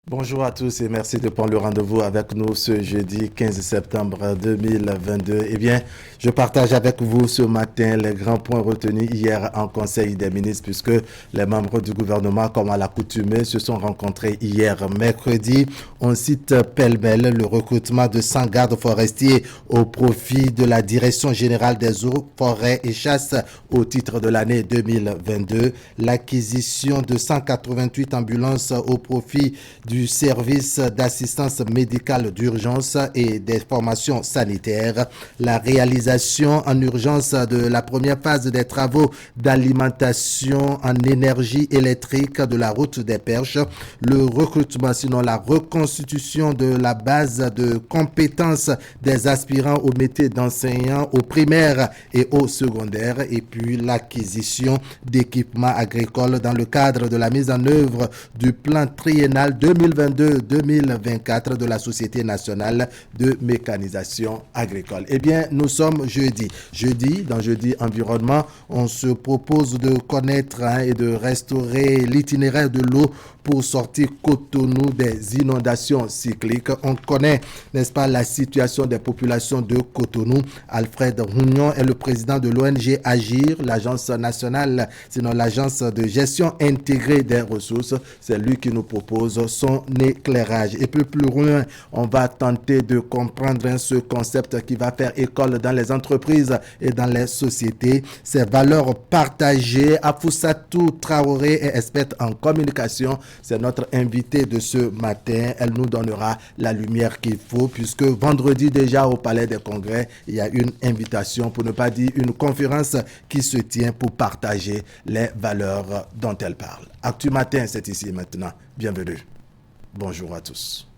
Bonjour à tous et merci de prendre le rendez-vous avec nous ce jeudi 15 septembre 2022. Eh bien, je partage avec vous ce matin les grands points retenus hier en Conseil des ministres puisque les membres du gouvernement, comme à l'accoutumée, se sont rencontrés hier mercredi. On cite pêle-mêle le recrutement de 100 gardes forestiers au profit de la Direction générale des eaux, forêts et chasses au titre de l'année 2022, l'acquisition de 188 ambulances au profit du service d'assistance médicale d'urgence et des formations sanitaires, la réalisation en urgence de la première phase des travaux d'alimentation en énergie électrique de la route des Perches, le recrutement, sinon la reconstitution de la base de compétences des aspirants au métier d'enseignant au primaire et au secondaire, et puis l'acquisition d'équipements agricoles dans le cadre de la mise en œuvre du plan triennal 2022-2024 de la Société nationale de mécanisation agricole. Eh bien, nous sommes jeudi. Dans Jeudi Environnement, on se propose de connaître et de restaurer l'itinéraire de l'eau pour sortir Cotonou des inondations cycliques. On connaît, n'est-ce pas, la situation des populations de Cotonou. Alfred Rougnon est le président de l'ONG Agir, l'agence nationale, sinon l'agence de gestion intégrée des ressources. C'est lui qui nous propose son éclairage. Et puis plus loin, on va tenter de comprendre ce concept qui va faire école dans les entreprises et dans les sociétés. Ces valeurs partagées. Afousatou Traoré est experte en communication. C'est notre invitée de ce matin. Elle nous donnera la lumière qu'il faut puisque vendredi déjà au Palais des Congrès, il y a une invitation, pour ne pas dire une conférence qui se tient pour partager les valeurs dont elle parle. Actu Matin, c'est ici maintenant. Bienvenue. Bonjour à tous.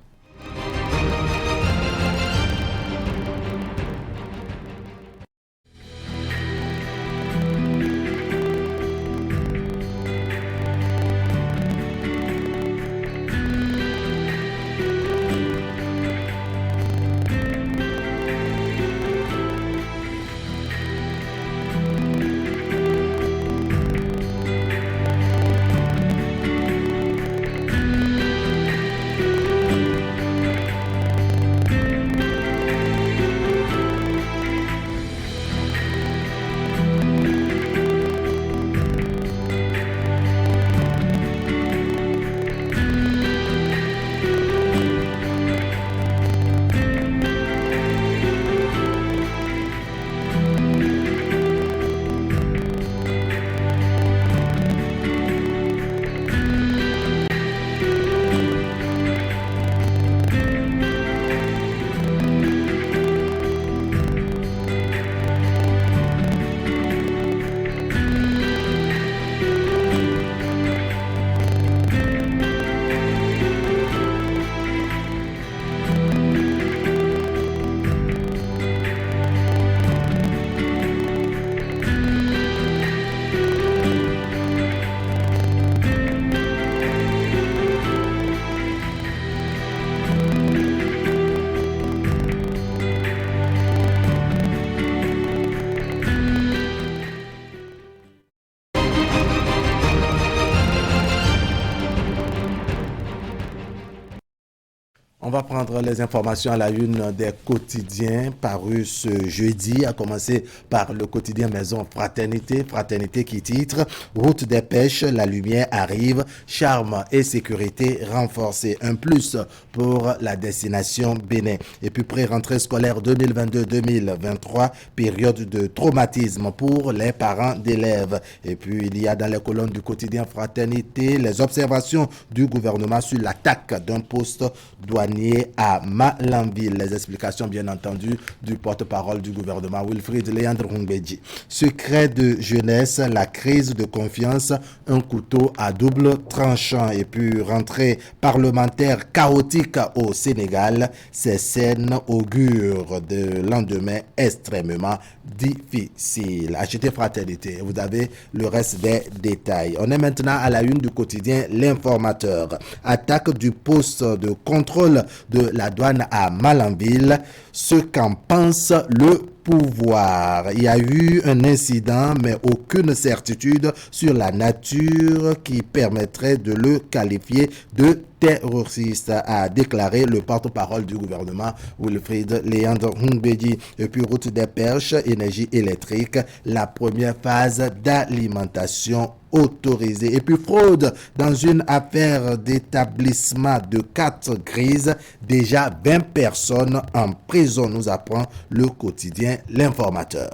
On va prendre les informations à la une des quotidiens parus ce jeudi, à commencer par le quotidien Maison Fraternité, Fraternité qui titre « Route des pêches, la lumière arrive, charme et sécurité renforcés, un plus pour la destination Bénin ». Et puis pré-rentrée scolaire 2022-2023, période de traumatisme pour les parents d'élèves. Et puis il y a dans les colonnes du quotidien Fraternité les observations du gouvernement sur l'attaque d'un poste douanier à Malanville. Les explications, bien entendu, du porte-parole du gouvernement, Wilfried Léandre Hungbeji. Secret de jeunesse, la crise de confiance, un couteau à double tranchant. Et puis, rentrée parlementaire chaotique au Sénégal, ces scènes augurent de lendemain extrêmement difficile. Achetez Fraternité, vous avez le reste des détails. On est maintenant à la une du quotidien L'Informateur. Attaque du poste de contrôle contrôle de la douane à Malanville, ce qu'en pense le pouvoir. Il y a eu un incident, mais aucune certitude sur la nature qui permettrait de le qualifier de terroriste, a déclaré le porte-parole du gouvernement Wilfrid Léandre Ngbeji. Et puis route des Perches, énergie électrique, la première phase d'alimentation autorisée. Et puis fraude dans une affaire d'établissement de 4 grises, déjà 20 personnes en prison, nous apprend le quotidien L'Informateur.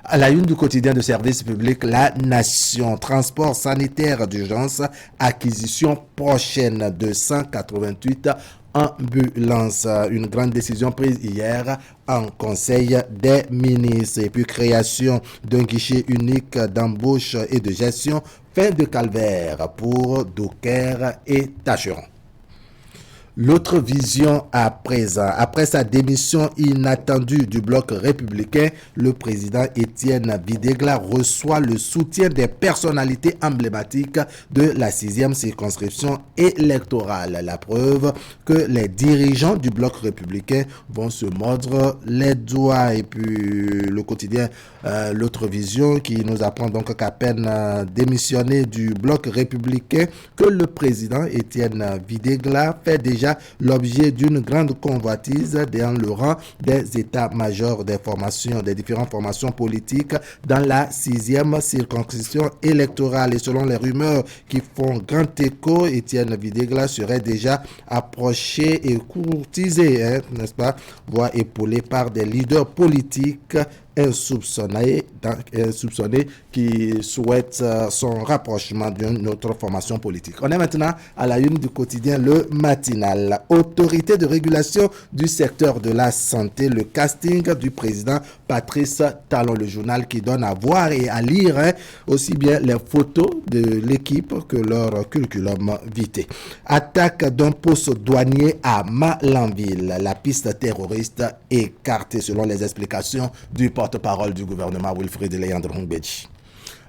À la une du quotidien de service public, La Nation, transport sanitaire d'urgence, acquisition prochaine de 188 ambulances. Une grande décision prise hier en Conseil des ministres. Et puis création d'un guichet unique d'embauche et de gestion, fin de calvaire pour Docker et Tacheron. L'autre vision à présent. Après sa démission inattendue du bloc républicain, le président Étienne Bidegla reçoit le soutien des personnalités emblématiques de la 6e circonscription électorale. La preuve que les dirigeants du bloc républicain vont se mordre les doigts. Et puis le quotidien L'autre vision qui nous apprend donc qu'à peine démissionné du bloc républicain, que le président Étienne Bidegla fait déjà l'objet d'une grande convoitise dans le rang des états-majors des différentes formations politiques dans la 6e circonscription électorale. Et selon les rumeurs qui font grand écho, Étienne Bidegla serait déjà approché et courtisé, n'est-ce pas, voire épaulé par des leaders politiques insoupçonnés qui souhaitent son rapprochement d'une autre formation politique. On est maintenant à la une du quotidien Le Matinal. Autorité de régulation du secteur de la santé, le casting du président Patrice Talon, le journal qui donne à voir et à lire aussi bien les photos de l'équipe que leur curriculum vitae. Attaque d'un poste douanier à Malanville. La piste terroriste écartée selon les explications du porte-parole du gouvernement Wilfrid Léandre Ngbeji.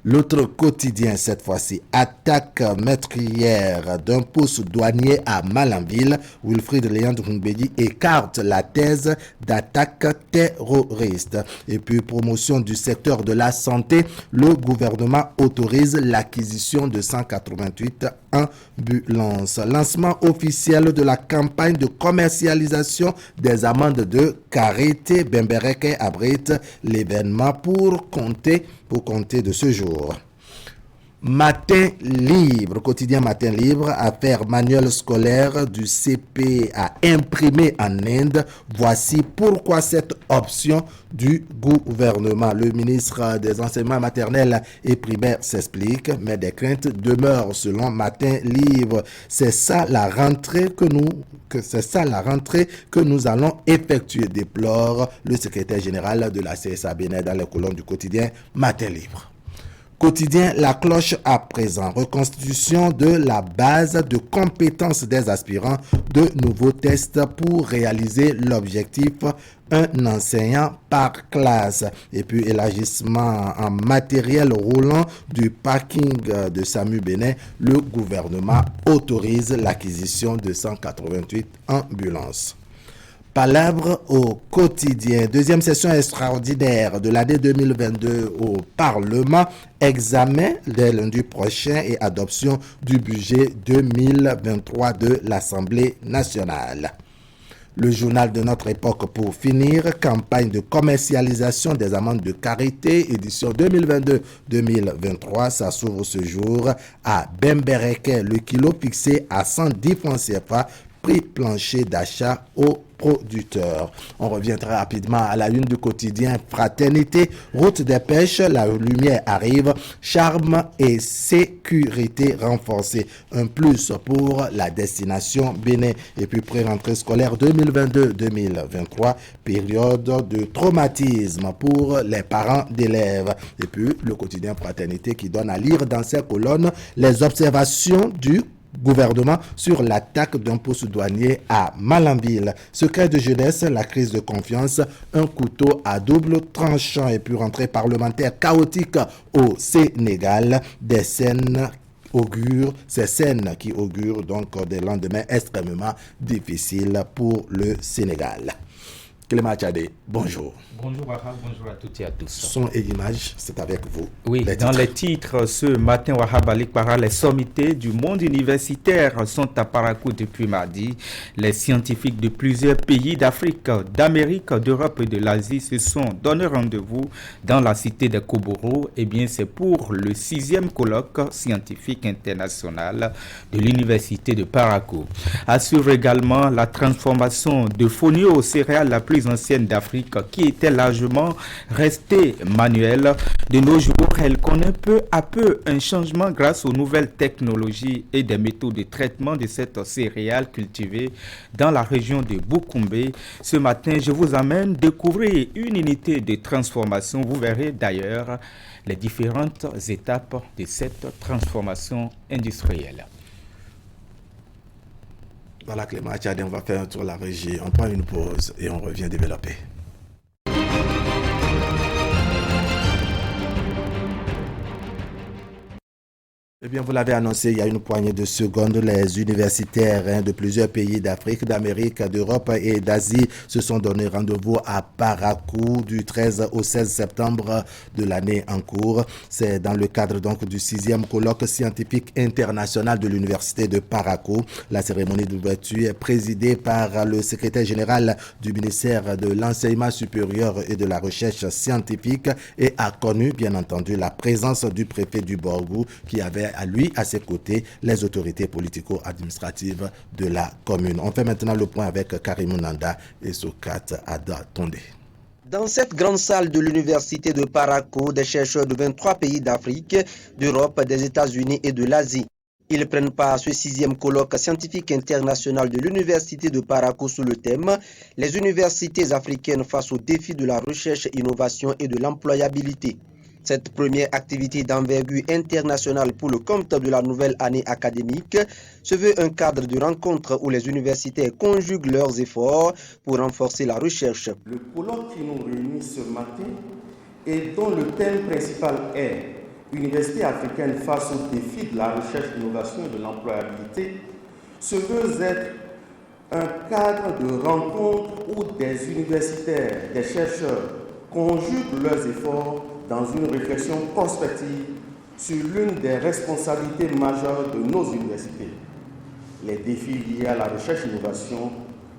L'autre quotidien, cette fois-ci, attaque meurtrière d'un poste douanier à Malanville. Wilfrid Léandre Ngbeji écarte la thèse d'attaque terroriste. Et puis, promotion du secteur de la santé, le gouvernement autorise l'acquisition de 188 ambulances. Lancement officiel de la campagne de commercialisation des amendes de Karité. Bembereke abrite l'événement pour compter de ce jour. Matin libre, quotidien Matin libre, affaire manuel scolaire du CP à imprimer en Inde. Voici pourquoi cette option du gouvernement. Le ministre des enseignements maternels et primaires s'explique, mais des craintes demeurent selon Matin libre. C'est ça la rentrée que nous allons effectuer, déplore le secrétaire général de la CSA Bénin dans les colonnes du quotidien Matin libre. Quotidien La Cloche à présent, reconstitution de la base de compétences des aspirants, de nouveaux tests pour réaliser l'objectif un enseignant par classe. Et puis élargissement en matériel roulant du parking de SAMU Bénin, le gouvernement autorise l'acquisition de 188 ambulances. Palabre au quotidien. Deuxième session extraordinaire de l'année 2022 au Parlement. Examen dès lundi prochain et adoption du budget 2023 de l'Assemblée nationale. Le journal de notre époque pour finir, campagne de commercialisation des amendes de Karité, édition 2022-2023, ça s'ouvre ce jour à Bembereke, le kilo fixé à 110 francs CFA, prix plancher d'achat aux producteurs. On revient très rapidement à la une du quotidien Fraternité, route des pêches, la lumière arrive, charme et sécurité renforcée. Un plus pour la destination Bénin. Et puis pré-rentrée scolaire 2022-2023, période de traumatisme pour les parents d'élèves. Et puis le quotidien Fraternité qui donne à lire dans ses colonnes les observations du gouvernement sur l'attaque d'un poste douanier à Malanville. Secret de jeunesse, la crise de confiance, un couteau à double tranchant. Et puis rentrée parlementaire chaotique au Sénégal, des scènes ces scènes qui augurent donc des lendemains extrêmement difficiles pour le Sénégal. Clément Tchadé, bonjour. Bonjour Wahab, bonjour à toutes et à tous. Son et images, c'est avec vous. Oui, dans les titres, ce matin, Wahab Alikpara, les sommités du monde universitaire sont à Parakou depuis mardi. Les scientifiques de plusieurs pays d'Afrique, d'Amérique, d'Europe et de l'Asie se sont donné rendez-vous dans la cité de Koboro. Eh bien, c'est pour le 6e colloque scientifique international de l'université de Parakou. Assure également la transformation de Fonio, céréale la plus ancienne d'Afrique, qui était largement restée manuelle. De nos jours, elle connaît peu à peu un changement grâce aux nouvelles technologies et des méthodes de traitement de cette céréale cultivée dans la région de Boukoumbe. Ce matin, je vous amène découvrir une unité de transformation. Vous verrez d'ailleurs les différentes étapes de cette transformation industrielle. Voilà Clément Tchadé, on va faire un tour à la régie. On prend une pause et on revient développer. Eh bien, vous l'avez annoncé il y a une poignée de secondes, les universitaires de plusieurs pays d'Afrique, d'Amérique, d'Europe et d'Asie se sont donné rendez-vous à Parakou du 13 au 16 septembre de l'année en cours. C'est dans le cadre donc du 6e colloque scientifique international de l'université de Parakou. La cérémonie d'ouverture est présidée par le secrétaire général du ministère de l'Enseignement supérieur et de la Recherche scientifique et a connu, bien entendu, la présence du préfet du Borgou qui avait à ses côtés les autorités politico-administratives de la commune. On fait maintenant le point avec Karim Nanda et Sokat Ada Tondé. Dans cette grande salle de l'université de Parakou, des chercheurs de 23 pays d'Afrique, d'Europe, des États-Unis et de l'Asie. Ils prennent part à ce 6e colloque scientifique international de l'université de Parakou sous le thème « Les universités africaines face aux défis de la recherche, innovation et de l'employabilité ». Cette première activité d'envergure internationale pour le compte de la nouvelle année académique se veut un cadre de rencontre où les universitaires conjuguent leurs efforts pour renforcer la recherche. Le colloque qui nous réunit ce matin et dont le thème principal est « Université africaine face aux défis de la recherche, l'innovation et de l'employabilité » se veut être un cadre de rencontre où des universitaires, des chercheurs conjuguent leurs efforts dans une réflexion prospective sur l'une des responsabilités majeures de nos universités, les défis liés à la recherche et l'innovation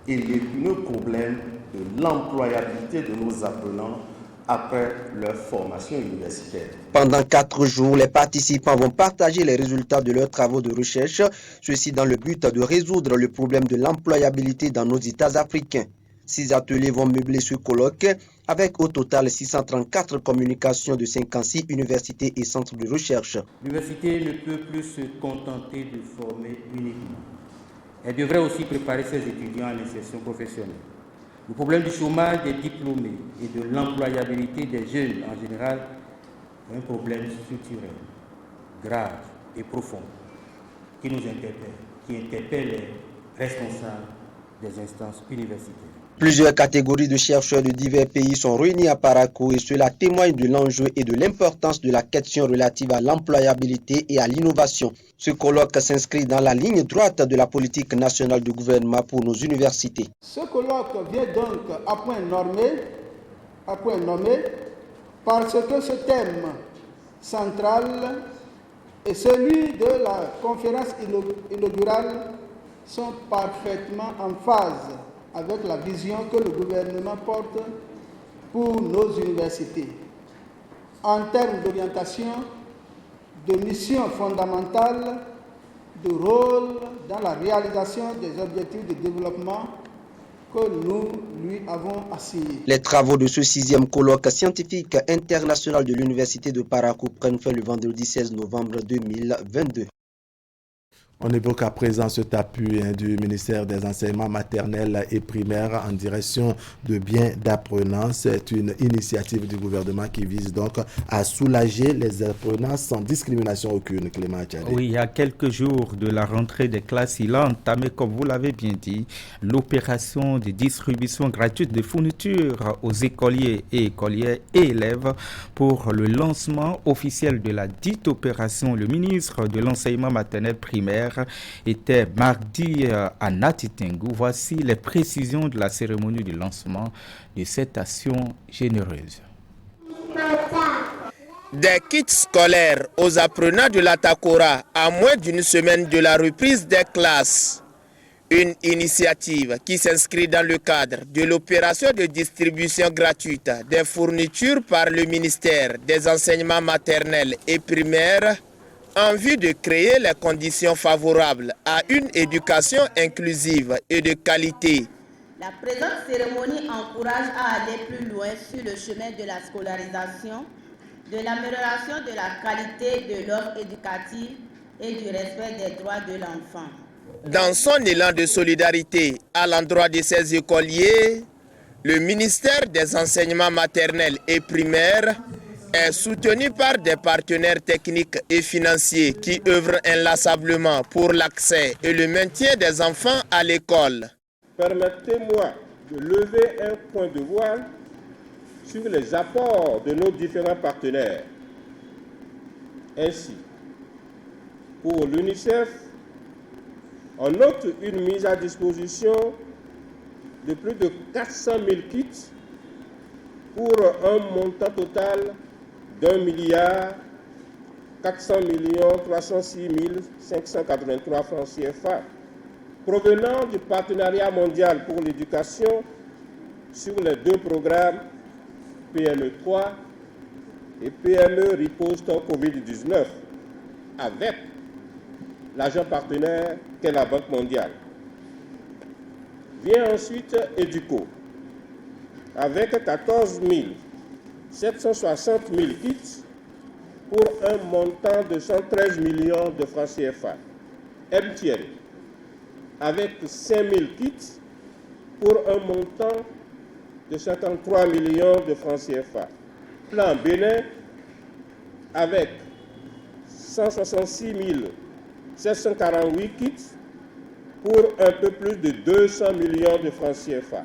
et l'épineux problème de l'employabilité de nos apprenants après leur formation universitaire. Pendant 4 jours, les participants vont partager les résultats de leurs travaux de recherche, ceci dans le but de résoudre le problème de l'employabilité dans nos États africains. 6 ateliers vont meubler ce colloque avec au total 634 communications de 56 universités et centres de recherche. L'université ne peut plus se contenter de former uniquement. Elle devrait aussi préparer ses étudiants à l'insertion professionnelle. Le problème du chômage des diplômés et de l'employabilité des jeunes en général est un problème structurel, grave et profond qui nous interpelle, qui interpelle les responsables des instances universitaires. Plusieurs catégories de chercheurs de divers pays sont réunis à Parakou et cela témoigne de l'enjeu et de l'importance de la question relative à l'employabilité et à l'innovation. Ce colloque s'inscrit dans la ligne droite de la politique nationale du gouvernement pour nos universités. Ce colloque vient donc à point nommé, parce que ce thème central et celui de la conférence inaugurale sont parfaitement en phase avec la vision que le gouvernement porte pour nos universités. En termes d'orientation, de mission fondamentale, de rôle dans la réalisation des objectifs de développement que nous lui avons assignés. Les travaux de ce 6e colloque scientifique international de l'université de Parakou prennent fin le vendredi 16 novembre 2022. On évoque à présent cet appui du ministère des Enseignements maternels et primaires en direction de biens d'apprenants. C'est une initiative du gouvernement qui vise donc à soulager les apprenants sans discrimination aucune. Clément Tchadé. Oui, il y a quelques jours de la rentrée des classes, il a entamé, comme vous l'avez bien dit, l'opération de distribution gratuite de fournitures aux écoliers et écolières et élèves. Pour le lancement officiel de la dite opération, le ministre de l'Enseignement maternel primaire était mardi à Natitengu. Voici les précisions de la cérémonie de lancement de cette action généreuse. Des kits scolaires aux apprenants de la Takora à moins d'une semaine de la reprise des classes. Une initiative qui s'inscrit dans le cadre de l'opération de distribution gratuite des fournitures par le ministère des Enseignements maternels et primaires en vue de créer les conditions favorables à une éducation inclusive et de qualité. La présente cérémonie encourage à aller plus loin sur le chemin de la scolarisation, de l'amélioration de la qualité de l'offre éducative et du respect des droits de l'enfant. Dans son élan de solidarité à l'endroit de ses écoliers, le ministère des Enseignements maternels et primaires est soutenu par des partenaires techniques et financiers qui œuvrent inlassablement pour l'accès et le maintien des enfants à l'école. Permettez-moi de lever un point de voile sur les apports de nos différents partenaires. Ainsi, pour l'UNICEF, on note une mise à disposition de plus de 400 000 kits pour un montant total d'1 400 306 583 francs CFA, provenant du partenariat mondial pour l'éducation sur les deux programmes PME 3 et PME Riposte Covid-19, avec l'agent partenaire qu'est la Banque mondiale. Vient ensuite EDUCO, avec 14 760 000 kits pour un montant de 113 millions de francs CFA. MTL, avec 5 000 kits pour un montant de 53 millions de francs CFA. Plan Bénin, avec 166 748 kits pour un peu plus de 200 millions de francs CFA.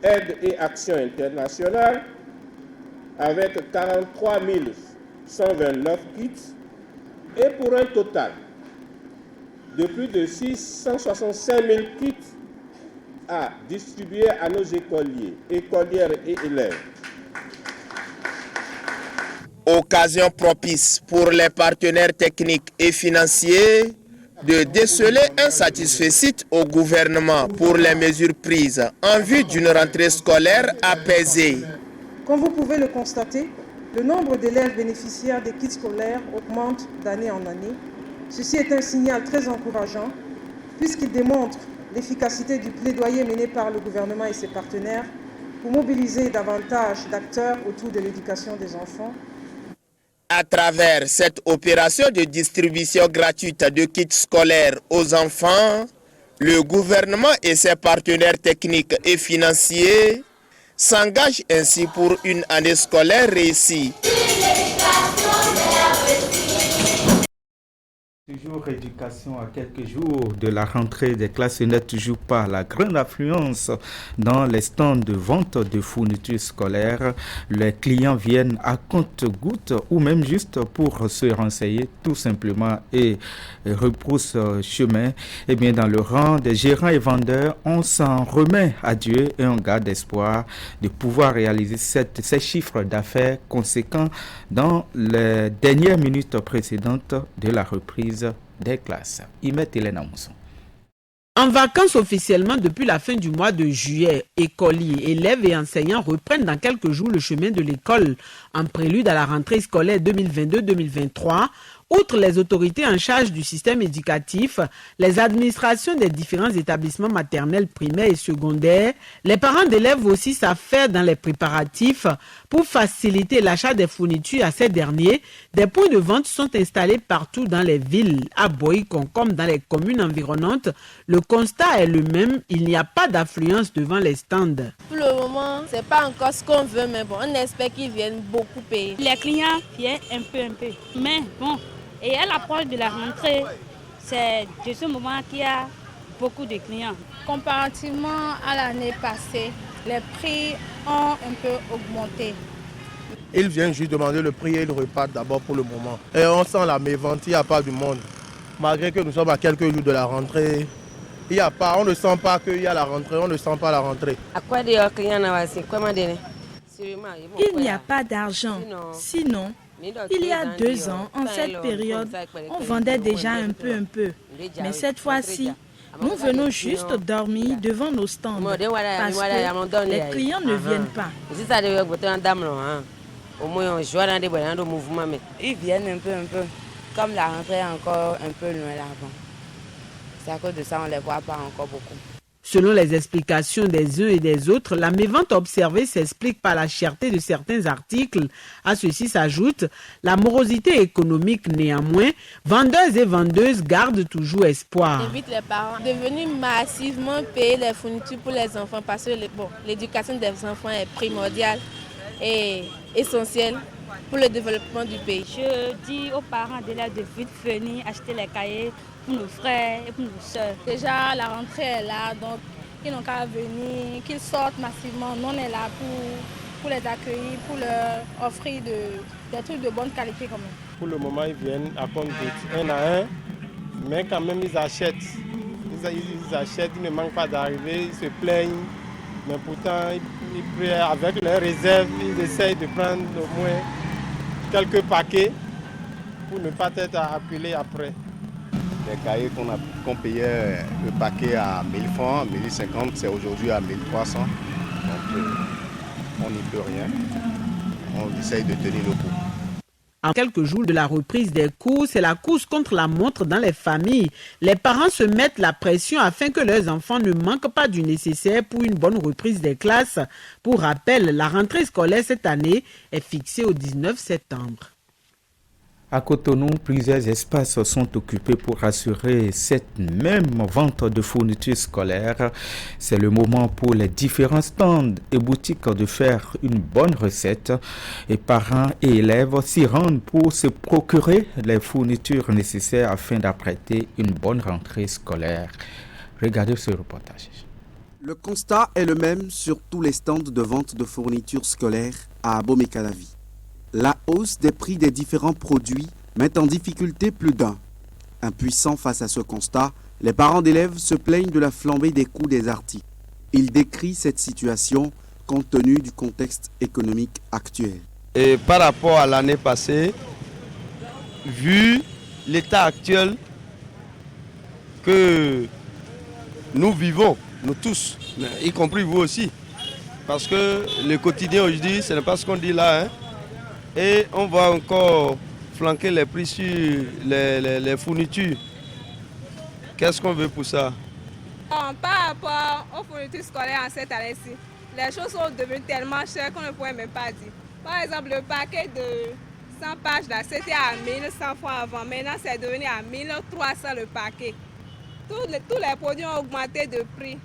Aide et Action internationale, avec 43 129 kits et pour un total de plus de 665 000 kits à distribuer à nos écoliers, écolières et élèves. Occasion propice pour les partenaires techniques et financiers de déceler un satisfecit au gouvernement pour les mesures prises en vue d'une rentrée scolaire apaisée. Comme vous pouvez le constater, le nombre d'élèves bénéficiaires des kits scolaires augmente d'année en année. Ceci est un signal très encourageant puisqu'il démontre l'efficacité du plaidoyer mené par le gouvernement et ses partenaires pour mobiliser davantage d'acteurs autour de l'éducation des enfants. À travers cette opération de distribution gratuite de kits scolaires aux enfants, le gouvernement et ses partenaires techniques et financiers s'engagent ainsi pour une année scolaire réussie. Toujours éducation à quelques jours de la rentrée des classes, ce n'est toujours pas la grande affluence dans les stands de vente de fournitures scolaires. Les clients viennent à compte-gouttes ou même juste pour se renseigner tout simplement et repoussent chemin. Et bien dans le rang des gérants et vendeurs, on s'en remet à Dieu et on garde espoir de pouvoir réaliser ces chiffres d'affaires conséquents dans les dernières minutes précédentes de la reprise des classes. Elena Mousson. En vacances officiellement depuis la fin du mois de juillet, écoliers, élèves et enseignants reprennent dans quelques jours le chemin de l'école en prélude à la rentrée scolaire 2022-2023 Outre les autorités en charge du système éducatif, les administrations des différents établissements maternels primaires et secondaires, les parents d'élèves aussi savent faire dans les préparatifs pour faciliter l'achat des fournitures à ces derniers. Des points de vente sont installés partout dans les villes, à Boïkon comme dans les communes environnantes. Le constat est le même, il n'y a pas d'affluence devant les stands. Pour le moment, ce n'est pas encore ce qu'on veut, mais bon, on espère qu'ils viennent beaucoup payer. Les clients viennent un peu. Mais bon, et à l'approche de la rentrée, c'est de ce moment qu'il y a beaucoup de clients. Comparativement à l'année passée, les prix ont un peu augmenté. Ils viennent juste demander le prix et ils repartent d'abord pour le moment. Et on sent la mévente, il n'y a pas du monde. Malgré que nous sommes à quelques jours de la rentrée, on ne sent pas qu'il y a la rentrée, on ne sent pas la rentrée. Il n'y a pas d'argent. Sinon, il y a 2 ans, en cette période, on vendait déjà un peu. Mais cette fois-ci, nous venons juste dormir devant nos stands parce que les clients ne viennent pas. Ils viennent un peu. Comme la rentrée est encore un peu loin là-bas. C'est à cause de ça qu'on ne les voit pas encore beaucoup. Selon les explications des uns et des autres, la mévente observée s'explique par la cherté de certains articles. À ceci s'ajoute la morosité économique. Néanmoins, vendeurs et vendeuses gardent toujours espoir. J'invite les parents de venir massivement payer les fournitures pour les enfants parce que l'éducation des enfants est primordiale et essentielle pour le développement du pays. Je dis aux parents d'élèves de vite venir acheter les cahiers pour nos frères et pour nos soeurs. Déjà, la rentrée est là, donc ils n'ont qu'à venir, qu'ils sortent massivement. Nous, on est là pour les accueillir, pour leur offrir des trucs de bonne qualité quand même. Pour le moment, ils viennent à compte un à un, mais quand même, ils achètent. Ils achètent, ils ne manquent pas d'arriver, ils se plaignent. Mais pourtant, avec leurs réserves, ils essayent de prendre au moins quelques paquets pour ne pas être acculés après. Les cahiers qu'on payait le paquet à 1000 francs, 1050, c'est aujourd'hui à 1300. Donc on n'y peut rien. On essaye de tenir le coup. En quelques jours de la reprise des cours, c'est la course contre la montre dans les familles. Les parents se mettent la pression afin que leurs enfants ne manquent pas du nécessaire pour une bonne reprise des classes. Pour rappel, la rentrée scolaire cette année est fixée au 19 septembre. À Cotonou, plusieurs espaces sont occupés pour assurer cette même vente de fournitures scolaires. C'est le moment pour les différents stands et boutiques de faire une bonne recette. Et parents et élèves s'y rendent pour se procurer les fournitures nécessaires afin d'apprêter une bonne rentrée scolaire. Regardez ce reportage. Le constat est le même sur tous les stands de vente de fournitures scolaires à Abomey-Calavi. La hausse des prix des différents produits met en difficulté plus d'un. Impuissants face à ce constat, les parents d'élèves se plaignent de la flambée des coûts des articles. Ils décrivent cette situation compte tenu du contexte économique actuel. Et par rapport à l'année passée, vu l'état actuel que nous vivons, nous tous, y compris vous aussi, parce que le quotidien aujourd'hui, ce n'est pas ce qu'on dit là, hein. Et on va encore flanquer les prix sur les fournitures. Qu'est-ce qu'on veut pour ça? Par rapport aux fournitures scolaires en cette année-ci, les choses sont devenues tellement chères qu'on ne pourrait même pas dire. Par exemple, le paquet de 100 pages là, c'était à 1100 francs avant. Maintenant, c'est devenu à 1300 le paquet. Tous les produits ont augmenté de prix.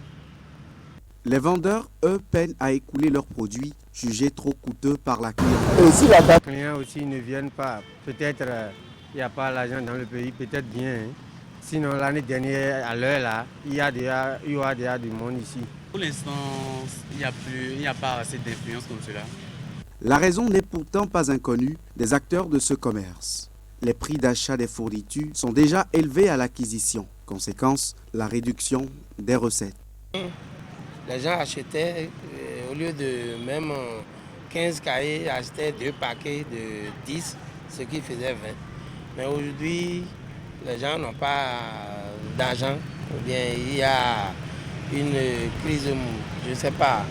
Les vendeurs, eux, peinent à écouler leurs produits jugés trop coûteux par la clientèle. Les clients aussi ne viennent pas. Peut-être il n'y a pas l'argent dans le pays, peut-être bien. Hein. Sinon, l'année dernière, à l'heure là, il y aura déjà du monde ici. Pour l'instant, il n'y a pas assez d'influence comme cela. La raison n'est pourtant pas inconnue des acteurs de ce commerce. Les prix d'achat des fournitures sont déjà élevés à l'acquisition. Conséquence, la réduction des recettes. Les gens achetaient, au lieu de même 15 cahiers, achetaient 2 paquets de 10, ce qui faisait 20. Mais aujourd'hui, les gens n'ont pas d'argent, ou bien il y a une crise, je ne sais pas,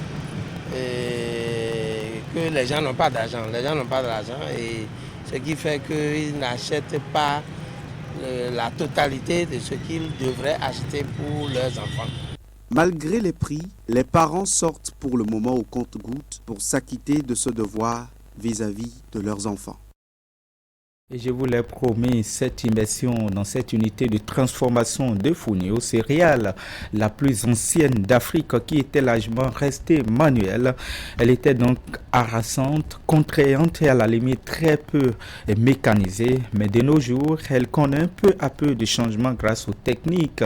que les gens n'ont pas d'argent. Les gens n'ont pas d'argent et Ce qui fait qu'ils n'achètent pas la totalité de ce qu'ils devraient acheter pour leurs enfants. Malgré les prix, les parents sortent pour le moment au compte-gouttes pour s'acquitter de ce devoir vis-à-vis de leurs enfants. Et je vous l'ai promis, cette immersion dans cette unité de transformation de Fonio, céréales la plus ancienne d'Afrique qui était largement restée manuelle. Elle était donc harassante, contraignante et à la limite très peu mécanisée. Mais de nos jours, elle connaît peu à peu de changements grâce aux techniques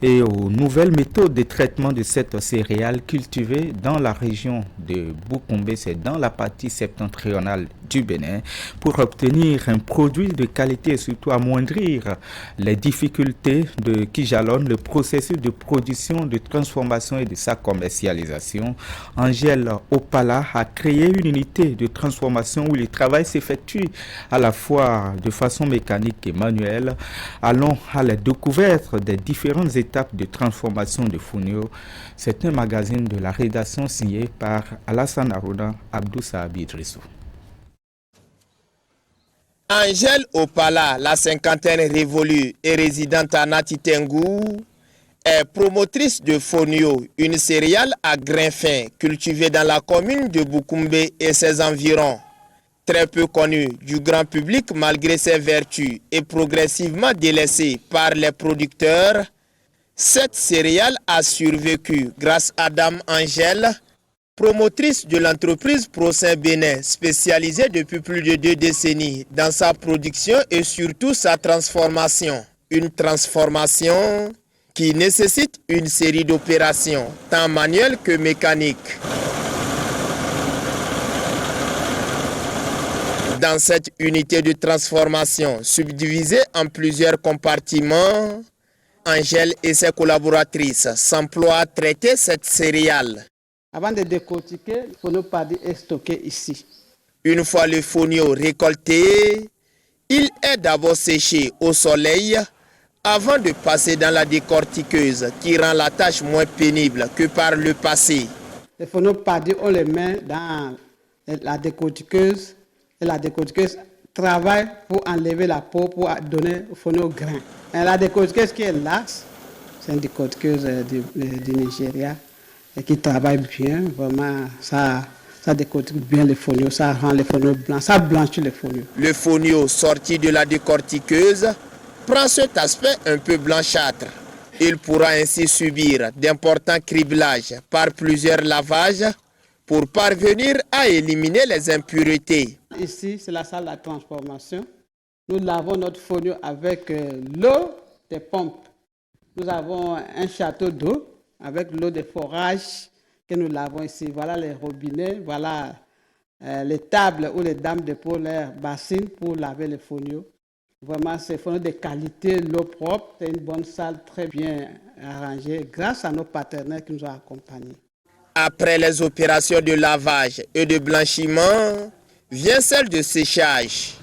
et aux nouvelles méthodes de traitement de cette céréale cultivée dans la région de Boukoumbe, c'est dans la partie septentrionale du Bénin, pour obtenir un produit de qualité et surtout amoindrir les difficultés qui jalonnent le processus de production, de transformation et de sa commercialisation. Angèle Opala a créé une unité de transformation où le travail s'effectue à la fois de façon mécanique et manuelle. Allons à la découverte des différentes étapes de transformation de Fonio. C'est un magazine de la rédaction signé par Alassane Arona Abdou Sahabi Idrissou. Angèle Opala, la cinquantaine révolue et résidente à Natitengou, est promotrice de Fonio, une céréale à grains fins cultivée dans la commune de Boukoumbe et ses environs. Très peu connue du grand public malgré ses vertus et progressivement délaissée par les producteurs, cette céréale a survécu grâce à Dame Angèle, promotrice de l'entreprise Procin Bénin, spécialisée depuis plus de 2 décennies dans sa production et surtout sa transformation. Une transformation qui nécessite une série d'opérations, tant manuelles que mécaniques. Dans cette unité de transformation, subdivisée en plusieurs compartiments, Angèle et ses collaboratrices s'emploient à traiter cette céréale. Avant de décortiquer, il faut ne pas est stocké ici. Une fois le fonio récolté, il est d'abord séché au soleil avant de passer dans la décortiqueuse qui rend la tâche moins pénible que par le passé. Le fonio paddy, on le met dans la décortiqueuse et la décortiqueuse travaille pour enlever la peau pour donner au fonio grain. Et la décortiqueuse qui est là, c'est une décortiqueuse du Nigeria et qui travaille bien, vraiment ça décortique bien les fonio, ça rend les fonio blancs, ça blanchit les fonio. Le fonio sorti de la décortiqueuse prend cet aspect un peu blanchâtre. Il pourra ainsi subir d'importants criblages par plusieurs lavages pour parvenir à éliminer les impuretés. Ici, c'est la salle de transformation. Nous lavons notre fonio avec l'eau des pompes. Nous avons un château d'eau avec l'eau de forage que nous lavons ici. Voilà les robinets, voilà les tables où les dames déposent leurs bassines pour laver les fonio. Vraiment, c'est fonio de qualité, l'eau propre. C'est une bonne salle très bien arrangée grâce à nos partenaires qui nous ont accompagnés. Après les opérations de lavage et de blanchiment, vient celle de séchage.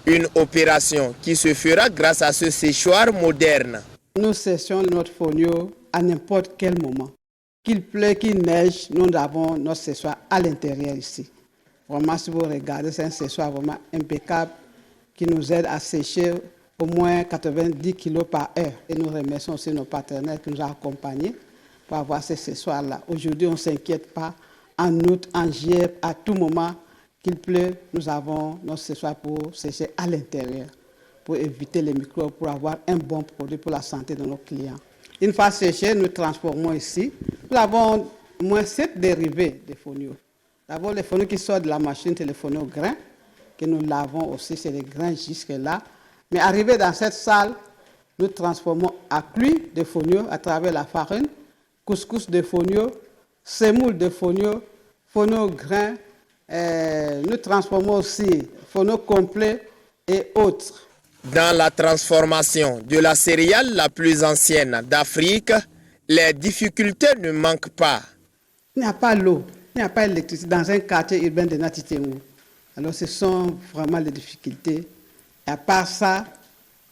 Une opération qui se fera grâce à ce séchoir moderne. Nous séchons notre fonio à n'importe quel moment. Qu'il pleut, qu'il neige, nous avons notre séchoir à l'intérieur ici. Vraiment, si vous regardez, c'est un séchoir vraiment impeccable qui nous aide à sécher au moins 90 kg par heure. Et nous remercions aussi nos partenaires qui nous ont accompagnés pour avoir ces séchoirs-là. Aujourd'hui, on ne s'inquiète pas. En août, en juillet, à tout moment qu'il pleut, nous avons nos séchoirs pour sécher à l'intérieur, pour éviter les microbes, pour avoir un bon produit pour la santé de nos clients. Une fois séché, nous transformons ici. Nous avons au moins 7 dérivés de fonio. D'abord, les fonio qui sortent de la machine, c'est les fonio grains, que nous lavons aussi, c'est les grains jusque-là. Mais arrivé dans cette salle, nous transformons à cuit de fonio à travers la farine, couscous de fonio, semoule de fonio, fonio grains. Nous transformons aussi fonio complet et autres. Dans la transformation de la céréale la plus ancienne d'Afrique, les difficultés ne manquent pas. Il n'y a pas l'eau, il n'y a pas l'électricité dans un quartier urbain de Natitengou. Alors ce sont vraiment les difficultés. Et à part ça,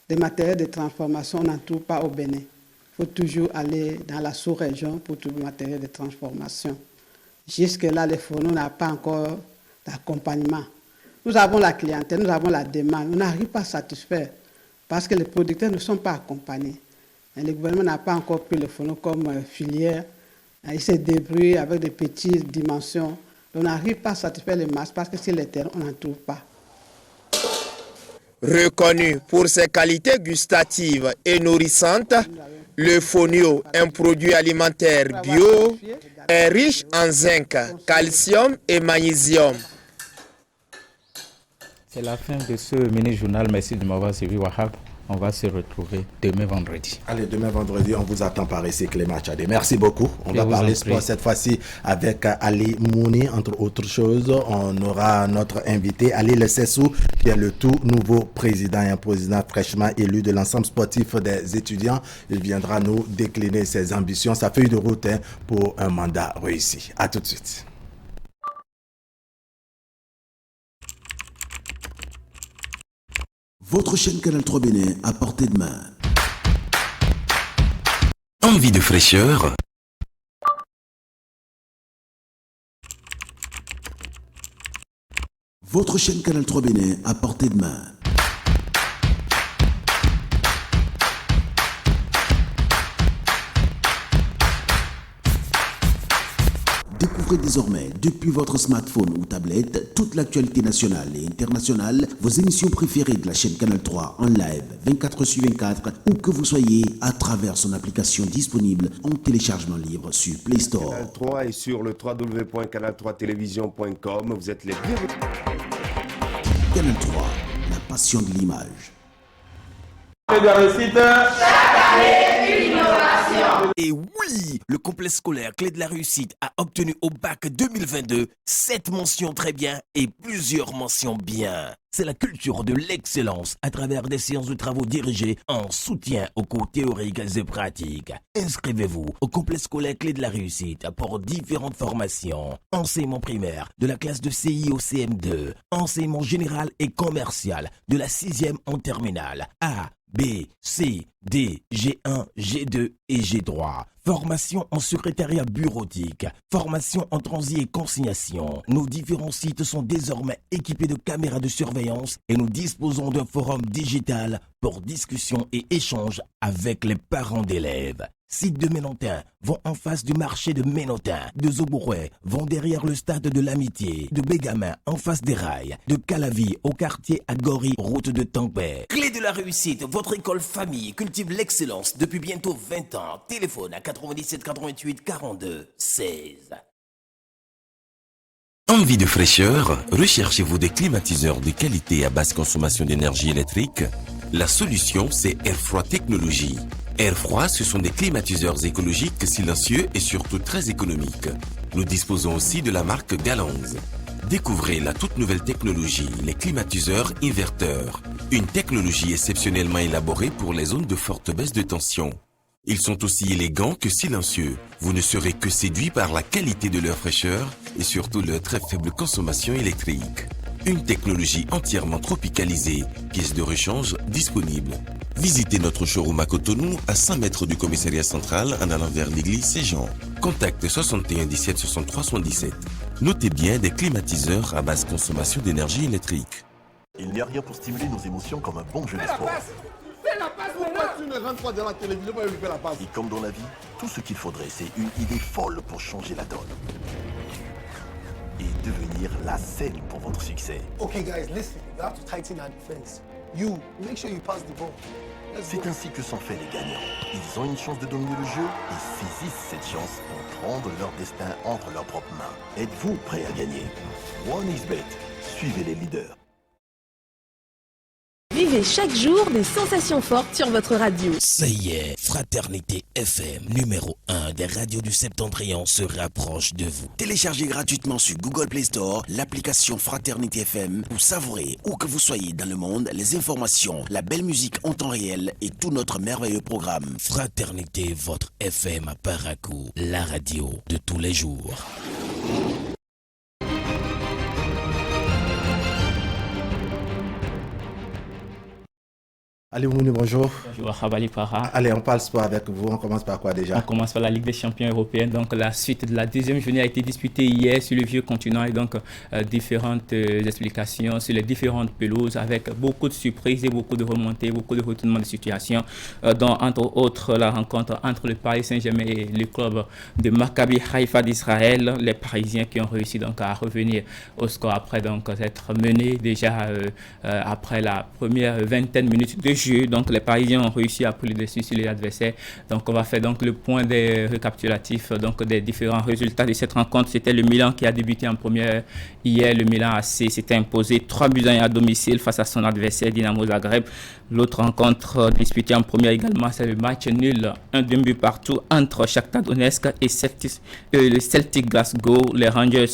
des matériels de transformation, on n'en trouve pas au Bénin. Il faut toujours aller dans la sous-région pour trouver matériel de transformation. Jusque-là, les fourneaux n'ont pas encore d'accompagnement. Nous avons la clientèle, nous avons la demande. On n'arrive pas à satisfaire parce que les producteurs ne sont pas accompagnés. Et le gouvernement n'a pas encore pris le phono comme filière. Il se débrouille avec des petites dimensions. On n'arrive pas à satisfaire les masses parce que sur les terrains, on n'en trouve pas. Reconnu pour ses qualités gustatives et nourrissantes, le fonio, un produit alimentaire bio, est riche en zinc, calcium et magnésium. C'est la fin de ce mini-journal. Merci de m'avoir suivi, Wahab. On va se retrouver demain vendredi. Allez, demain vendredi, on vous attend par ici, Clément Tchadé. Merci beaucoup. On va parler sport cette fois-ci avec Ali Mouni, entre autres choses. On aura notre invité, Ali Lessessou, qui est le tout nouveau président et un président fraîchement élu de l'ensemble sportif des étudiants. Il viendra nous décliner ses ambitions, sa feuille de route pour un mandat réussi. À tout de suite. Votre chaîne Canal 3 Bénin à portée de main. Envie de fraîcheur? Votre chaîne Canal 3 Bénin à portée de main. Découvrez désormais, depuis votre smartphone ou tablette, toute l'actualité nationale et internationale, vos émissions préférées de la chaîne Canal 3 en live 24/24, où que vous soyez, à travers son application disponible en téléchargement libre sur Play Store. Canal 3 et sur le www.canal3television.com, vous êtes les bienvenus. Canal 3, la passion de l'image. Et oui, le complexe scolaire Clé de la Réussite a obtenu au bac 2022 7 mentions très bien et plusieurs mentions bien. C'est la culture de l'excellence à travers des séances de travaux dirigées en soutien aux cours théoriques et pratiques. Inscrivez-vous au complexe scolaire Clé de la Réussite pour différentes formations. Enseignement primaire de la classe de CI au CM2, enseignement général et commercial de la 6e en terminale. A, B, C, D, G1, G2 et G3. Formation en secrétariat bureautique. Formation en transit et consignation. Nos différents sites sont désormais équipés de caméras de surveillance et nous disposons d'un forum digital pour discussion et échange avec les parents d'élèves. Sites de Ménontin vont en face du marché de Ménontin, de Zobouré vont derrière le stade de l'Amitié, de Bégamin en face des rails, de Calavi au quartier Agori, route de Tampé. Clé de la Réussite, votre école famille cultive l'excellence depuis bientôt 20 ans. Téléphone à 97 88 42 16. Envie de fraîcheur? Recherchez-vous des climatiseurs de qualité à basse consommation d'énergie électrique? La solution, c'est Airfroid Technologies. Airfroid, ce sont des climatiseurs écologiques, silencieux et surtout très économiques. Nous disposons aussi de la marque Galanz. Découvrez la toute nouvelle technologie, les climatiseurs inverteurs. Une technologie exceptionnellement élaborée pour les zones de forte baisse de tension. Ils sont aussi élégants que silencieux. Vous ne serez que séduit par la qualité de leur fraîcheur et surtout leur très faible consommation électrique. Une technologie entièrement tropicalisée, pièces de rechange disponibles. Visitez notre showroom à Cotonou, à 100 mètres du commissariat central, en allant vers l'église Saint-Jean. Contacte 61 17 63 77. Notez bien des climatiseurs à basse consommation d'énergie électrique. Il n'y a rien pour stimuler nos émotions comme un bon jeu de sport. Pourquoi tu ne rentres pas dans la télévision pour lui faire la passe? Et comme dans la vie, tout ce qu'il faudrait, c'est une idée folle pour changer la donne. Et devenir la scène pour votre succès. Okay guys, listen, you have to tighten our defense. You, make sure you pass the ball. C'est ainsi que sont faits les gagnants. Ils ont une chance de dominer le jeu et saisissent cette chance pour prendre leur destin entre leurs propres mains. Êtes-vous prêt à gagner? 1xBet, suivez les leaders. Vivez chaque jour des sensations fortes sur votre radio. Ça y est, Fraternité FM, numéro 1 des radios du Septentrion se rapproche de vous. Téléchargez gratuitement sur Google Play Store l'application Fraternité FM pour savourer, où que vous soyez dans le monde, les informations, la belle musique en temps réel et tout notre merveilleux programme. Fraternité, votre FM à Parakou, la radio de tous les jours. Ali Mouni, bonjour. Bonjour, Habali Para. Allez, on parle sport avec vous. On commence par quoi déjà? On commence par la Ligue des champions européens. Donc, la suite de la deuxième journée a été disputée hier sur le vieux continent et donc différentes explications sur les différentes pelouses avec beaucoup de surprises et beaucoup de remontées, beaucoup de retournements de situation, dont entre autres la rencontre entre le Paris Saint-Germain et le club de Maccabi Haïfa d'Israël. Les Parisiens qui ont réussi donc à revenir au score après donc être menés déjà après la première vingtaine de minutes de jeu. Donc les Parisiens ont réussi à prendre le dessus sur les adversaires. Donc on va faire donc le point des récapitulatifs donc des différents résultats de cette rencontre. C'était le Milan qui a débuté en première hier. Le Milan AC s'était imposé 3-1 à domicile face à son adversaire Dinamo Zagreb. L'autre rencontre disputée en première également, c'est le match nul 1-2 buts partout entre Shakhtar Donetsk et le Celtic Glasgow. Les Rangers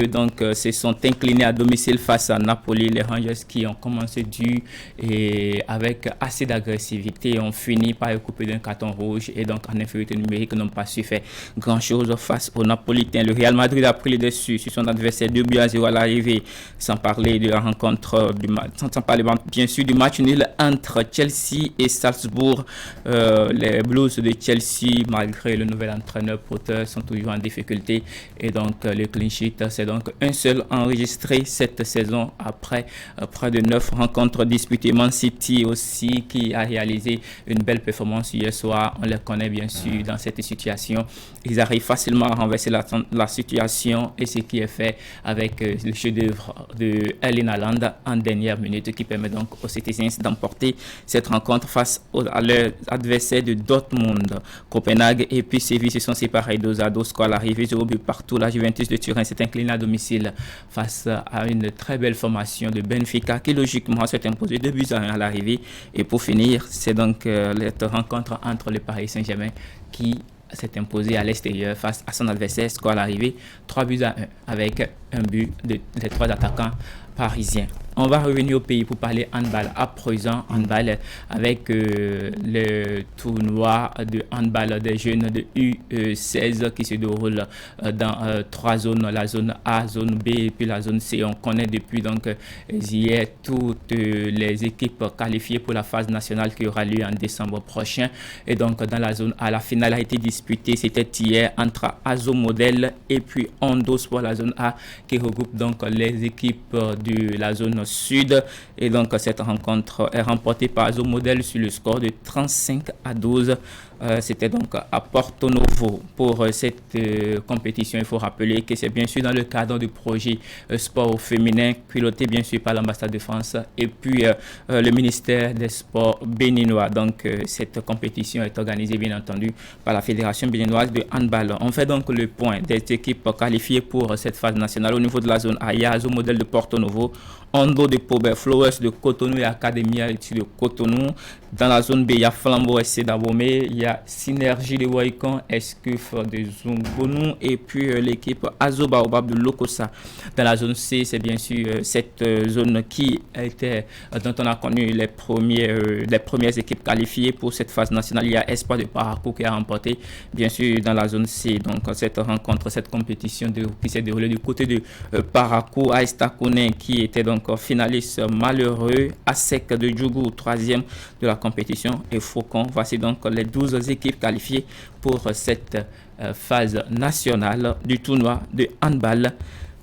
donc se sont inclinés à domicile face à Napoli. Les Rangers qui ont commencé dur et avec assez d'agressivité ont fini par couper d'un carton rouge et donc en infériorité numérique n'ont pas su faire grand chose face aux Napolitains. Le Real Madrid a pris le dessus sur son adversaire 2-0 à l'arrivée, sans parler de la rencontre sans parler bien sûr du match nul entre Chelsea et Salzbourg. Les Blues de Chelsea, malgré le nouvel entraîneur Potter, sont toujours en difficulté et donc le clean sheet, c'est donc un seul enregistré cette saison après près de 9 rencontres disputées. Man City aussi qui a réalisé une belle performance hier soir. On les connaît bien sûr dans cette situation. Ils arrivent facilement à renverser la situation et ce qui est fait avec le chef-d'œuvre de Erling Haaland en dernière minute qui permet donc aux Citizens d'emporter cette rencontre face à leur adversaire de Dortmund. Copenhague et puis Séville se sont séparés 2-2 score à l'arrivée, 0 but partout. La Juventus de Turin s'est incliné à domicile face à une très belle formation de Benfica qui logiquement s'est imposé 2-1 à l'arrivée. Et pour finir, c'est donc cette rencontre entre le Paris Saint-Germain qui s'est imposé à l'extérieur face à son adversaire, score à l'arrivée 3-1 avec un but des 3 attaquants parisiens. On va revenir au pays pour parler handball à présent. Handball avec le tournoi de handball des jeunes de U16 qui se déroule dans 3 zones, la zone A, zone B et puis la zone C. On connaît depuis donc hier toutes les équipes qualifiées pour la phase nationale qui aura lieu en décembre prochain. Et donc dans la zone A, la finale a été disputée, c'était hier entre Azo Model et puis Ondo Sport, la zone A qui regroupe donc les équipes de la zone sud. Et donc cette rencontre est remportée par Azo Model sur le score de 35-12. C'était donc à Porto Novo pour cette compétition. Il faut rappeler que c'est bien sûr dans le cadre du projet sport féminin piloté bien sûr par l'ambassade de France et puis le ministère des Sports béninois. Donc cette compétition est organisée bien entendu par la Fédération béninoise de handball. On fait donc le point des équipes qualifiées pour cette phase nationale. Au niveau de la zone A, il y a Azo Model de Porto Novo, Ondo de Pobet, Flowers de Cotonou et Academia de Cotonou. Dans la zone B, il y a Flambeau SC d'Abomey, il y a Synergie de Waikon, Escuf de Zumbonou et puis l'équipe Azo Baobab de Lokosa. Dans la zone C, c'est bien sûr cette zone qui était, dont on a connu les premières équipes qualifiées pour cette phase nationale. Il y a Espoir de Parakou qui a remporté bien sûr dans la zone C. Donc cette rencontre, cette compétition qui s'est déroulée du côté de Parakou, Aestakounen qui était donc finaliste malheureux, Asek de Djougou, 3e de la compétition et Faucon. Voici donc les 12 équipes qualifiées pour cette phase nationale du tournoi de handball.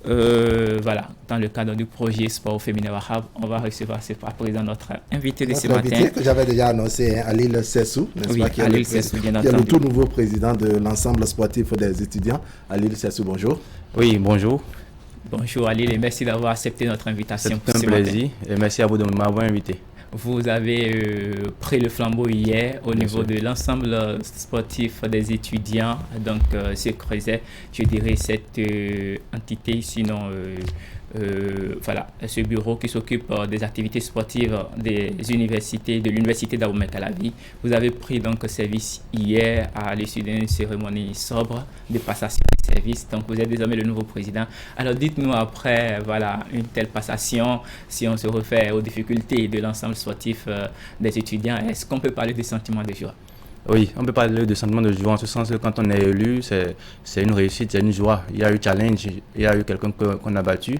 Voilà, dans le cadre du projet sport féminin Wahab, on va recevoir à présent notre invité de ce matin. Que j'avais déjà annoncé, Alil Sessou, n'est-ce pas, qui est le tout nouveau président de l'ensemble sportif des étudiants. Alil Sessou, bonjour. Oui, bonjour. Bonjour Alil et merci d'avoir accepté notre invitation. C'est un plaisir et merci à vous de m'avoir invité. Vous avez pris le flambeau hier au niveau de l'ensemble sportif des étudiants, donc ce Creuset, je dirais cette entité, sinon voilà, ce bureau qui s'occupe des activités sportives des universités, de l'université d'Abomey-Calavi. Vous avez pris donc service hier à l'issue d'une cérémonie sobre de passation de service. Donc vous êtes désormais le nouveau président. Alors dites-nous après voilà, une telle passation, si on se refait aux difficultés de l'ensemble sportif des étudiants, est-ce qu'on peut parler des sentiments de joie? Oui, on peut parler de sentiment de joie en ce sens que quand on est élu, c'est une réussite, c'est une joie. Il y a eu challenge, il y a eu quelqu'un qu'on a battu.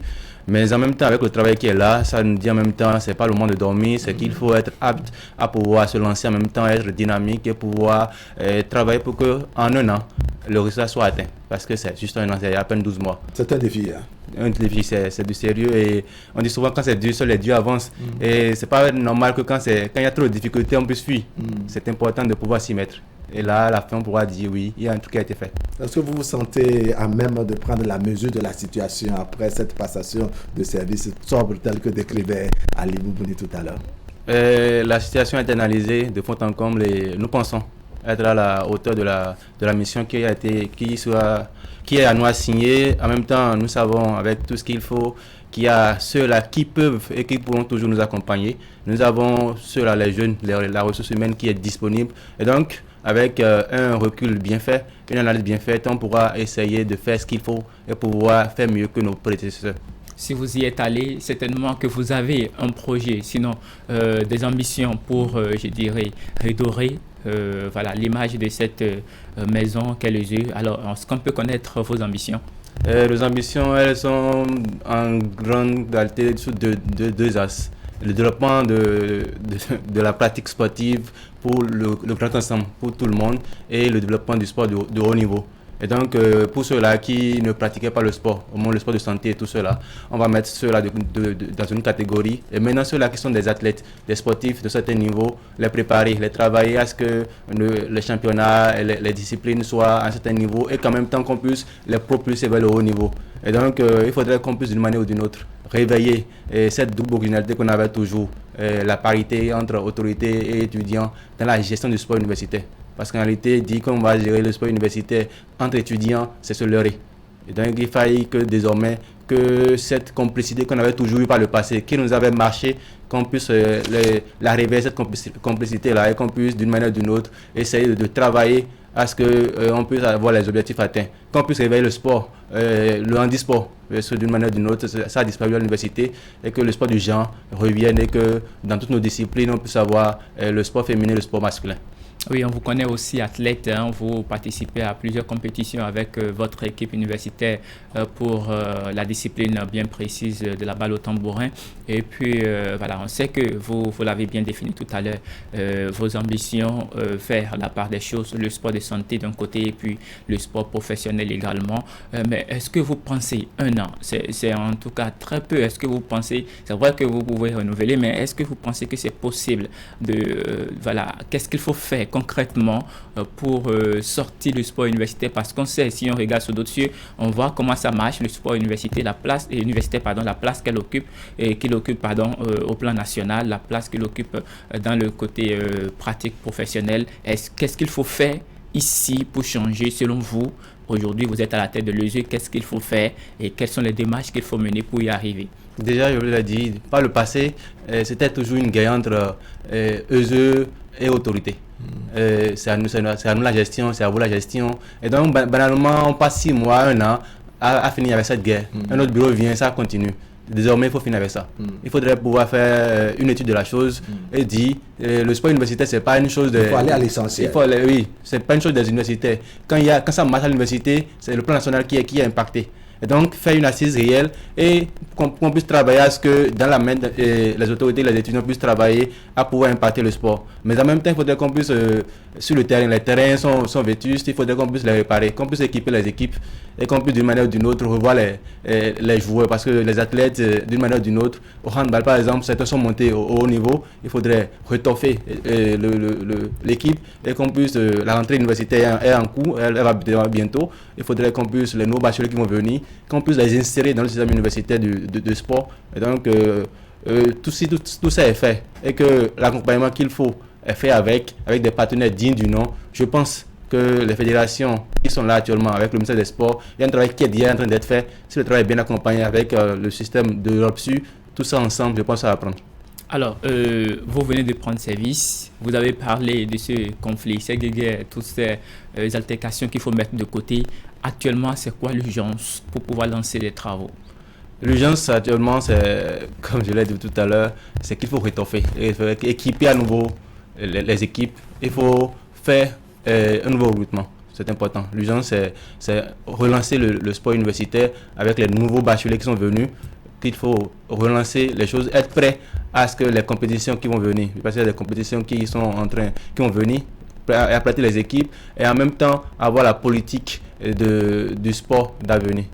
Mais en même temps, avec le travail qui est là, ça nous dit en même temps, c'est pas le moment de dormir, c'est qu'il faut être apte à pouvoir se lancer en même temps, être dynamique et pouvoir travailler pour qu'en un an, le résultat soit atteint. Parce que c'est juste un an, c'est à peine 12 mois. C'est un défi. Hein? Un défi, c'est du sérieux. Et on dit souvent quand c'est dur, seuls les dieux avancent. Et c'est pas normal que quand il y a trop de difficultés, on puisse fuir. C'est important de pouvoir s'y mettre. Et là, à la fin, on pourra dire oui, il y a un truc qui a été fait. Est-ce que vous vous sentez à même de prendre la mesure de la situation après cette passation de service sobre telle que décrivait Ali Moumouni tout à l'heure? La situation est analysée de fond en comble et nous pensons être à la hauteur de la mission qui est à nous assigner. En même temps, nous savons avec tout ce qu'il faut qu'il y a ceux-là qui peuvent et qui pourront toujours nous accompagner. Nous avons ceux-là, les jeunes, la ressource humaine qui est disponible. Et donc, avec un recul bien fait, une analyse bien faite, on pourra essayer de faire ce qu'il faut et pouvoir faire mieux que nos prédécesseurs. Si vous y êtes allé, certainement que vous avez un projet, sinon des ambitions pour, je dirais, redorer l'image de cette maison qu'est les yeux. Alors, est-ce qu'on peut connaître vos ambitions? Nos ambitions, elles sont en grande réalité sous deux axes. Le développement de la pratique sportive pour le grand ensemble, pour tout le monde, et le développement du sport de haut niveau. Et donc, pour ceux-là qui ne pratiquaient pas le sport, au moins le sport de santé et tout cela, on va mettre ceux-là dans une catégorie. Et maintenant, ceux-là qui sont des athlètes, des sportifs de certains niveaux, les préparer, les travailler à ce que les championnats et les disciplines soient à un certain niveau et qu'en même temps qu'on puisse les propulser vers le haut niveau. Et donc, il faudrait qu'on puisse d'une manière ou d'une autre réveiller cette double originalité qu'on avait toujours, la parité entre autorités et étudiants dans la gestion du sport universitaire. Parce qu'en réalité, dit qu'on va gérer le sport universitaire entre étudiants, c'est se leurrer. Et donc, il fallait que désormais, que cette complicité qu'on avait toujours eue par le passé, qui nous avait marché, qu'on puisse la réveiller, cette complicité-là, et qu'on puisse d'une manière ou d'une autre essayer de travailler à ce qu'on puisse avoir les objectifs atteints. Qu'on puisse réveiller le sport, le handisport, parce que d'une manière ou d'une autre, ça a disparu à l'université, et que le sport du genre revienne, et que dans toutes nos disciplines, on puisse avoir le sport féminin et le sport masculin. Oui, on vous connaît aussi athlète, hein, vous participez à plusieurs compétitions avec votre équipe universitaire pour la discipline bien précise de la balle au tambourin. Et puis, on sait que vous l'avez bien défini tout à l'heure, vos ambitions, faire la part des choses, le sport de santé d'un côté et puis le sport professionnel également. Mais est-ce que vous pensez un an, c'est en tout cas très peu, est-ce que vous pensez, c'est vrai que vous pouvez renouveler, mais est-ce que vous pensez que c'est possible qu'est-ce qu'il faut faire concrètement pour sortir le sport universitaire, parce qu'on sait, si on regarde sur d'autres cieux, on voit comment ça marche, le sport universitaire, la place qu'elle occupe, et qu'il occupe au plan national, la place qu'il occupe dans le côté pratique professionnelle. Qu'est-ce qu'il faut faire ici pour changer selon vous? Aujourd'hui, vous êtes à la tête de l'ESE, qu'est-ce qu'il faut faire et quelles sont les démarches qu'il faut mener pour y arriver? Déjà, je vous l'ai dit, par le passé, c'était toujours une guerre entre ESE et autorité. C'est à nous la gestion, c'est à vous la gestion. Et donc, banalement, on passe 6 mois, 1 an à finir avec cette guerre. Un autre bureau vient, ça continue. Désormais, il faut finir avec ça. Il faudrait pouvoir faire une étude de la chose et dire le sport universitaire, c'est pas une chose de. Il faut aller à l'essentiel. Oui, c'est pas une chose des universitaires. Quand ça marche à l'université, c'est le plan national qui est impacté. Et donc, faire une assise réelle et qu'on puisse travailler à ce que dans la main les autorités, les étudiants puissent travailler à pouvoir impacter le sport. Mais en même temps, il faudrait qu'on puisse, sur le terrain, les terrains sont vétustes, il faudrait qu'on puisse les réparer, qu'on puisse équiper les équipes et qu'on puisse d'une manière ou d'une autre revoir les joueurs. Parce que les athlètes, d'une manière ou d'une autre, au handball par exemple, certains sont montés au haut niveau, il faudrait rétoffer l'équipe et qu'on puisse, la rentrée universitaire est en cours, elle va bientôt, il faudrait qu'on puisse, les nouveaux bacheliers qui vont venir, qu'on puisse les insérer dans le système universitaire de sport. Et donc, tout ça est fait. Et que l'accompagnement qu'il faut est fait avec des partenaires dignes du nom. Je pense que les fédérations qui sont là actuellement avec le ministère des Sports, il y a un travail qui est déjà en train d'être fait. Si le travail est bien accompagné avec le système de l'OPSU, tout ça ensemble, je pense que ça va prendre. Alors, vous venez de prendre service, vous avez parlé de ce conflit, ces guerres, toutes ces altercations qu'il faut mettre de côté. Actuellement, c'est quoi l'urgence pour pouvoir lancer les travaux? L'urgence actuellement, c'est, comme je l'ai dit tout à l'heure, c'est qu'il faut rétoffer, équiper à nouveau les équipes. Il faut faire un nouveau recrutement, c'est important. L'urgence, c'est relancer le sport universitaire avec les nouveaux bacheliers qui sont venus, qu'il faut relancer les choses, être prêt à ce que les compétitions qui vont venir, parce qu'il y a des compétitions qui vont venir, apprêter les équipes et en même temps avoir la politique du sport d'avenir.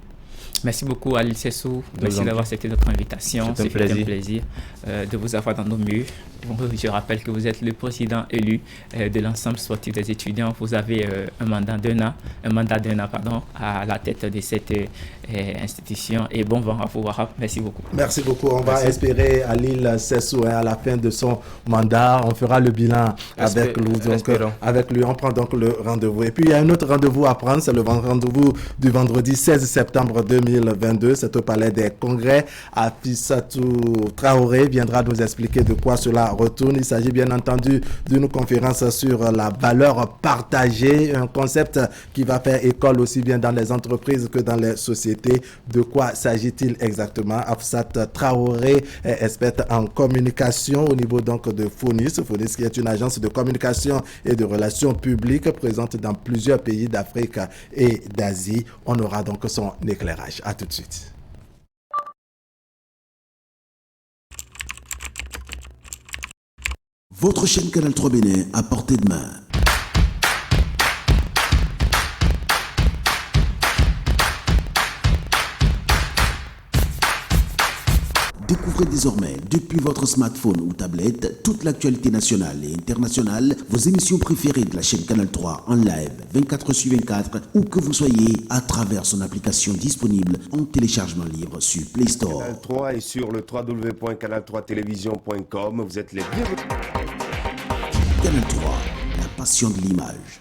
Merci beaucoup Alil Sessou, merci d'avoir accepté notre invitation. C'est un plaisir de vous avoir dans nos murs. Je rappelle que vous êtes le président élu de l'ensemble sportif des étudiants. Vous avez un mandat d'un an à la tête de cette institution. Et bon vent à vous. Merci beaucoup. Merci beaucoup. On va espérer Alil Sessou à la fin de son mandat. On fera le bilan avec lui. On prend donc le rendez-vous. Et puis il y a un autre rendez-vous à prendre. C'est le rendez-vous du vendredi 16 septembre 2022. C'est au Palais des Congrès. Afissatou Traoré viendra nous expliquer de quoi cela retourne. Il s'agit bien entendu d'une conférence sur la valeur partagée, un concept qui va faire école aussi bien dans les entreprises que dans les sociétés. De quoi s'agit-il exactement? Afsat Traoré est experte en communication au niveau donc de FONIS. FONIS qui est une agence de communication et de relations publiques présente dans plusieurs pays d'Afrique et d'Asie. On aura donc son éclairage. À tout de suite. Votre chaîne Canal 3 Bénin à portée de main. Découvrez désormais, depuis votre smartphone ou tablette, toute l'actualité nationale et internationale, vos émissions préférées de la chaîne Canal 3 en live 24/24, où que vous soyez, à travers son application disponible en téléchargement libre sur Play Store. Canal 3 et sur le www.canal3television.com, vous êtes les bienvenus. Canal 3, la passion de l'image.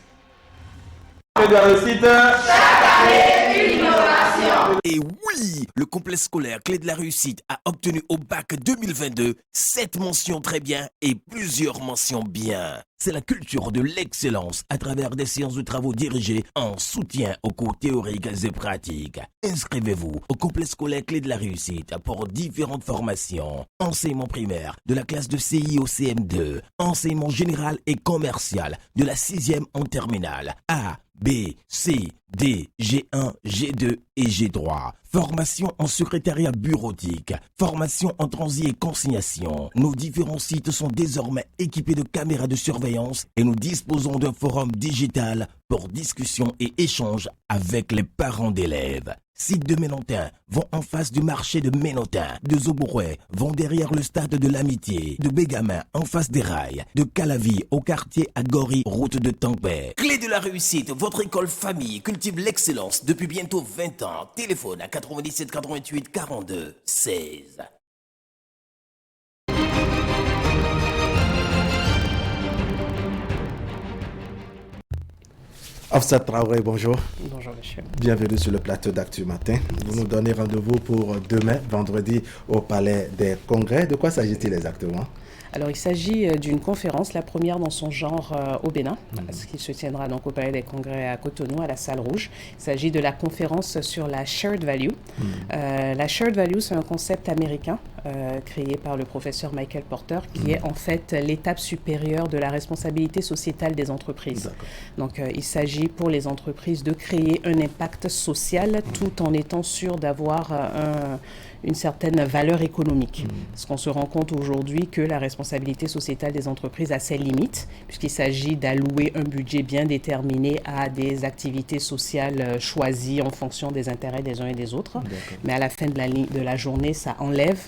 Et oui, le complexe scolaire Clé de la Réussite a obtenu au bac 2022 7 mentions très bien et plusieurs mentions bien. C'est la culture de l'excellence à travers des séances de travaux dirigées en soutien aux cours théoriques et pratiques. Inscrivez-vous au complexe scolaire Clé de la Réussite pour différentes formations. Enseignement primaire de la classe de CI au CM2, enseignement général et commercial de la 6e en terminale, A, B, C, D, G1, G2 et G3. Formation en secrétariat bureautique, formation en transit et consignation. Nos différents sites sont désormais équipés de caméras de surveillance et nous disposons d'un forum digital pour discussion et échange avec les parents d'élèves. Sites de Ménontin vont en face du marché de Ménontin, de Zobouré vont derrière le stade de l'Amitié, de Bégamin en face des rails, de Calavi au quartier Agori, route de Tampere. Clé de la Réussite, votre école famille cultive l'excellence depuis bientôt 20 ans. Téléphone à 97 88 42 16. Afsat Traoré, bonjour. Bonjour monsieur. Bienvenue sur le plateau d'Actu Matin. Vous nous donnez rendez-vous pour demain, vendredi, au Palais des Congrès. De quoi s'agit-il exactement? Alors, il s'agit d'une conférence, la première dans son genre au Bénin, ce qui se tiendra donc au Palais des Congrès à Cotonou, à la Salle Rouge. Il s'agit de la conférence sur la Shared Value. La Shared Value, c'est un concept américain créé par le professeur Michael Porter, qui est en fait l'étape supérieure de la responsabilité sociétale des entreprises. Donc, il s'agit pour les entreprises de créer un impact social tout en étant sûr d'avoir une certaine valeur économique. Parce qu'on se rend compte aujourd'hui que la responsabilité sociétale des entreprises a ses limites, puisqu'il s'agit d'allouer un budget bien déterminé à des activités sociales choisies en fonction des intérêts des uns et des autres. Mais à la fin de la journée, ça enlève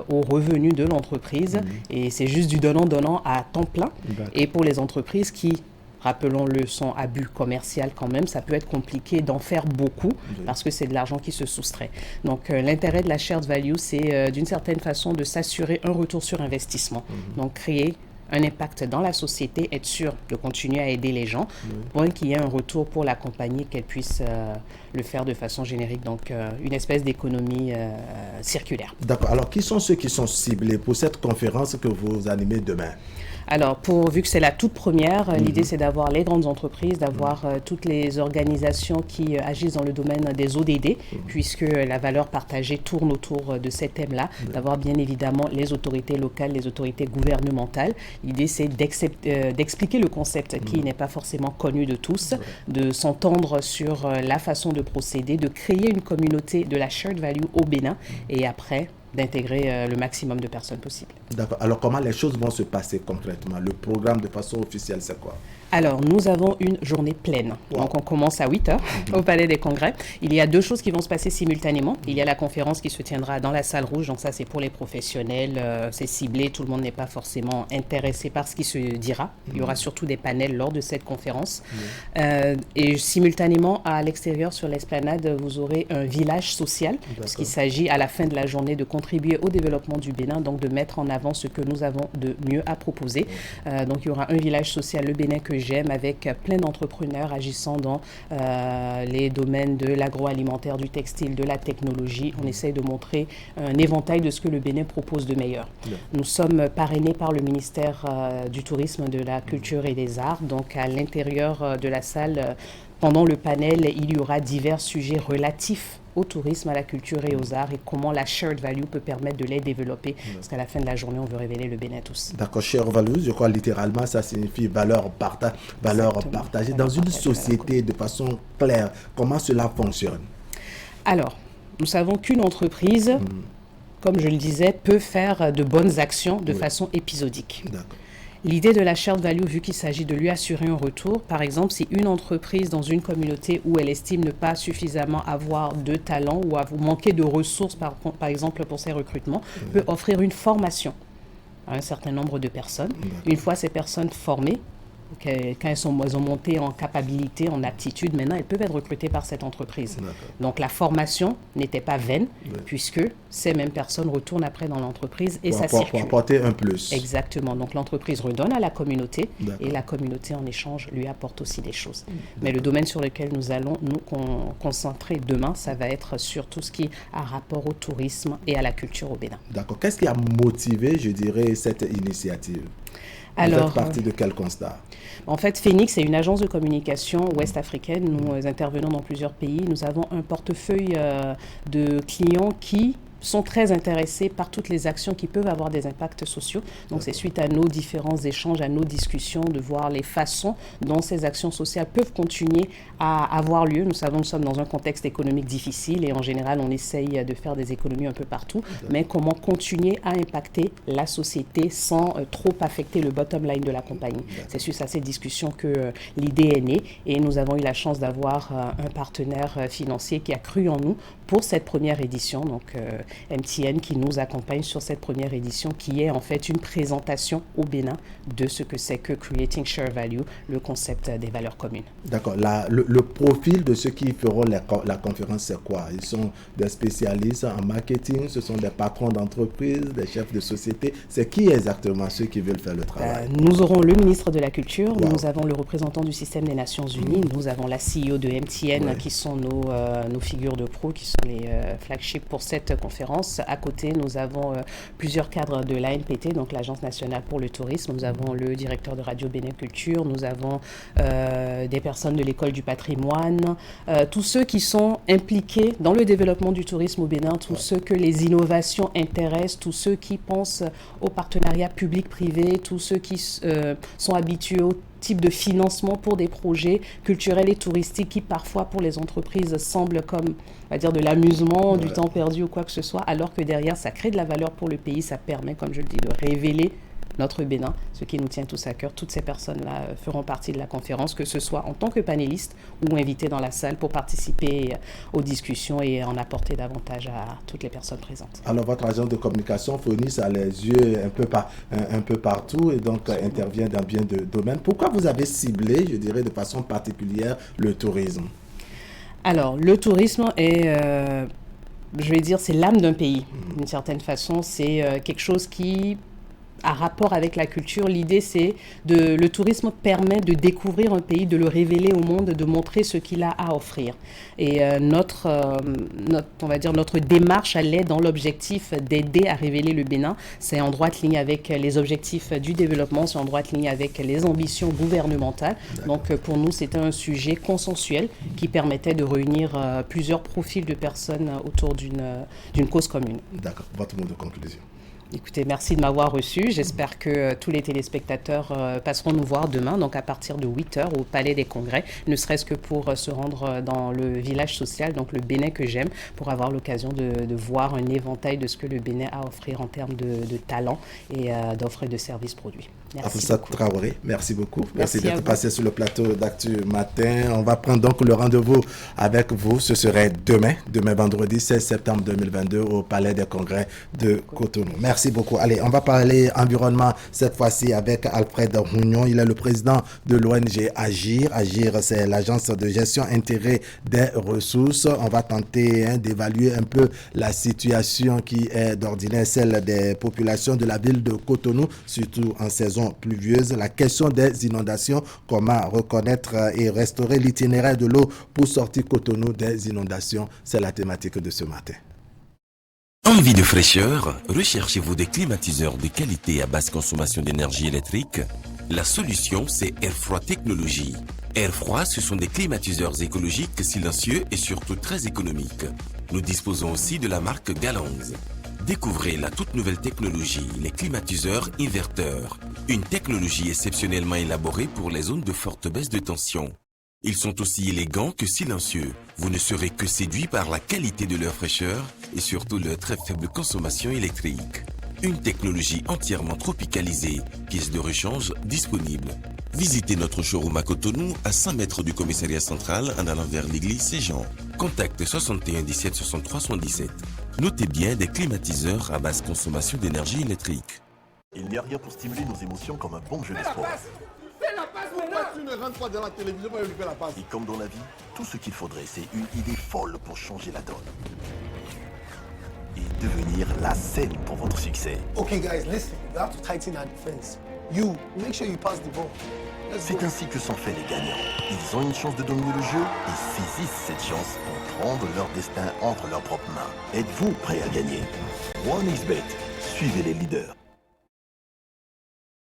aux revenus de l'entreprise et c'est juste du donnant-donnant à temps plein. Et pour les entreprises qui, rappelons-le, sont abus commercial quand même, ça peut être compliqué d'en faire beaucoup parce que c'est de l'argent qui se soustrait. Donc l'intérêt de la shared value, c'est d'une certaine façon de s'assurer un retour sur investissement. Donc créer un impact dans la société, être sûr de continuer à aider les gens, pour qu'il y ait un retour pour la compagnie, qu'elle puisse le faire de façon générique. Donc une espèce d'économie circulaire. D'accord. Alors qui sont ceux qui sont ciblés pour cette conférence que vous animez demain? Alors, vu que c'est la toute première, l'idée c'est d'avoir les grandes entreprises, d'avoir toutes les organisations qui agissent dans le domaine des ODD, puisque la valeur partagée tourne autour de ces thèmes-là, d'avoir bien évidemment les autorités locales, les autorités gouvernementales. L'idée c'est d'expliquer le concept qui n'est pas forcément connu de tous, de s'entendre sur la façon de procéder, de créer une communauté de la shared value au Bénin et après d'intégrer le maximum de personnes possible. D'accord. Alors, comment les choses vont se passer concrètement? Le programme de façon officielle, c'est quoi? Alors, nous avons une journée pleine. Wow. Donc, on commence à 8h au Palais des Congrès. Il y a 2 choses qui vont se passer simultanément. Il y a la conférence qui se tiendra dans la salle rouge. Donc, ça, c'est pour les professionnels. C'est ciblé. Tout le monde n'est pas forcément intéressé par ce qui se dira. Il y aura surtout des panels lors de cette conférence. Et simultanément, à l'extérieur, sur l'esplanade, vous aurez un village social. Puisqu'il s'agit, à la fin de la journée, de contribuer au développement du Bénin. Donc, de mettre en avant ce que nous avons de mieux à proposer. Donc, il y aura un village social, le Bénin, que j'aime, avec plein d'entrepreneurs agissant dans les domaines de l'agroalimentaire, du textile, de la technologie. On essaye de montrer un éventail de ce que le Bénin propose de meilleur. Nous sommes parrainés par le ministère du Tourisme, de la Culture et des Arts. Donc, à l'intérieur de la salle, pendant le panel, il y aura divers sujets relatifs au tourisme, à la culture et aux arts, et comment la shared value peut permettre de les développer. Parce qu'à la fin de la journée, on veut révéler le Bénin à tous. D'accord, shared value, je crois littéralement, ça signifie valeur partagée. Dans une société, de façon claire, comment cela fonctionne? Alors, nous savons qu'une entreprise, comme je le disais, peut faire de bonnes actions de façon épisodique. D'accord. L'idée de la shared value, vu qu'il s'agit de lui assurer un retour, par exemple, si une entreprise dans une communauté où elle estime ne pas suffisamment avoir de talent ou manquer de ressources, par exemple pour ses recrutements, peut offrir une formation à un certain nombre de personnes. Une fois ces personnes formées, quand elles ont monté en capacité, en aptitude, maintenant elles peuvent être recrutées par cette entreprise. Donc la formation n'était pas vaine, puisque ces mêmes personnes retournent après dans l'entreprise et ça circule. Pour apporter un plus. Exactement. Donc l'entreprise redonne à la communauté et la communauté en échange lui apporte aussi des choses. Mais le domaine sur lequel nous allons nous concentrer demain, ça va être sur tout ce qui a rapport au tourisme et à la culture au Bénin. D'accord. Qu'est-ce qui a motivé, je dirais, cette initiative? Alors, vous faites partie de quel constat? En fait, Phoenix est une agence de communication ouest-africaine. Nous intervenons dans plusieurs pays. Nous avons un portefeuille de clients qui sont très intéressés par toutes les actions qui peuvent avoir des impacts sociaux. Donc, c'est suite à nos différents échanges, à nos discussions, de voir les façons dont ces actions sociales peuvent continuer à avoir lieu. Nous savons que nous sommes dans un contexte économique difficile et en général, on essaye de faire des économies un peu partout. Mais comment continuer à impacter la société sans trop affecter le bottom line de la compagnie? C'est suite à cette discussion que l'idée est née et nous avons eu la chance d'avoir un partenaire financier qui a cru en nous pour cette première édition. Donc, MTN qui nous accompagne sur cette première édition qui est en fait une présentation au Bénin de ce que c'est que Creating Shared Value, le concept des valeurs communes. D'accord. Le profil de ceux qui feront la conférence, c'est quoi? Ils sont des spécialistes en marketing, ce sont des patrons d'entreprise, des chefs de société. C'est qui exactement ceux qui veulent faire le travail? Nous aurons le ministre de la Culture, nous avons le représentant du système des Nations Unies, nous avons la CEO de MTN qui sont nos figures de pro, qui sont les flagships pour cette conférence. À côté, nous avons plusieurs cadres de l'ANPT, donc l'Agence nationale pour le tourisme. Nous avons le directeur de Radio Bénin Culture. Nous avons des personnes de l'école du patrimoine. Tous ceux qui sont impliqués dans le développement du tourisme au Bénin, tous ceux que les innovations intéressent, tous ceux qui pensent au partenariat public-privé, tous ceux qui sont habitués au type de financement pour des projets culturels et touristiques qui parfois pour les entreprises semblent comme, on va dire, de l'amusement, du temps perdu ou quoi que ce soit, alors que derrière ça crée de la valeur pour le pays, ça permet, comme je le dis, de révéler notre Bénin, ce qui nous tient tous à cœur. Toutes ces personnes-là feront partie de la conférence, que ce soit en tant que panélistes ou invités dans la salle pour participer aux discussions et en apporter davantage à toutes les personnes présentes. Alors, votre agence de communication, Phoenix, a les yeux un peu partout et donc intervient dans bien de domaines. Pourquoi vous avez ciblé, je dirais, de façon particulière le tourisme? Alors, le tourisme est... je vais dire, c'est l'âme d'un pays. D'une certaine façon, c'est quelque chose qui a rapport avec la culture. L'idée, c'est le tourisme permet de découvrir un pays, de le révéler au monde, de montrer ce qu'il a à offrir. Et on va dire, notre démarche, elle est dans l'objectif d'aider à révéler le Bénin. C'est en droite ligne avec les objectifs du développement, c'est en droite ligne avec les ambitions gouvernementales. Donc, pour nous, c'était un sujet consensuel qui permettait de réunir plusieurs profils de personnes autour d'une cause commune. D'accord. Votre mot de conclusion? Écoutez, merci de m'avoir reçu. J'espère que tous les téléspectateurs passeront nous voir demain, donc à partir de 8h au Palais des Congrès, ne serait-ce que pour se rendre dans le village social, donc le Bénin que j'aime, pour avoir l'occasion de voir un éventail de ce que le Bénin a à offrir en termes de talent et d'offres et de services produits. Merci beaucoup. Traoré, merci beaucoup. Merci d'être passé sur le plateau d'Actu Matin. On va prendre donc le rendez-vous avec vous. Ce serait demain vendredi 16 septembre 2022 au Palais des Congrès de Cotonou. Merci beaucoup. Allez, on va parler environnement cette fois-ci avec Alfred Rougnon. Il est le président de l'ONG Agir. Agir, c'est l'agence de gestion intégrée des ressources. On va tenter d'évaluer un peu la situation qui est d'ordinaire celle des populations de la ville de Cotonou, surtout en saison pluvieuse. La question des inondations, comment reconnaître et restaurer l'itinéraire de l'eau pour sortir Cotonou des inondations, c'est la thématique de ce matin. Envie de fraîcheur? Recherchez-vous des climatiseurs de qualité à basse consommation d'énergie électrique? La solution, c'est Airfroid Technologies. Airfroid, ce sont des climatiseurs écologiques, silencieux et surtout très économiques. Nous disposons aussi de la marque Galangs. Découvrez la toute nouvelle technologie, les climatiseurs inverteurs. Une technologie exceptionnellement élaborée pour les zones de forte baisse de tension. Ils sont aussi élégants que silencieux. Vous ne serez que séduit par la qualité de leur fraîcheur et surtout leur très faible consommation électrique. Une technologie entièrement tropicalisée, pièces de rechange disponibles. Visitez notre showroom à Cotonou, à 100 mètres du commissariat central en allant vers l'église Saint-Jean. Contact 61 17 63 77. Notez bien des climatiseurs à basse consommation d'énergie électrique. Il n'y a rien pour stimuler nos émotions comme un bon jeu de sport. Fais la passe maintenant. Tu ne rentres pas dans la télévision pour lui faire la passe. Et comme dans la vie, tout ce qu'il faudrait, c'est une idée folle pour changer la donne. Et devenir la scène pour votre succès. Okay guys, listen. We have to tighten our defense. You, make sure you pass the ball. C'est ainsi que sont faits les gagnants. Ils ont une chance de dominer le jeu et saisissent cette chance pour prendre leur destin entre leurs propres mains. Êtes-vous prêt à gagner? 1xBet, suivez les leaders.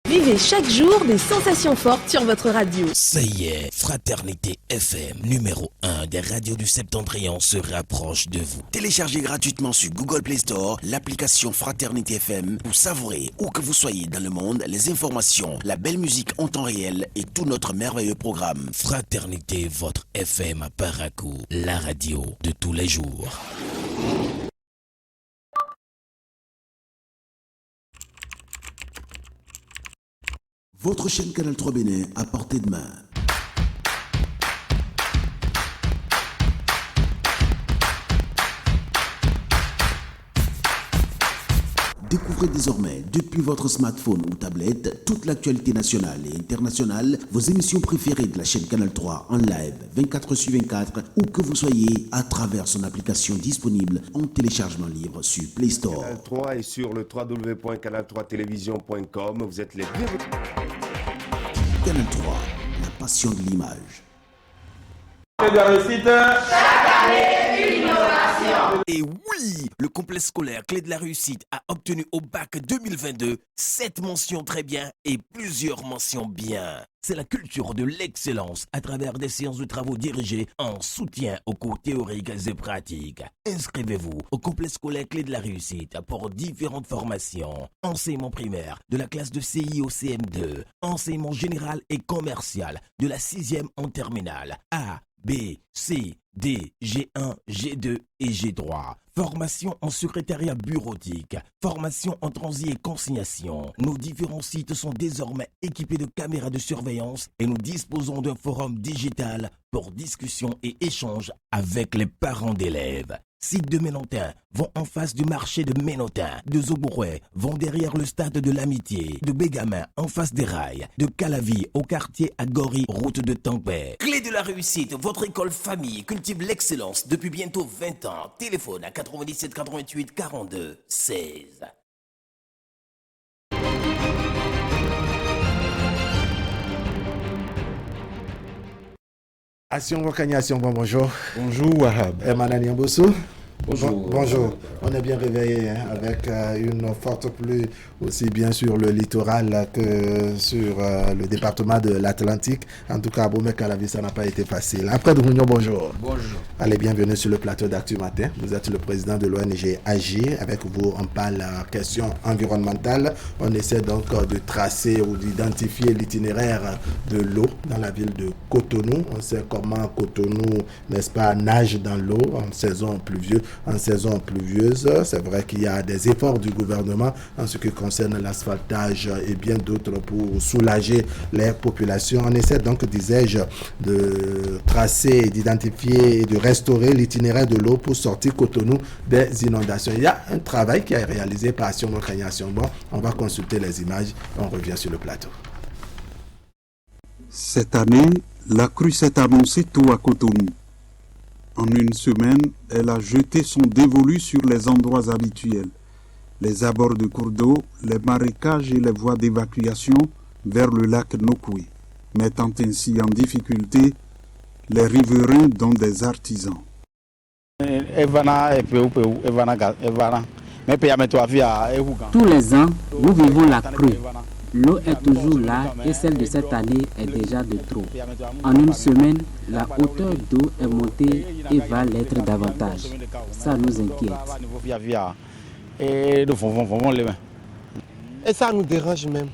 Vivez chaque jour des sensations fortes sur votre radio. Ça y est, Fraternité FM, numéro 1 des radios du Septentrion se rapproche de vous. Téléchargez gratuitement sur Google Play Store l'application Fraternité FM pour savourer, où que vous soyez dans le monde, les informations, la belle musique en temps réel et tout notre merveilleux programme. Fraternité, votre FM à Parakou, la radio de tous les jours. Votre chaîne Canal 3 Bénin à portée de main. Découvrez désormais, depuis votre smartphone ou tablette, toute l'actualité nationale et internationale, vos émissions préférées de la chaîne Canal 3 en live, 24/24, où que vous soyez, à travers son application disponible en téléchargement libre sur Play Store. Canal 3 est sur le www.canal3television.com. Vous êtes les bienvenus. Canal 3, la passion de l'image. De réussite. Chaque année, une innovation. Et oui, le complexe scolaire Clé de la Réussite a obtenu au bac 2022 7 mentions très bien et plusieurs mentions bien. C'est la culture de l'excellence à travers des séances de travaux dirigées en soutien aux cours théoriques et pratiques. Inscrivez-vous au complexe scolaire Clé de la Réussite pour différentes formations. Enseignement primaire de la classe de CI au CM2. Enseignement général et commercial de la 6e en terminale. A, B, C, D, G1, G2 et G3. Formation en secrétariat bureautique, formation en transit et consignation. Nos différents sites sont désormais équipés de caméras de surveillance et nous disposons d'un forum digital pour discussion et échange avec les parents d'élèves. Sites de Ménontin vont en face du marché de Ménontin, de Zobouroué vont derrière le stade de l'Amitié, de Bégamin en face des rails, de Calavi au quartier Agori, route de Tampere. Clé de la Réussite, votre école famille cultive l'excellence depuis bientôt 20 ans. Téléphone à 97 88 42 16. Action Wakani, Action, bonjour. Bonjour Wahab. Emmanuel Niambossou. Bonjour. On est bien réveillé avec une forte pluie aussi bien sur le littoral que sur le département de l'Atlantique. En tout cas, à Bomé-Calavi, ça n'a pas été facile. Après Rougnon, bonjour. Bonjour. Allez, bienvenue sur le plateau d'Actu Matin. Vous êtes le président de l'ONG Agir. Avec vous, on parle question environnementale. On essaie donc de tracer ou d'identifier l'itinéraire de l'eau dans la ville de Cotonou. On sait comment Cotonou, n'est-ce pas, nage dans l'eau en saison pluvieuse. C'est vrai qu'il y a des efforts du gouvernement en ce qui concerne l'asphaltage et bien d'autres pour soulager les populations. On essaie donc, disais-je, de tracer, d'identifier et de restaurer l'itinéraire de l'eau pour sortir Cotonou des inondations. Il y a un travail qui est réalisé par Sion Kanya Sion. On va consulter les images et on revient sur le plateau. Cette année, la crue s'est annoncée tôt à Cotonou. En une semaine, elle a jeté son dévolu sur les endroits habituels, les abords de cours d'eau, les marécages et les voies d'évacuation vers le lac Nokwe, mettant ainsi en difficulté les riverains dont des artisans. Tous les ans, nous vivons la crue. L'eau est toujours là et celle de cette année est déjà de trop. En une semaine, la hauteur d'eau est montée et va l'être davantage. Ça nous inquiète. Et ça nous dérange même.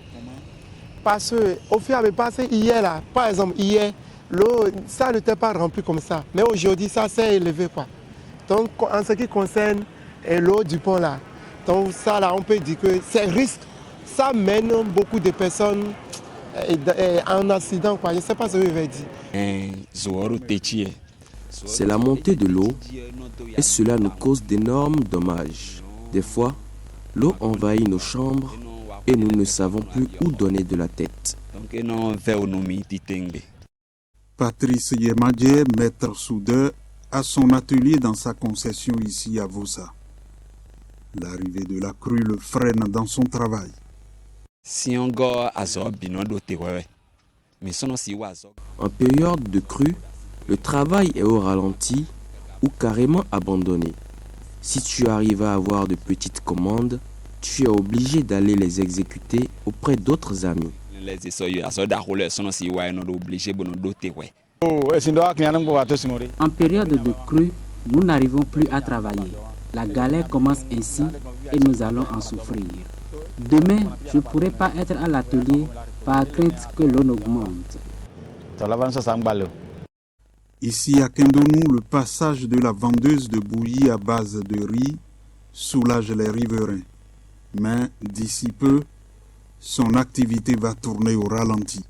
Parce qu'au fur et à mesure passé hier, là, par exemple, hier, l'eau, ça n'était pas rempli comme ça. Mais aujourd'hui, ça s'est élevé, quoi. Donc, en ce qui concerne l'eau du pont, là, donc ça, là, on peut dire que c'est risque. Ça mène beaucoup de personnes en accident, quoi. Je ne sais pas ce que je vais dire. C'est la montée de l'eau et cela nous cause d'énormes dommages. Des fois, l'eau envahit nos chambres et nous ne savons plus où donner de la tête. Patrice Yemadje, maître soudeur, a son atelier dans sa concession ici à Vossa. L'arrivée de la crue le freine dans son travail. En période de crue, le travail est au ralenti ou carrément abandonné. Si tu arrives à avoir de petites commandes, tu es obligé d'aller les exécuter auprès d'autres amis. En période de crue, nous n'arrivons plus à travailler. La galère commence ainsi et nous allons en souffrir. Demain, je ne pourrai pas être à l'atelier par crainte que l'eau augmente. Ici à Kindonou, le passage de la vendeuse de bouillie à base de riz soulage les riverains. Mais d'ici peu, son activité va tourner au ralenti.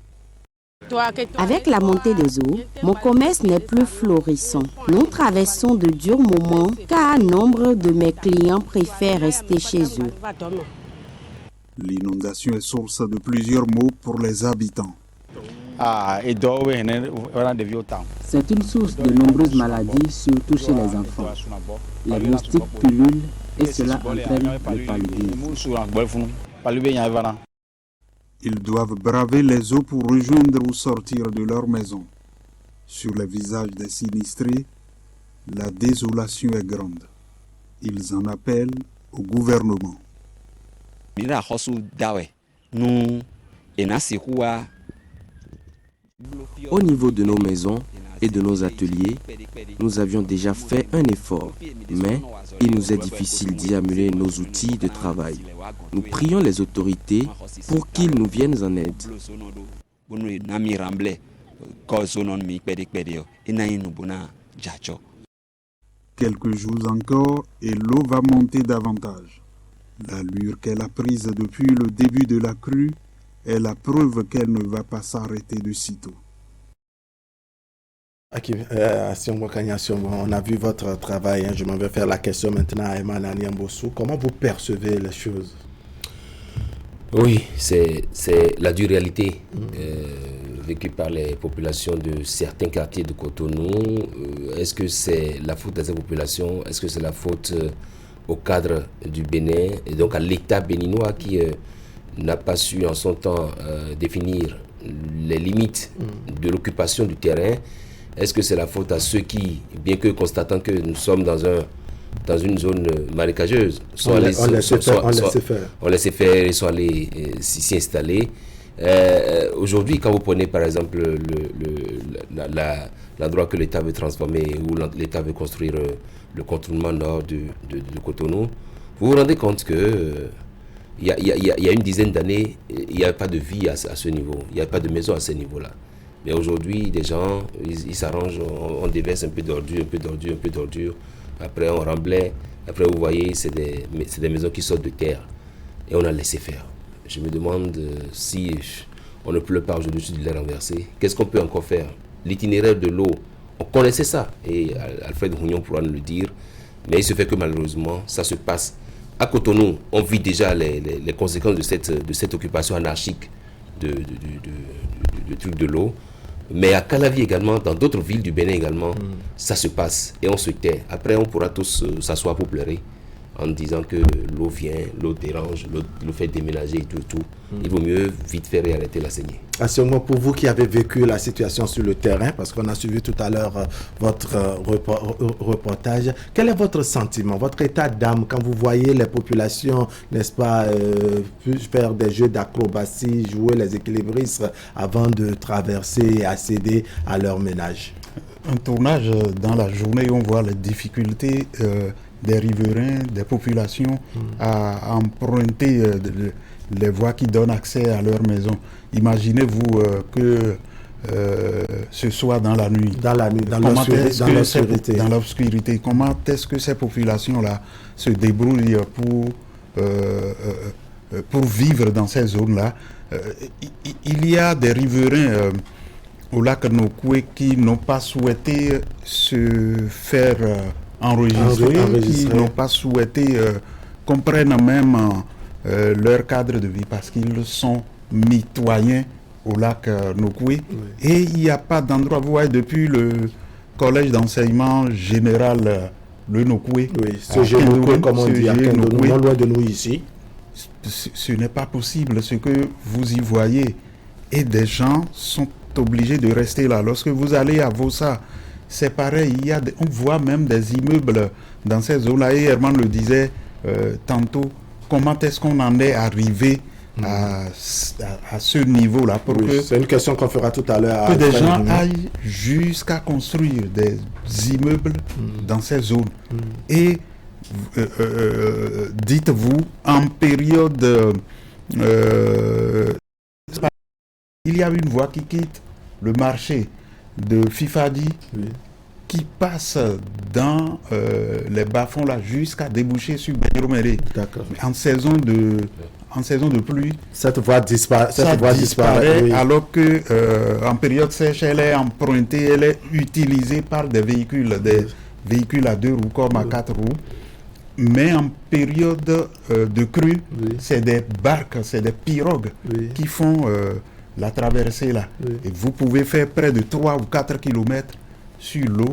Avec la montée des eaux, mon commerce n'est plus florissant. Nous traversons de durs moments car nombre de mes clients préfèrent rester chez eux. L'inondation est source de plusieurs maux pour les habitants. C'est une source de nombreuses maladies, surtout chez les enfants. Les moustiques pullulent et cela entraîne le paludisme. Ils doivent braver les eaux pour rejoindre ou sortir de leur maison. Sur les visages des sinistrés, la désolation est grande. Ils en appellent au gouvernement. Au niveau de nos maisons et de nos ateliers, nous avions déjà fait un effort, mais il nous est difficile d'y amener nos outils de travail. Nous prions les autorités pour qu'ils nous viennent en aide. Quelques jours encore et l'eau va monter davantage. L'allure qu'elle a prise depuis le début de la crue est la preuve qu'elle ne va pas s'arrêter de sitôt. On a vu votre travail. Je m'en vais faire la question maintenant à Emmanuel Niambossou. Comment vous percevez les choses? Oui, c'est la dure réalité vécue par les populations de certains quartiers de Cotonou. Est-ce que c'est la faute de ces populations? Est-ce que c'est la faute au cadre du Bénin et donc à l'État béninois qui n'a pas su en son temps définir les limites de l'occupation du terrain? Est-ce que c'est la faute à ceux qui, bien que constatant que nous sommes dans dans une zone marécageuse. On laissait faire, ils sont allés s'y installer. Aujourd'hui, quand vous prenez par exemple l'endroit que l'État veut transformer, où l'État veut construire le contournement nord de Cotonou, vous vous rendez compte que il y a une dizaine d'années, il n'y avait pas de vie à ce niveau, il n'y avait pas de maison à ce niveau-là. Mais aujourd'hui, des gens, ils s'arrangent, on déverse un peu d'ordures, après on remblait, après vous voyez, c'est des maisons qui sortent de terre, et on a laissé faire. Je me demande si on ne pleut pas aujourd'hui sur de l'air renversé, qu'est-ce qu'on peut encore faire? L'itinéraire de l'eau, on connaissait ça, et Alfred Rougnon pourra nous le dire, mais il se fait que malheureusement, ça se passe à Cotonou. On vit déjà les conséquences de cette occupation anarchique de trucs de l'eau, mais à Calavi également, dans d'autres villes du Bénin également, ça se passe, et on se tait. Après, on pourra tous s'asseoir pour pleurer, en disant que l'eau vient, l'eau dérange, l'eau fait déménager et tout. Il vaut mieux vite faire et arrêter la saignée. À ce moment, pour vous qui avez vécu la situation sur le terrain, parce qu'on a suivi tout à l'heure votre reportage, quel est votre sentiment, votre état d'âme quand vous voyez les populations, n'est-ce pas, faire des jeux d'acrobatie, jouer les équilibristes avant de traverser et accéder à leur ménage? Un tournage dans la journée où on voit les difficultés des riverains, des populations à emprunter les voies qui donnent accès à leur maison. Imaginez-vous que ce soit dans la nuit. Dans l'obscurité. Comment est-ce que ces populations-là se débrouillent pour vivre dans ces zones-là? Il y a des riverains au lac Nokoué qui n'ont pas souhaité se faire enregistrer, qui n'ont pas souhaité qu'on prenne même leur cadre de vie parce qu'ils sont mitoyens au lac Nokoué. Et il n'y a pas d'endroit, vous voyez, depuis le collège d'enseignement général le Nokoué, comme on dit, non loin de nous ici. Ce n'est pas possible ce que vous y voyez. Et des gens sont obligés de rester là. Lorsque vous allez à Vossa, c'est pareil, on voit même des immeubles dans ces zones-là. Et Herman le disait tantôt, comment est-ce qu'on en est arrivé à ce niveau-là pour que c'est une question qu'on fera tout à l'heure. Que des gens aillent jusqu'à construire des immeubles dans ces zones. Et dites-vous, en période... il y a une voie qui quitte le marché de Fifadi qui passe dans les bas-fonds là jusqu'à déboucher sur Beniromere. En saison de pluie, cette voie disparaît alors que en période sèche, elle est empruntée, elle est utilisée par des véhicules à 2 roues comme à 4 roues. Mais en période de crue, c'est des barques, c'est des pirogues qui font la traversée là. Et vous pouvez faire près de 3 ou 4 kilomètres sur l'eau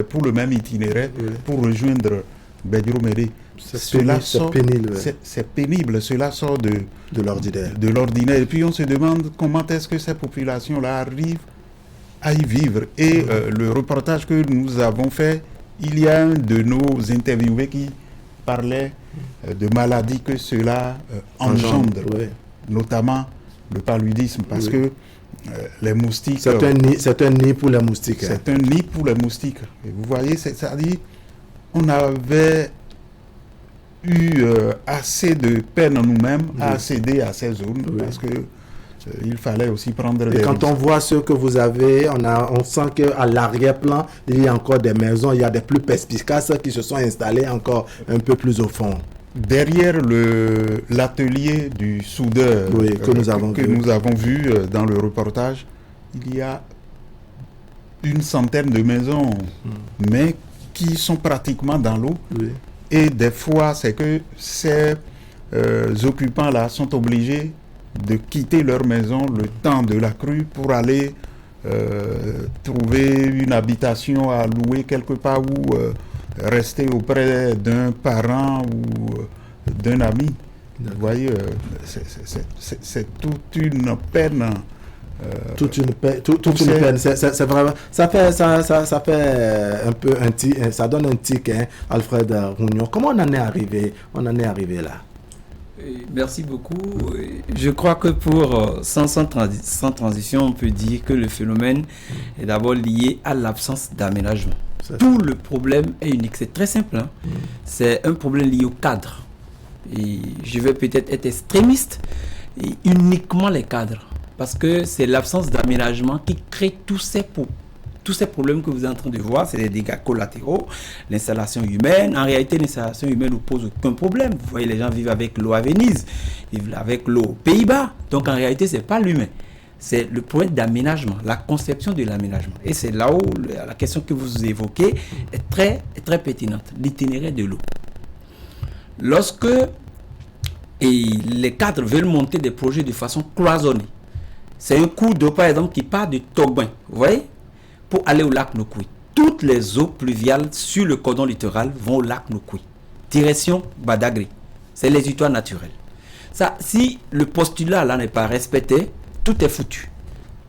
pour le même itinéraire pour rejoindre Beniromere. C'est pénible, cela sort de l'ordinaire. Et puis on se demande comment est-ce que ces populations-là arrivent à y vivre. Et le reportage que nous avons fait, il y a un de nos interviewés qui parlait de maladies que cela engendre, notamment le paludisme, parce que les moustiques... C'est un nid pour les moustiques. C'est un nid pour les moustiques. Et vous voyez, c'est-à-dire, on avait eu assez de peine nous-mêmes à accéder à ces zones, parce que il fallait aussi prendre des... Et quand on voit ce que vous avez, on sent qu'à l'arrière-plan, il y a encore des maisons, il y a des plus perspicaces qui se sont installées encore un peu plus au fond. Derrière l'atelier du soudeur que nous avons vu dans le reportage, il y a une centaine de maisons, mais qui sont pratiquement dans l'eau. Et des fois, c'est que ces occupants-là sont obligés de quitter leur maison le temps de la crue pour aller trouver une habitation à louer quelque part ou rester auprès d'un parent ou d'un ami. Vous voyez, c'est toute une peine toute une peine. C'est vraiment, ça fait un peu ça donne un tic, hein, Alfred Rougnon. Comment on en est arrivé là? Merci beaucoup. Je crois que sans transition, on peut dire que le phénomène est d'abord lié à l'absence d'aménagement. Tout le problème est unique. C'est très simple. Hein. C'est un problème lié au cadre. Et je vais peut-être être extrémiste, et uniquement les cadres. Parce que c'est l'absence d'aménagement qui crée tous ces problèmes que vous êtes en train de voir. C'est les dégâts collatéraux, l'installation humaine. En réalité, l'installation humaine ne pose aucun problème. Vous voyez, les gens vivent avec l'eau à Venise, vivent avec l'eau aux Pays-Bas. Donc en réalité, ce n'est pas l'humain. C'est le problème d'aménagement, la conception de l'aménagement. Et c'est là où la question que vous évoquez est très, très pertinente. L'itinéraire de l'eau. Lorsque les cadres veulent monter des projets de façon cloisonnée, c'est un cours d'eau, par exemple, qui part de Togbin, vous voyez, pour aller au lac Nokoué. Toutes les eaux pluviales sur le cordon littoral vont au lac Nokoué, direction Badagry. C'est l'exutoire naturel. Ça, si le postulat là n'est pas respecté, tout est foutu.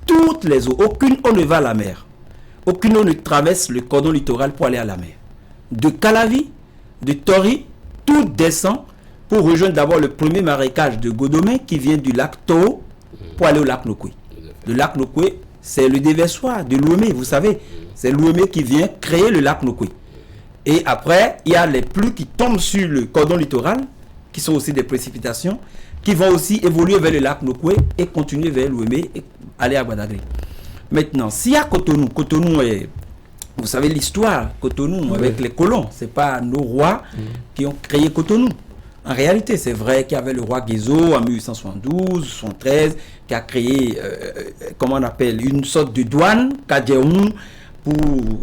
Toutes les eaux, aucune eau ne va à la mer. Aucune eau ne traverse le cordon littoral pour aller à la mer. De Calavi, de Tori, tout descend pour rejoindre d'abord le premier marécage de Godomé qui vient du lac Toho pour aller au lac Nokoué. Le lac Nokoué, c'est le déversoir de l'Ouémé, vous savez. C'est l'Ouémé qui vient créer le lac Nokoué. Et après, il y a les pluies qui tombent sur le cordon littoral, qui sont aussi des précipitations, qui vont aussi évoluer vers le lac Nokoué et continuer vers l'Ouémé et aller à Badagry. Maintenant, s'il y a Cotonou est... Vous savez l'histoire, Cotonou, avec les colons, ce n'est pas nos rois qui ont créé Cotonou. En réalité, c'est vrai qu'il y avait le roi Guézo en 1872, 1873, qui a créé, comment on appelle, une sorte de douane, Kadjeoum, pour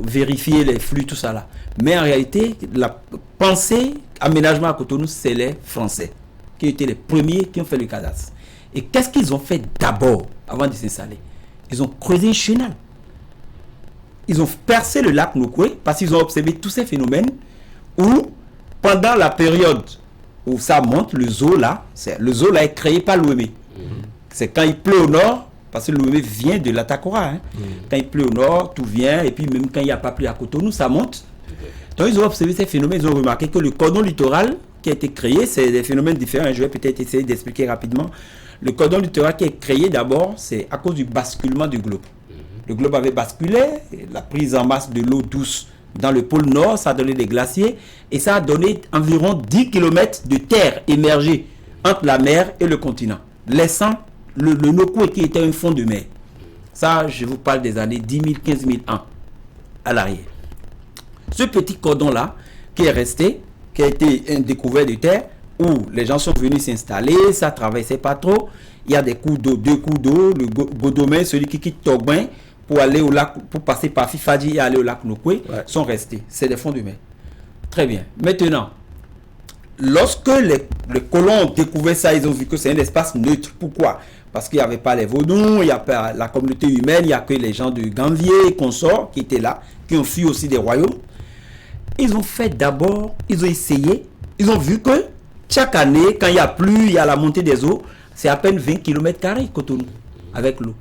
vérifier les flux, tout ça là. Mais en réalité, la pensée, aménagement à Cotonou, c'est les Français, qui étaient les premiers qui ont fait le cadastre. Et qu'est-ce qu'ils ont fait d'abord, avant de s'installer? Ils ont creusé un chenal. Ils ont percé le lac Nokoué parce qu'ils ont observé tous ces phénomènes où, pendant la période où ça monte, le zoo là est créé par l'Ouémé. C'est quand il pleut au nord, parce que l'Ouémé vient de l'Atakora. Hein. Quand il pleut au nord, tout vient, et puis même quand il n'y a pas plu à Cotonou, ça monte. Donc ils ont observé ces phénomènes, ils ont remarqué que le cordon littoral qui a été créé, c'est des phénomènes différents, je vais peut-être essayer d'expliquer rapidement. Le cordon littoral qui est créé d'abord, c'est à cause du basculement du globe. Le globe avait basculé, la prise en masse de l'eau douce dans le pôle nord, ça a donné des glaciers et ça a donné environ 10 km de terre émergée entre la mer et le continent, laissant le Nokoué qui était un fond de mer. Ça, je vous parle des années 10 000, 15 000 ans à l'arrière. Ce petit cordon-là qui est resté, qui a été un découvert de terre, où les gens sont venus s'installer, ça ne traversait pas trop. Il y a des coups d'eau, 2 coups d'eau, le Godomé, celui qui quitte Togbin, pour aller au lac, pour passer par Fifadji et aller au lac Nokoué, sont restés. C'est des fonds de mer. Très bien. Maintenant, lorsque les colons ont découvert ça, ils ont vu que c'est un espace neutre. Pourquoi? Parce qu'il n'y avait pas les Vaudous, il n'y a pas la communauté humaine, il n'y a que les gens de Gambier et consorts qui étaient là, qui ont fui aussi des royaumes. Ils ont fait d'abord, ils ont essayé, ils ont vu que chaque année, quand il n'y a plus, il y a la montée des eaux, c'est à peine 20 km² Cotonou, avec l'eau.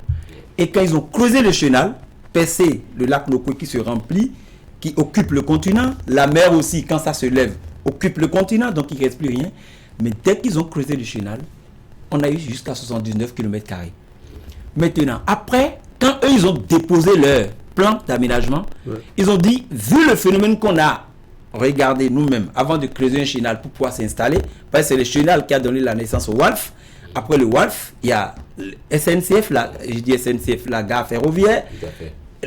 Et quand ils ont creusé le chenal, percé le lac Nokoué qui se remplit, qui occupe le continent, la mer aussi, quand ça se lève, occupe le continent, donc il ne reste plus rien. Mais dès qu'ils ont creusé le chenal, on a eu jusqu'à 79 km². Maintenant, après, quand eux, ils ont déposé leur plan d'aménagement, ils ont dit, vu le phénomène qu'on a regardé nous-mêmes avant de creuser un chenal pour pouvoir s'installer, parce que c'est le chenal qui a donné la naissance au WALF. Après le WALF, il y a SNCF, la gare ferroviaire.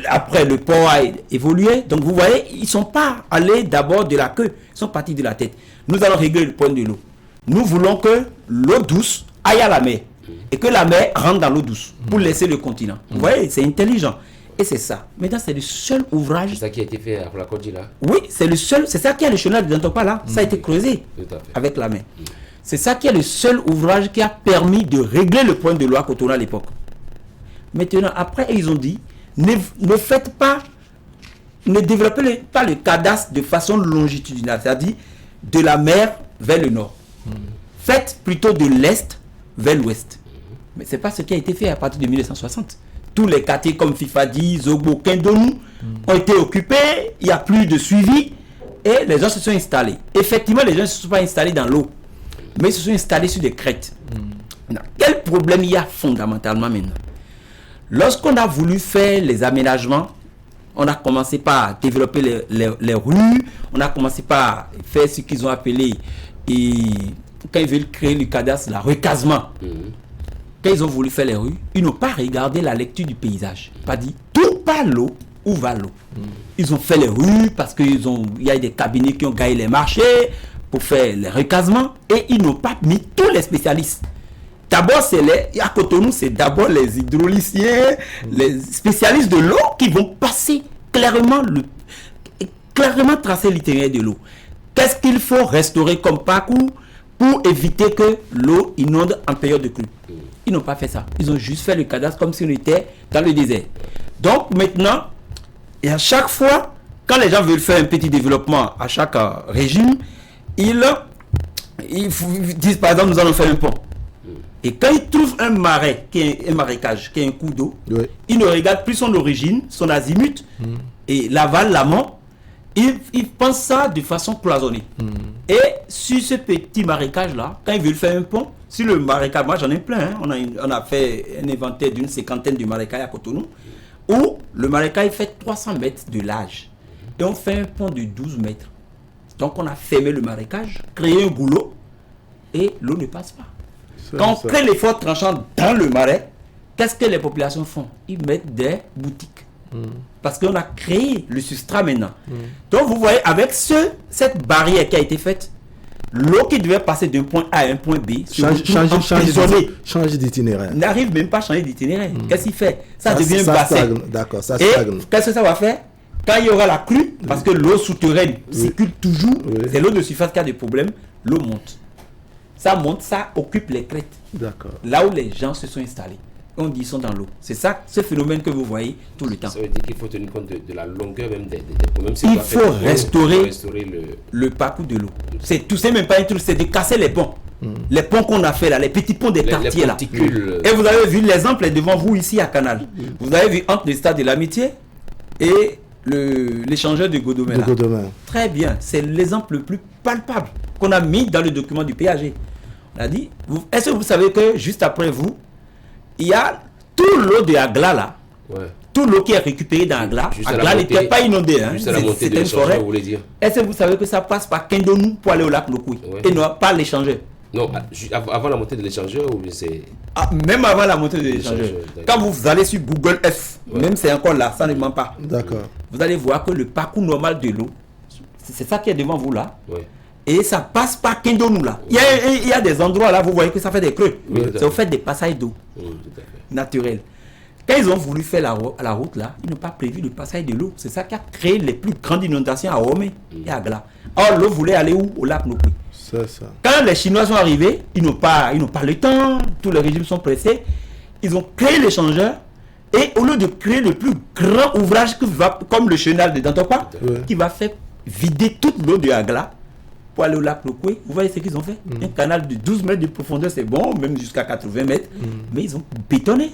Après, le port a évolué. Donc, vous voyez, ils ne sont pas allés d'abord de la queue. Ils sont partis de la tête. Nous allons régler le point de l'eau. Nous voulons que l'eau douce aille à la mer. Et que la mer rentre dans l'eau douce pour laisser le continent. Vous voyez, c'est intelligent. Et c'est ça. Maintenant, c'est le seul ouvrage. C'est ça qui a été fait pour la Côte d'Ivoire. Oui, c'est le seul. C'est ça qui a le chenal de Dantopa là. Ça a été creusé avec la main. C'est ça qui est le seul ouvrage qui a permis de régler le point de l'eau à Cotonou à l'époque. Maintenant, après, ils ont dit, ne faites pas, ne développez pas le cadastre de façon longitudinale, c'est-à-dire de la mer vers le nord. Faites plutôt de l'est vers l'ouest. Mais ce n'est pas ce qui a été fait à partir de 1960. tous les quartiers comme Fifadi, Zogbo, Kendonu ont été occupés, il n'y a plus de suivi et les gens se sont installés. Effectivement, les gens ne se sont pas installés dans l'eau, mais ils se sont installés sur des crêtes. Quel problème il y a fondamentalement maintenant? Lorsqu'on a voulu faire les aménagements, on a commencé par développer les rues, on a commencé par faire ce qu'ils ont appelé, quand ils veulent créer le cadastre, le recasement. Quand ils ont voulu faire les rues, ils n'ont pas regardé la lecture du paysage. Pas dit, tout par l'eau, où va l'eau? Ils ont fait les rues parce qu'il y a des cabinets qui ont gagné les marchés pour faire les recasements et ils n'ont pas mis tous les spécialistes. D'abord, à Cotonou, c'est d'abord les hydrauliciens, les spécialistes de l'eau qui vont passer clairement tracer l'itinéraire de l'eau. Qu'est-ce qu'il faut restaurer comme parcours pour éviter que l'eau inonde en période de crue? Ils n'ont pas fait ça. Ils ont juste fait le cadastre comme si on était dans le désert. Donc maintenant, et à chaque fois, quand les gens veulent faire un petit développement à chaque régime, ils disent par exemple, nous allons faire un pont. Et quand ils trouvent un marais, qui est un marécage, qui est un cours d'eau, ils ne regardent plus son origine, son azimut, et l'aval, l'amont, ils pensent ça de façon cloisonnée. Et sur ce petit marécage-là, quand ils veulent faire un pont, sur le marécage, moi j'en ai plein, hein, on a fait un inventaire d'une 50aine de marécages à Cotonou, où le marécage fait 300 mètres de large. Et on fait un pont de 12 mètres. Donc on a fermé le marécage, créé un goulot, et l'eau ne passe pas. Quand on crée les forts tranchants dans le marais, qu'est-ce que les populations font? Ils mettent des boutiques. Parce qu'on a créé le substrat maintenant. Donc vous voyez, avec cette barrière qui a été faite, l'eau qui devait passer d'un point A à un point B, change d'itinéraire. N'arrive même pas à changer d'itinéraire. Qu'est-ce qu'il fait? Ça devient un bassin. D'accord, ça stagne. Qu'est-ce que ça va faire? Quand il y aura la crue, parce que l'eau souterraine circule toujours, c'est l'eau de surface qui a des problèmes, l'eau monte. Ça monte, ça occupe les crêtes. D'accord. Là où les gens se sont installés. On dit qu'ils sont dans l'eau. C'est ça, ce phénomène que vous voyez tout le temps. Ça veut dire qu'il faut tenir compte de la longueur même des problèmes. Il faut restaurer le parcours de l'eau. C'est même pas un truc, c'est de casser les ponts. Les ponts qu'on a fait là, les petits ponts des quartiers là. Et vous avez vu l'exemple est devant vous ici à Canal. Vous avez vu entre le stade de l'Amitié et l'échangeur de Godomé. Très bien, c'est l'exemple le plus palpable qu'on a mis dans le document du PAG. On a dit, est-ce que vous savez que juste après vous, il y a tout l'eau de Agla là, tout l'eau qui est récupérée dans Agla. Agla n'était pas inondée, hein, c'était une forêt. Est-ce que vous savez que ça passe par Kendonu pour aller au lac Lokoui et non pas l'échangeur? Non, avant la montée de l'échangeur ou c'est... Même avant la montée de l'échangeur. Quand vous allez sur Google Earth, même c'est encore là, ça ne ment pas. D'accord. Vous allez voir que le parcours normal de l'eau, c'est ça qui est devant vous là. Et ça passe par Kendonu là. Il y a des endroits là, vous voyez que ça fait des creux. C'est au fait des passages d'eau naturels. Quand ils ont voulu faire la route là, ils n'ont pas prévu le passage de l'eau. C'est ça qui a créé les plus grandes inondations à Omé et à Gla. Or l'eau voulait aller où? Au lac Nokui. C'est ça. Quand les Chinois sont arrivés, ils n'ont pas le temps, tous les régimes sont pressés. Ils ont créé l'échangeur et au lieu de créer le plus grand ouvrage comme le chenal de Dantopa, qui va faire vider toute l'eau de Agla pour aller au lac Lokwe, vous voyez ce qu'ils ont fait? Un canal de 12 mètres de profondeur, c'est bon, même jusqu'à 80 mètres, mais ils ont bétonné.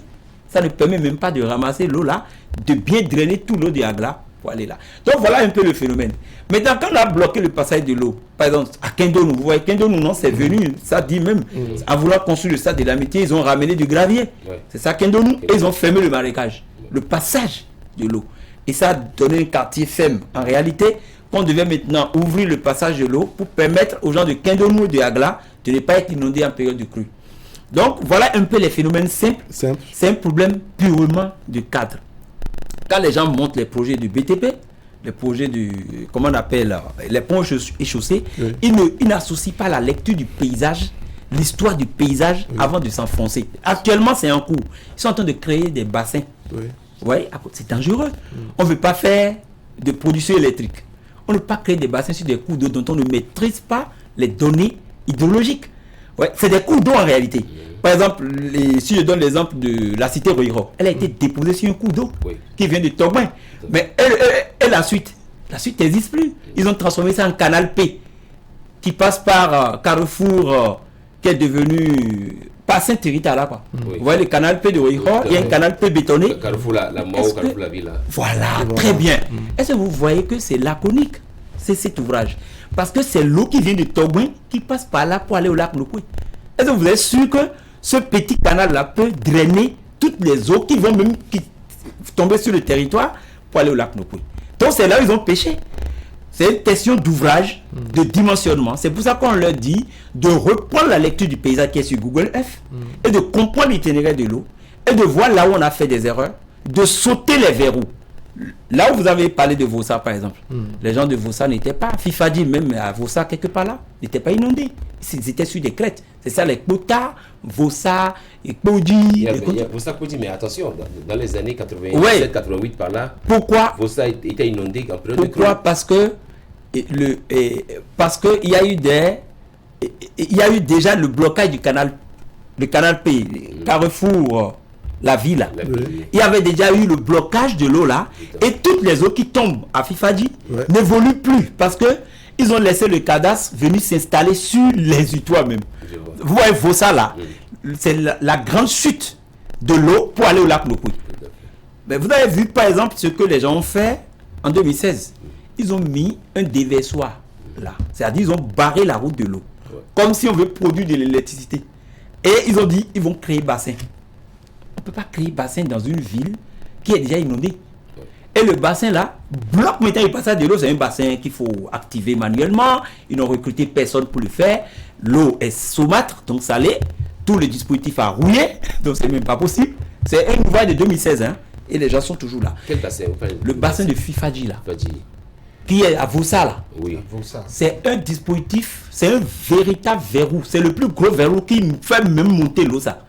Ça ne permet même pas de ramasser l'eau là, de bien drainer toute l'eau de Agla pour aller là. Donc voilà un peu le phénomène. Maintenant, quand on a bloqué le passage de l'eau, par exemple à Kendonu, vous voyez, Kendonu, non, c'est venu, ça dit même, à vouloir construire le stade de l'Amitié, ils ont ramené du gravier. C'est ça, Kendonu, et ils ont fermé le marécage, le passage de l'eau. Et ça a donné un quartier ferme. En réalité, on devait maintenant ouvrir le passage de l'eau pour permettre aux gens de Kendonu et de Agla de ne pas être inondés en période de crue. Donc, voilà un peu les phénomènes simples. C'est un problème purement de cadre. Quand les gens montent les projets de BTP, les projets de, comment on appelle, les ponts et chaussées, ils n'associent pas la lecture du paysage, l'histoire du paysage avant de s'enfoncer. Actuellement, c'est en cours. Ils sont en train de créer des bassins. Vous voyez, c'est dangereux. On ne veut pas faire de production électrique. On ne peut pas créer des bassins sur des cours d'eau dont on ne maîtrise pas les données hydrologiques. C'est des cours d'eau en réalité. Par exemple, si je donne l'exemple de la cité Rohiro, elle a été déposée sur un cours d'eau qui vient de Togouin. Mais la suite n'existe plus. Ils ont transformé ça en canal P qui passe par Carrefour qui est devenu bassin territoire là, quoi. Vous voyez le canal P de Ouihor, il y a un canal P bétonné. Carrefour la mort, Carrefour la ville. Voilà, très bien. Est-ce que vous voyez que c'est laconique, c'est cet ouvrage? Parce que c'est l'eau qui vient de Togouin qui passe par là pour aller au lac Nokoué. Est-ce que vous êtes sûr que ce petit canal-là peut drainer toutes les eaux qui vont même tomber sur le territoire pour aller au lac Nokoué? Donc c'est là où ils ont pêché. C'est une question d'ouvrage, de dimensionnement. C'est pour ça qu'on leur dit de reprendre la lecture du paysage qui est sur Google F et de comprendre l'itinéraire de l'eau et de voir là où on a fait des erreurs, de sauter les verrous. Là où vous avez parlé de Vossa, par exemple, les gens de Vossa n'étaient pas, Fifadi même à Vossa, quelque part là, n'étaient pas inondés. Ils étaient sur des crêtes. C'est ça, les Kota, Vossa, et Kodi. Il y a Vossa, Kodi, mais attention, dans les années 87, 88 par là, pourquoi Vossa était inondé en période de crue. Pourquoi? Parce que il y a eu déjà le blocage du canal P, Carrefour, la ville. Il y avait déjà eu le blocage de l'eau là, et toutes les eaux qui tombent à Fifadi n'évoluent plus parce que ils ont laissé le cadastre venir s'installer sur les utois même. Vous voyez Vossa là, c'est la grande chute de l'eau pour aller au lac Nokoué. Mais vous avez vu par exemple ce que les gens ont fait en 2016. Ils ont mis un déversoir là, c'est-à-dire ils ont barré la route de l'eau, comme si on veut produire de l'électricité. Et ils ont dit ils vont créer bassin. On ne peut pas créer bassin dans une ville qui est déjà inondée. Et le bassin là bloque maintenant le passage de l'eau. C'est un bassin qu'il faut activer manuellement. Ils n'ont recruté personne pour le faire. L'eau est saumâtre, donc salée. Tout le dispositif a rouillé, donc c'est même pas possible. C'est un ouvrage de 2016, hein, et les gens sont toujours là. Quel bassin? Le bassin de Fifadi là. Qui est à Vossa là. Oui. C'est un dispositif, c'est un véritable verrou. C'est le plus gros verrou qui fait même monter l'eau ça.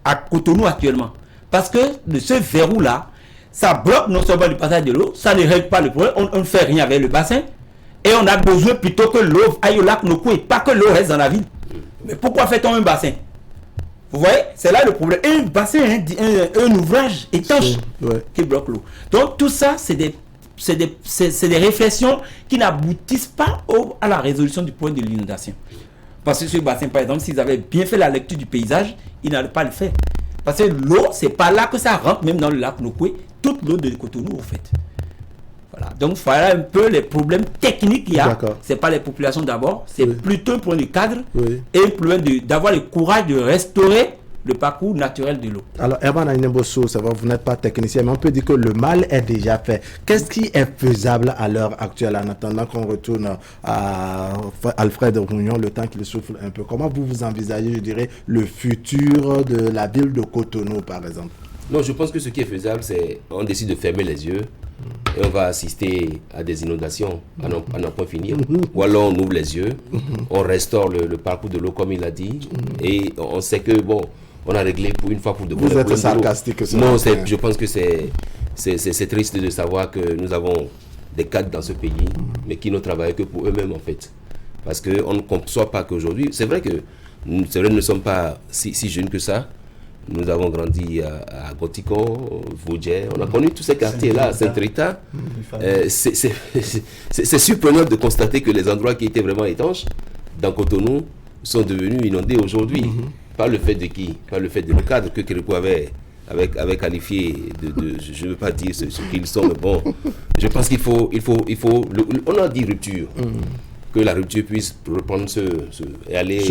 À Cotonou actuellement. Parce que de ce verrou là, ça bloque non seulement le passage de l'eau, ça ne règle pas le problème, on ne fait rien avec le bassin. Et on a besoin plutôt que l'eau aille au lac Nokoué, pas que l'eau reste dans la ville. Mais pourquoi fait-on un bassin? Vous voyez, c'est là le problème. Un bassin, un ouvrage étanche qui bloque l'eau. Donc tout ça, c'est des réflexions qui n'aboutissent pas à la résolution du problème de l'inondation. Parce que ce bassin, par exemple, s'ils avaient bien fait la lecture du paysage, ils n'allaient pas le faire. Parce que l'eau, c'est pas là que ça rentre, même dans le lac Nokoué, toute l'eau de Cotonou, en fait. Voilà. Donc, voilà un peu les problèmes techniques qu'il y a. Ce n'est pas les populations d'abord, c'est plutôt un problème de cadre et un problème d'avoir le courage de restaurer le parcours naturel de l'eau. Alors, Herman Agnebosso, ça va, vous n'êtes pas technicien, mais on peut dire que le mal est déjà fait. Qu'est-ce qui est faisable à l'heure actuelle, en attendant qu'on retourne à Alfred Rougnon, le temps qu'il souffle un peu? Comment vous envisagez, je dirais, le futur de la ville de Cotonou, par exemple? Non, je pense que ce qui est faisable, c'est on décide de fermer les yeux et on va assister à des inondations à n'en point finir. Ou alors on ouvre les yeux, on restaure le parcours de l'eau comme il a dit, et on sait que, bon, on a réglé pour une fois pour de bon. Vous êtes sarcastique. Non, je pense que c'est triste de savoir que nous avons des cadres dans ce pays, mais qui ne travaillent que pour eux-mêmes en fait. Parce qu'on ne conçoit pas qu'aujourd'hui, c'est vrai que nous ne sommes pas si jeunes que ça. Nous avons grandi à Gotikon, Vaudier, on a connu tous ces quartiers-là, Saint-Rita. C'est surprenant de constater que les endroits qui étaient vraiment étanches, dans Cotonou, sont devenus inondés aujourd'hui. Par le fait de qui? Par le fait de le cadre que Kérékou avait qualifié je ne veux pas dire ce qu'ils sont, mais bon, je pense qu'il faut on a dit rupture. Que la rupture puisse reprendre et aller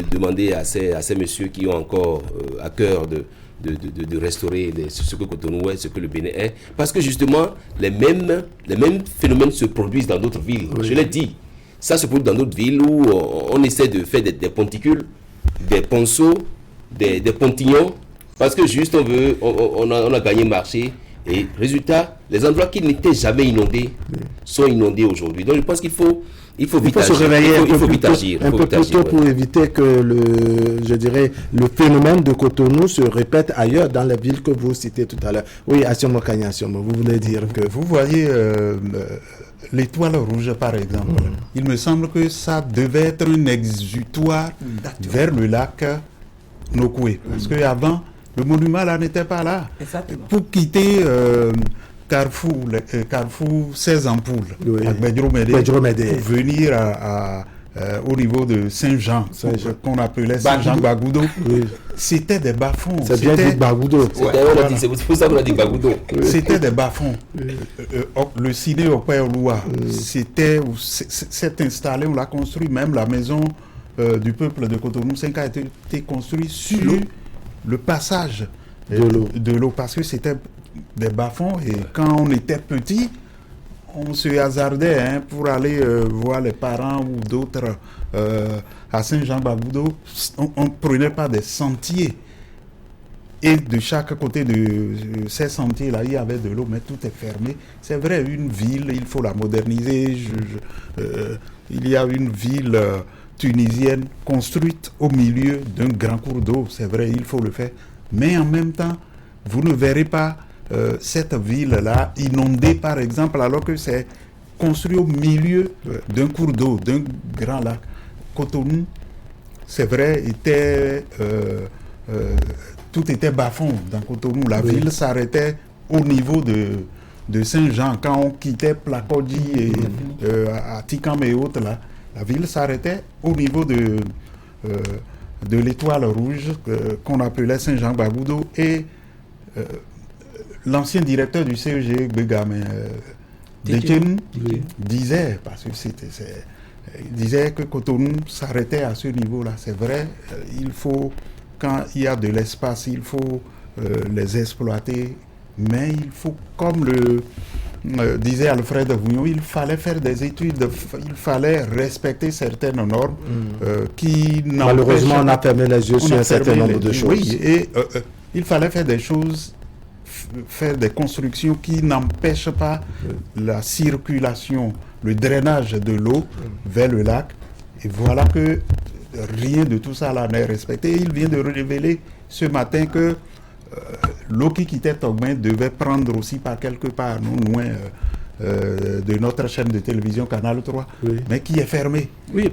demander à ces messieurs qui ont encore à cœur de restaurer ce que Cotonou est, ce que le Bénin est. Parce que justement, les mêmes phénomènes se produisent dans d'autres villes. Je l'ai dit, ça se produit dans d'autres villes où on essaie de faire des ponticules, des ponceaux, des pontignons, parce que juste on a gagné marché. Et résultat, les endroits qui n'étaient jamais inondés sont inondés aujourd'hui. Donc je pense qu'il faut se réveiller un peu plus tôt pour éviter que le phénomène de Cotonou se répète ailleurs dans les villes que vous citez tout à l'heure. Oui, Assiomo Kanya, vous voulez dire que... Vous voyez l'étoile rouge par exemple. Il me semble que ça devait être un exutoire vers le lac Nokoué. Parce qu'avant, le monument là n'était pas là. Exactement. Pour quitter Carrefour 16 ampoules à Bedromede, pour venir à au niveau de Saint-Jean, qu'on appelait Saint-Jean-Bagoudo. Oui. C'était des bas-fonds. C'est bien dit Bagoudo. C'est pour ça qu'on a dit Bagoudo. C'était des bas-fonds. Le ciné au Père Loua, s'est installé, on l'a construit, même la maison du peuple de Cotonou 5 a été construite sur le passage de l'eau, parce que c'était des bas-fonds, et quand on était petit, on se hasardait pour aller voir les parents ou d'autres à Saint-Jean-Bagoudo. On ne prenait pas des sentiers. Et de chaque côté de ces sentiers-là, il y avait de l'eau, mais tout est fermé. C'est vrai, une ville, il faut la moderniser. Il y a une ville tunisienne construite au milieu d'un grand cours d'eau. C'est vrai, il faut le faire. Mais en même temps, vous ne verrez pas cette ville-là inondée, par exemple, alors que c'est construit au milieu d'un cours d'eau, d'un grand lac. Cotonou, c'est vrai, tout était bas-fond dans Cotonou. La ville s'arrêtait au niveau de Saint-Jean. Quand on quittait Placodi et à Tikam et autres, là, la ville s'arrêtait au niveau de l'Étoile Rouge qu'on appelait Saint-Jean-Bagoudo, et l'ancien directeur du CEG, Begame Détienne, disait, parce que il disait que Cotonou s'arrêtait à ce niveau-là. C'est vrai, il faut, quand il y a de l'espace, il faut les exploiter, mais il faut, comme disait Alfred Vouillon, il fallait faire des études, il fallait respecter certaines normes qui malheureusement on a fermé les yeux sur un certain nombre de choses. Oui, et il fallait faire des choses, faire des constructions qui n'empêchent pas la circulation, le drainage de l'eau vers le lac. Et voilà que rien de tout ça là n'est respecté. Il vient de révéler ce matin que l'eau qui quittait Togben devait prendre aussi par quelque part, non loin de notre chaîne de télévision Canal 3, mais qui est fermée. Oui,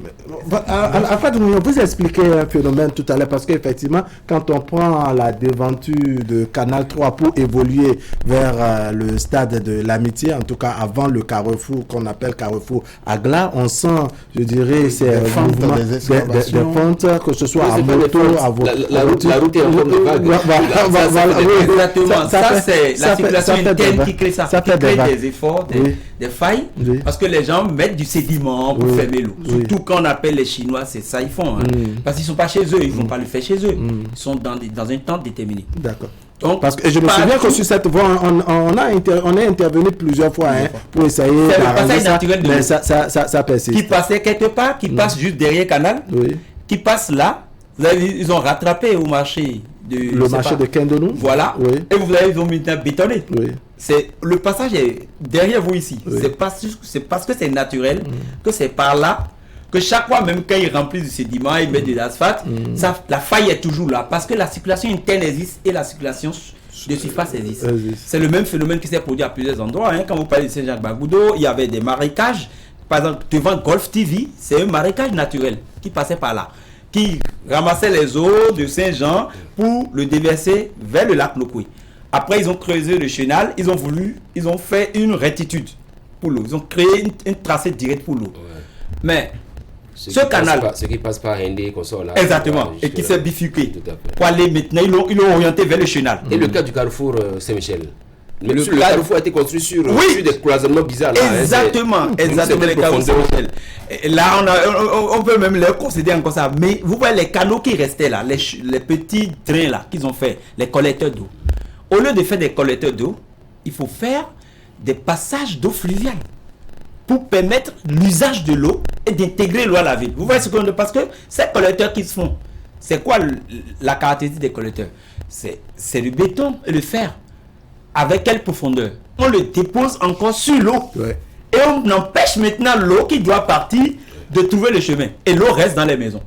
Alfred, vous expliquez un phénomène tout à l'heure, parce qu'effectivement, quand on prend la devanture de Canal 3 pour évoluer vers le stade de l'Amitié, en tout cas avant le carrefour qu'on appelle carrefour Agla, on sent, je dirais, ces mouvements, des fentes, que ce soit à moto, à voiture. La route est en forme de vague. Exactement, ça c'est la circulation interne qui crée ça, qui crée des efforts, des failles, parce que les gens mettent du sédiment pour fermer l'eau. Surtout quand on appelle les Chinois, c'est ça ils font. Parce qu'ils ne sont pas chez eux, ils ne vont pas le faire chez eux. Ils sont dans un temps déterminé. D'accord. Parce que je me souviens que sur cette voie, on est intervenu plusieurs fois pour essayer d'arranger ça, mais ça persiste. Qui passait quelque part, qui passe juste derrière Canal, qui passe là, ils ont rattrapé au marché le marché de Kendonou. Voilà. Et ils ont maintenant bétonné. Le passage est derrière vous ici. C'est parce que c'est naturel que c'est par là que chaque fois, même quand ils remplissent du sédiment, ils mettent de l'asphalte, la faille est toujours là. Parce que la circulation interne existe et la circulation de surface existe. C'est le même phénomène qui s'est produit à plusieurs endroits. Quand vous parlez de Saint-Jacques-Bagoudo, il y avait des marécages. Par exemple, devant Golf TV, c'est un marécage naturel qui passait par là, qui ramassait les eaux de Saint-Jean pour le déverser vers le lac Nokoué. Après, ils ont creusé le chenal, ils ont fait une rectitude pour l'eau. Ils ont créé une tracée directe pour l'eau. Mais ce canal, ce qui passe par Rendé, qu'on sort là. Exactement, et qui s'est bifurqué. Pour aller maintenant, ils l'ont orienté vers le chenal. Et le cas du carrefour Saint-Michel. Le carrefour a été construit sur des cloisonnements bizarres. Exactement, exactement les carrefours Saint-Michel. Là, on peut même les considérer encore ça. Mais vous voyez les canaux qui restaient là, les petits drains là qu'ils ont fait, les collecteurs d'eau. Au lieu de faire des collecteurs d'eau, il faut faire des passages d'eau fluviale pour permettre l'usage de l'eau et d'intégrer l'eau à la ville. Vous voyez ce qu'on dit? Parce que ces collecteurs qui se font, c'est quoi la caractéristique des collecteurs? C'est le béton et le fer. Avec quelle profondeur? On le dépose encore sur l'eau. Et on empêche maintenant l'eau qui doit partir de trouver le chemin. Et l'eau reste dans les maisons.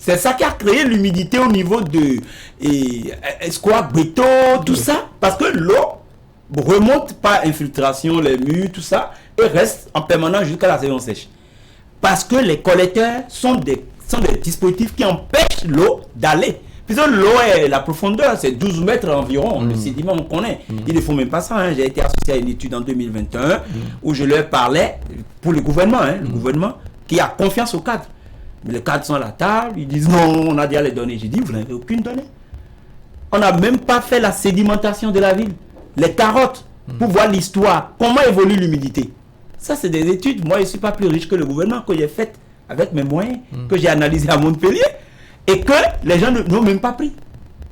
C'est ça qui a créé l'humidité au niveau de escouade, béton, tout ça. Parce que l'eau remonte par infiltration, les murs, tout ça, et reste en permanence jusqu'à la saison sèche. Parce que les collecteurs sont des dispositifs qui empêchent l'eau d'aller. Puisque l'eau est la profondeur, c'est 12 mètres environ, le sédiment on connaît. Il ne faut même pas ça. J'ai été associé à une étude en 2021 où je leur parlais pour le gouvernement, le gouvernement qui a confiance au cadre. Mais les cadres sont à la table, ils disent non, on a déjà les données. J'ai dit, vous n'avez aucune donnée. On n'a même pas fait la sédimentation de la ville. Les carottes, pour voir l'histoire, comment évolue l'humidité. Ça, c'est des études. Moi, je ne suis pas plus riche que le gouvernement, que j'ai fait avec mes moyens, que j'ai analysé à Montpellier, et que les gens n'ont même pas pris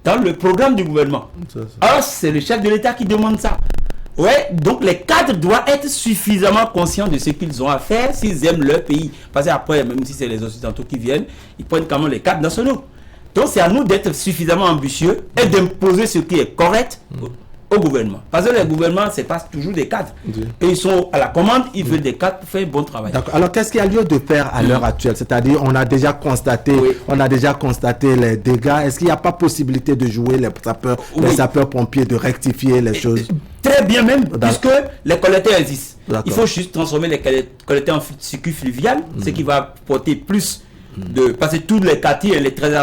dans le programme du gouvernement. Alors, c'est le chef de l'État qui demande ça. Ouais, donc les cadres doivent être suffisamment conscients de ce qu'ils ont à faire s'ils aiment leur pays. Parce qu'après, même si c'est les Occidentaux qui viennent, ils prennent quand même les cadres nationaux. Donc c'est à nous d'être suffisamment ambitieux et d'imposer ce qui est correct au gouvernement. Parce que les gouvernements, c'est pas toujours des cadres. Et ils sont à la commande, ils veulent des cadres pour faire un bon travail. D'accord. Alors qu'est-ce qu'il y a lieu de faire à l'heure actuelle? C'est-à-dire, on a déjà constaté les dégâts. Est-ce qu'il n'y a pas possibilité de jouer les sapeurs-pompiers, de rectifier les choses? Très bien même, puisque les collecteurs existent. Il faut juste transformer les collecteurs en circuit fluvial, ce qui va porter plus de... Parce que tous les quartiers et les 13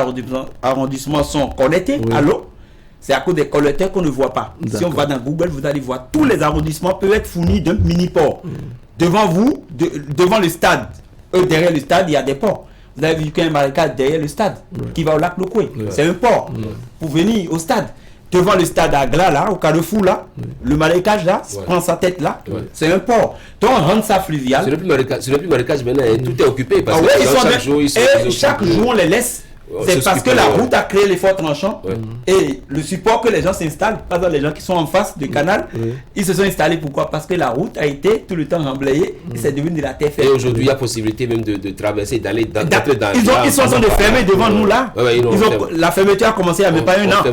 arrondissements sont connectés à l'eau. C'est à cause des collecteurs qu'on ne voit pas. Si on va dans Google, vous allez voir tous les arrondissements peuvent être fournis d'un mini-port. Devant vous, devant le stade, derrière le stade, il y a des ports. Vous avez vu qu'il y a un marécage derrière le stade qui va au lac Lokwe. C'est un port pour venir au stade. Devant le stade à Gla, là, au Carrefour, là, le marécage, là, prend sa tête, là, c'est un port. Donc, on rend ça fluvial. C'est le plus marécage maintenant, tout est occupé. Parce que chaque jour, on les laisse. C'est parce que la route a créé les forts tranchants et le support que les gens s'installent, par exemple les gens qui sont en face du canal, ils se sont installés pourquoi? Parce que la route a été tout le temps remblayée et c'est devenu de la terre ferme. Et aujourd'hui il y a possibilité même de traverser, d'aller dans ils sont en train de fermer devant nous là. La fermeture a commencé il n'y a même pas un an.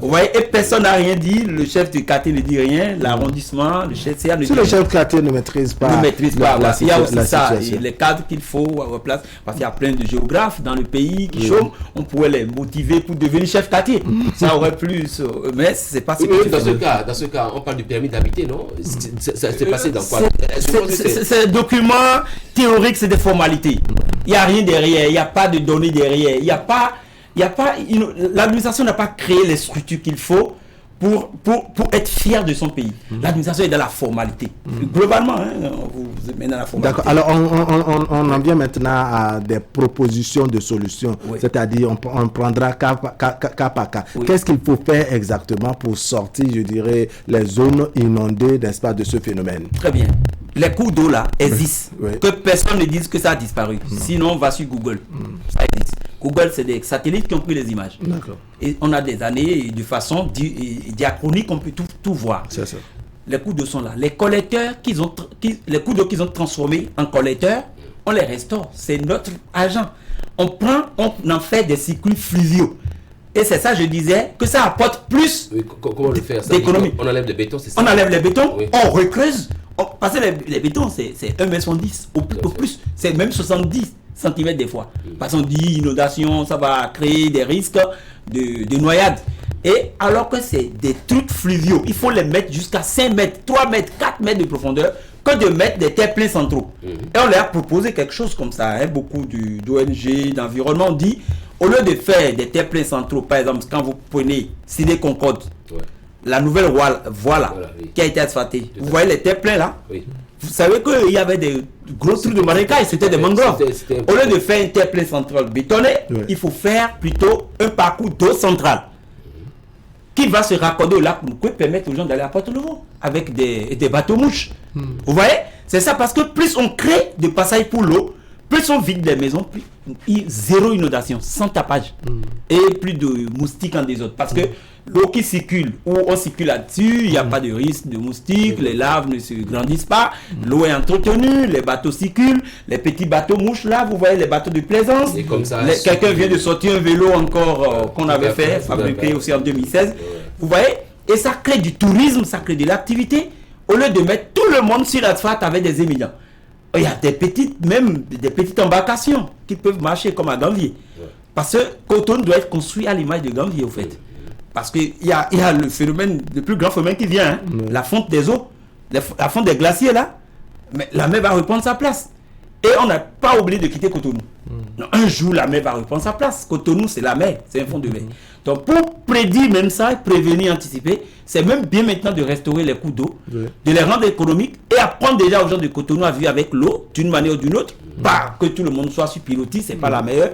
Vous voyez, et personne n'a rien dit, le chef du quartier ne dit rien, l'arrondissement, le chef CA ne dit rien. Si le chef du quartier ne maîtrise pas, il y a aussi ça, les cadres qu'il faut à place, parce qu'il y a plein de géographes dans le pays qui chôment. On pourrait les motiver pour devenir chef quartier. Ça aurait plus. Mais c'est pas ce que dans ce cas, on parle du permis d'habiter, non? Ça s'est passé dans quoi? C'est un document théorique, c'est des formalités. Il n'y a rien derrière, il n'y a pas de données derrière. L'administration n'a pas créé les structures qu'il faut pour être fier de son pays. L'administration est dans la formalité. Globalement, vous êtes dans la formalité. D'accord. Alors, on en vient maintenant à des propositions de solutions. C'est-à-dire, on prendra cas par cas. Qu'est-ce qu'il faut faire exactement pour sortir, je dirais, les zones inondées, n'est-ce pas, de ce phénomène? Très bien. Les cours d'eau là existent. Que personne ne dise que ça a disparu. Sinon, on va sur Google. Ça existe. Google, c'est des satellites qui ont pris les images. Et on a des années de façon diachronique, on peut tout voir. C'est ça. Les cours d'eau sont là. Les collecteurs, les cours d'eau qu'ils ont transformés en collecteurs, on les restaure. C'est notre agent. On en fait des circuits fluviaux. Et c'est ça, je disais, que ça apporte plus d'économie. On enlève le béton, c'est ça? On enlève les bétons, on recreuse. Parce que les bétons, c'est 1,70 m au plus. C'est même 70 cm des fois. Parce qu'on dit inondation, ça va créer des risques de noyade. Et alors que c'est des trucs fluviaux, il faut les mettre jusqu'à 5 mètres, 3 mètres, 4 mètres de profondeur, que de mettre des terre-pleins centraux. Et on leur a proposé quelque chose comme ça. Beaucoup d'ONG, d'environnement, on dit, au lieu de faire des terre-pleins centraux, par exemple, quand vous prenez Sidé Concorde, la nouvelle voie qui a été asphaltée, vous voyez les terre-pleins là? Vous savez qu'il y avait des gros trucs de marécage, c'était des mangroves. Au lieu de faire un terre-plein central bétonné, il faut faire plutôt un parcours d'eau centrale qui va se raccorder au lac Moukwé, permettre aux gens d'aller à Porto-Novo avec des bateaux-mouches. Vous voyez? C'est ça, parce que plus on crée de passages pour l'eau, plus on vide les maisons, plus zéro inondation, sans tapage. Et plus de moustiques en désordre. Parce que l'eau qui circule, où on circule là-dessus, il n'y a pas de risque de moustiques, les larves ne se grandissent pas, l'eau est entretenue, les bateaux circulent, les petits bateaux mouches là, vous voyez les bateaux de plaisance. Quelqu'un vient de sortir un vélo encore qu'on avait fait, fabriqué aussi en 2016. Vous voyez? Et ça crée du tourisme, ça crée de l'activité, au lieu de mettre tout le monde sur l'asphalte avec des émigrants. Il y a des petites embarcations qui peuvent marcher comme à Gambier. Parce que Cotonou doit être construit à l'image de Gambier, au fait. Parce qu'il y a le phénomène, le plus grand phénomène qui vient, la fonte des eaux, la fonte des glaciers là, mais la mer va reprendre sa place. Et on n'a pas oublié de quitter Cotonou. Un jour, la mer va reprendre sa place. Cotonou, c'est la mer, c'est un fond de mer. Donc, pour prédire même ça, prévenir, anticiper, c'est même bien maintenant de restaurer les cours d'eau, de les rendre économiques et apprendre déjà aux gens de Cotonou à vivre avec l'eau d'une manière ou d'une autre. Pas que tout le monde soit sur pilotis, c'est pas la meilleure,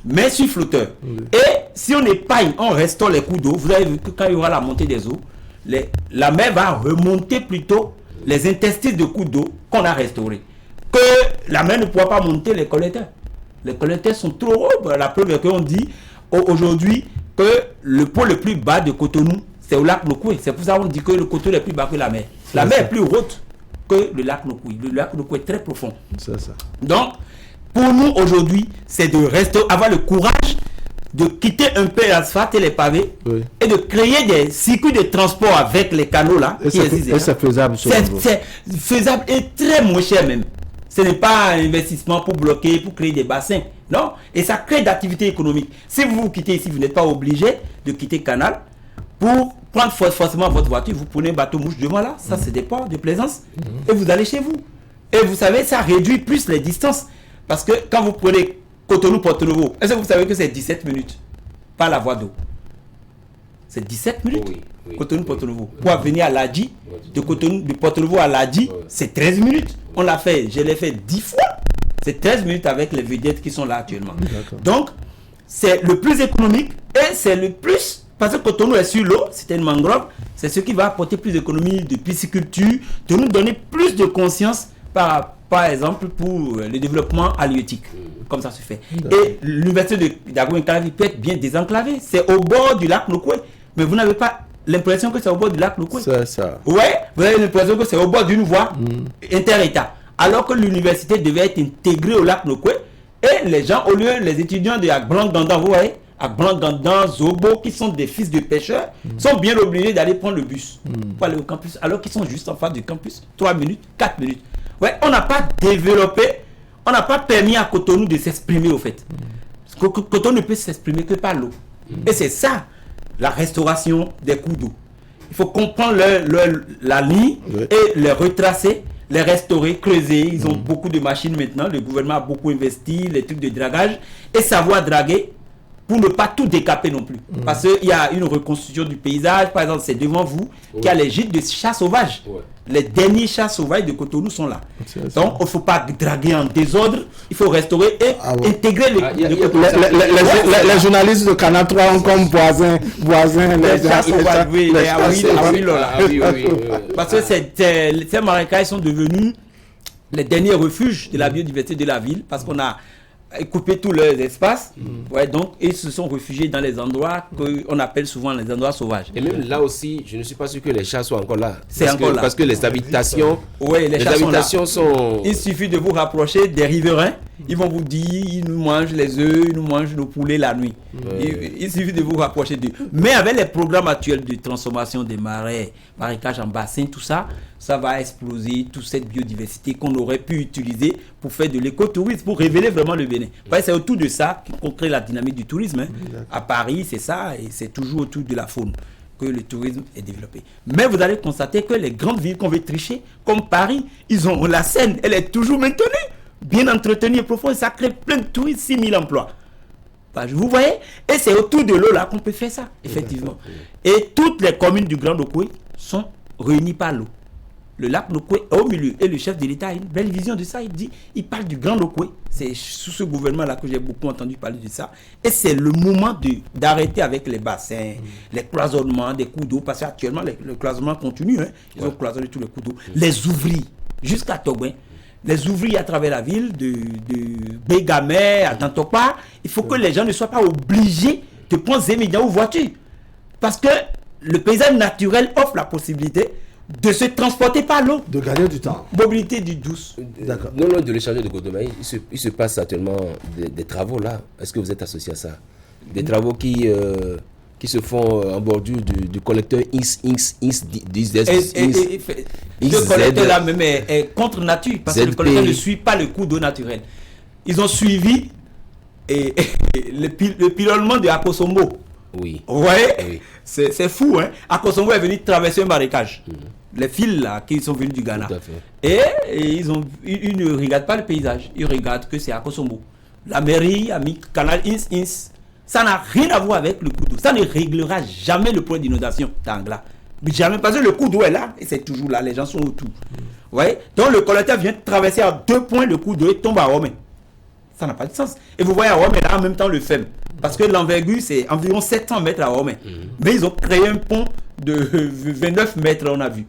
mais sur flotteur. Et si on épargne, on restaure les cours d'eau, vous avez vu que quand il y aura la montée des eaux, la mer va remonter plutôt les interstices de cours d'eau qu'on a restaurés. Que la mer ne pourra pas monter les collecteurs. Les collecteurs sont trop hauts. La preuve est qu'on dit aujourd'hui que le pôle le plus bas de Cotonou, c'est au lac Nokoué. C'est pour ça qu'on dit que le Cotonou est plus bas que la mer. La mer est plus haute que le lac Nokoué. Le lac Nokoué est très profond. C'est ça. Donc, pour nous aujourd'hui, c'est de rester, avoir le courage de quitter un peu l'asphalte et les pavés et de créer des circuits de transport avec les canaux là. Et c'est faisable. C'est faisable et très moins cher même. Ce n'est pas un investissement pour bloquer, pour créer des bassins. Non. Et ça crée d'activités économiques. Si vous quittez ici, vous n'êtes pas obligé de quitter le canal pour prendre forcément votre voiture. Vous prenez un bateau mouche devant là. Ça, c'est des ports de plaisance. Et vous allez chez vous. Et vous savez, ça réduit plus les distances. Parce que quand vous prenez Cotonou-Porto Novo, est-ce que vous savez que c'est 17 minutes par la voie d'eau? C'est 17 minutes. Cotonou-Porto Novo. Pour venir à Ladji, de Porto Novo à Ladji, c'est 13 minutes. On l'a fait, je l'ai fait 10 fois. C'est 13 minutes avec les vedettes qui sont là actuellement. Donc, c'est le plus économique et c'est le plus, parce que Cotonou est sur l'eau, c'est une mangrove, c'est ce qui va apporter plus d'économie, de pisciculture, de nous donner plus de conscience par exemple pour le développement halieutique, comme ça se fait. Et l'université d'Agro-Incalavi peut être bien désenclavée. C'est au bord du lac Nokoué, mais vous n'avez pas l'impression que c'est au bord du lac Nokoué. C'est ça. Ouais, vous avez l'impression que c'est au bord d'une voie inter-État. Alors que l'université devait être intégrée au lac Nokoué. Et les gens, au lieu, les étudiants de Agblan-Gandan, vous voyez, Agblan-Gandan, Zobo, qui sont des fils de pêcheurs, sont bien obligés d'aller prendre le bus pour aller au campus, alors qu'ils sont juste en face du campus, 3 minutes, 4 minutes. Ouais, on n'a pas développé, on n'a pas permis à Cotonou de s'exprimer au fait. Cotonou ne peut s'exprimer que par l'eau. Et c'est ça, la restauration des cours d'eau. Il faut comprendre la ligne et les retracer, les restaurer, creuser. Ils ont beaucoup de machines maintenant, le gouvernement a beaucoup investi, les trucs de dragage, et savoir draguer pour ne pas tout décaper non plus. Parce qu'il y a une reconstruction du paysage, par exemple, c'est devant vous qu'il y a les gîtes de chats sauvages. Les derniers chats sauvages de Cotonou sont là. Donc, il ne faut pas draguer en désordre, il faut restaurer et intégrer les journalistes de Canal 3 ont comme voisins les chats sauvages. Parce que ces marécages sont devenus les derniers refuges de la biodiversité de la ville, parce qu'on a coupé tous leurs espaces, donc ils se sont réfugiés dans les endroits qu'on appelle souvent les endroits sauvages. Et même là aussi, je ne suis pas sûr que les chats soient encore là. C'est encore là. Parce que les habitations, les habitations sont... Il suffit de vous rapprocher des riverains, ils vont vous dire, ils nous mangent les œufs, ils nous mangent nos poulets la nuit. Il suffit de vous rapprocher d'eux. Mais avec les programmes actuels de transformation des marais, marécages en bassin, tout ça, ça va exploser toute cette biodiversité qu'on aurait pu utiliser pour faire de l'écotourisme, pour révéler vraiment le Bénin. C'est autour de ça qu'on crée la dynamique du tourisme. À Paris, c'est ça, et c'est toujours autour de la faune que le tourisme est développé. Mais vous allez constater que les grandes villes qu'on veut tricher, comme Paris, ils ont la Seine, elle est toujours maintenue, bien entretenue et profonde, ça crée plein de touristes, 6 000 emplois. Vous voyez, et c'est autour de l'eau là qu'on peut faire ça, effectivement. Et toutes les communes du Grand Nokoué sont réunies par l'eau. Le lac Nokoué est au milieu. Et le chef de l'État a une belle vision de ça. Il parle du Grand Nokoué. C'est sous ce gouvernement-là que j'ai beaucoup entendu parler de ça. Et c'est le moment d'arrêter avec les bassins, les cloisonnements des coups d'eau. Parce qu'actuellement, le cloisonnement continue. Ils ont cloisonné tous les coups d'eau. Les ouvriers, jusqu'à Togouin, les ouvriers à travers la ville, de Bégamé à Dantokpa, il faut que les gens ne soient pas obligés de prendre des médias ou voitures. Parce que le paysage naturel offre la possibilité de se transporter par l'eau. De gagner du temps. Mobilité du douce. D'accord. Non loin de l'échangeur de Godomaï, il se passe actuellement des travaux là. Est-ce que vous êtes associé à ça? Des travaux qui se font en bordure du collecteur X. Ce collecteur là même est contre nature, parce que le collecteur ne suit pas le cours d'eau naturel. Ils ont suivi le pilonnement de Akosombo. Oui. Ouais. C'est fou, hein. Akosombo est venu traverser un marécage. Les fils là qui sont venus du Ghana. Et ils ne regardent pas le paysage, ils regardent que c'est Akosombo. La mairie a mis canal Ins. Ça n'a rien à voir avec le cours d'eau. Ça ne réglera jamais le problème d'inondation d'Angla. Jamais, parce que le cours d'eau est là et c'est toujours là. Les gens sont autour. Vous voyez? Donc le collecteur vient traverser à 2 points le cours d'eau et tombe à Rome. Ça n'a pas de sens. Et vous voyez à Rome, là en même temps le FEM. Parce que l'envergure, c'est environ 700 mètres à Rome. Mais ils ont créé un pont de 29 mètres, on a vu.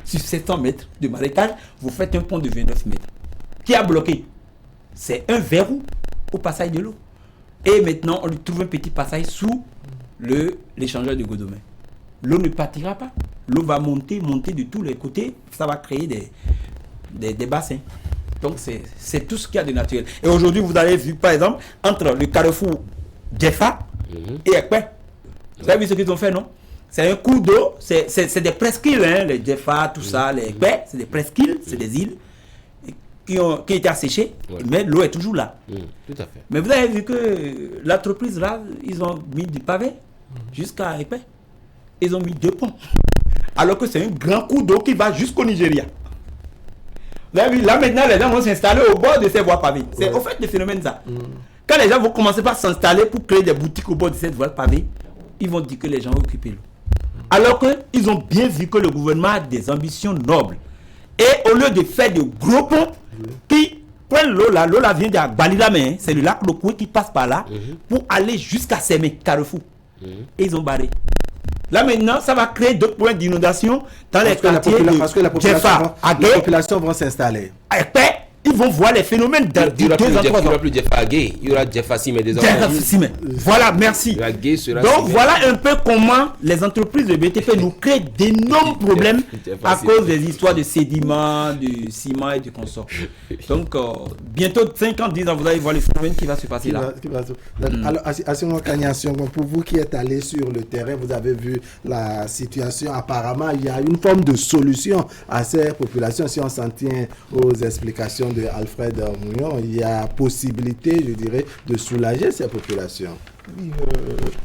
Sur 700 mètres de marécage, vous faites un pont de 29 mètres. Qui a bloqué? C'est un verrou au passage de l'eau. Et maintenant, on lui trouve un petit passage sous l'échangeur de Godomé. L'eau ne partira pas. L'eau va monter de tous les côtés. Ça va créer des bassins. Donc, c'est tout ce qu'il y a de naturel. Et aujourd'hui, vous avez vu, par exemple, entre le carrefour Djefa et Ekpe. Vous avez vu ce qu'ils ont fait, non? C'est un cours d'eau, c'est des presqu'îles, hein, les Djefa, tout ça, les Ekpe, c'est des presqu'îles, c'est des îles qui ont été asséchées, mais l'eau est toujours là. Tout à fait. Mais vous avez vu que l'entreprise, là, ils ont mis du pavé jusqu'à Ekpe. Ils ont mis 2 ponts. Alors que c'est un grand cours d'eau qui va jusqu'au Nigeria. Là maintenant, les gens vont s'installer au bord de ces voies pavées. C'est au fait le phénomène ça. Quand les gens vont commencer par s'installer pour créer des boutiques au bord de cette voie pavée, ils vont dire que les gens ont occupé l'eau. Alors qu'ils ont bien vu que le gouvernement a des ambitions nobles. Et au lieu de faire de gros ponts qui prennent l'eau là vient d'Agbalidame, c'est le lac Lokoué qui passe par là pour aller jusqu'à Sémé, Carrefour. Et ils ont barré. Là maintenant, ça va créer d'autres points d'inondation dans les quartiers parce que la population va s'installer. Ils vont voir les phénomènes de il n'y aura plus Djefa Agé, il y aura Djefa Simé désormais. Voilà, merci. Donc voilà un peu comment les entreprises de BTP nous créent d'énormes problèmes à cause des histoires de sédiments, de ciment et de consorts. Donc bientôt 5 ans, 10 ans, vous allez voir les phénomènes qui va se passer là. Alors, Assimo Kanyassion, pour vous qui êtes allé sur le terrain, vous avez vu la situation. Apparemment, il y a une forme de solution à ces populations. Si on s'en tient aux explications de Alfred Mounion, il y a possibilité, je dirais, de soulager ces populations.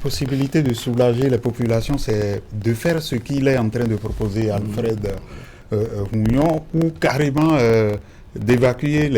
Possibilité de soulager les populations, c'est de faire ce qu'il est en train de proposer Alfred Mounion, ou carrément d'évacuer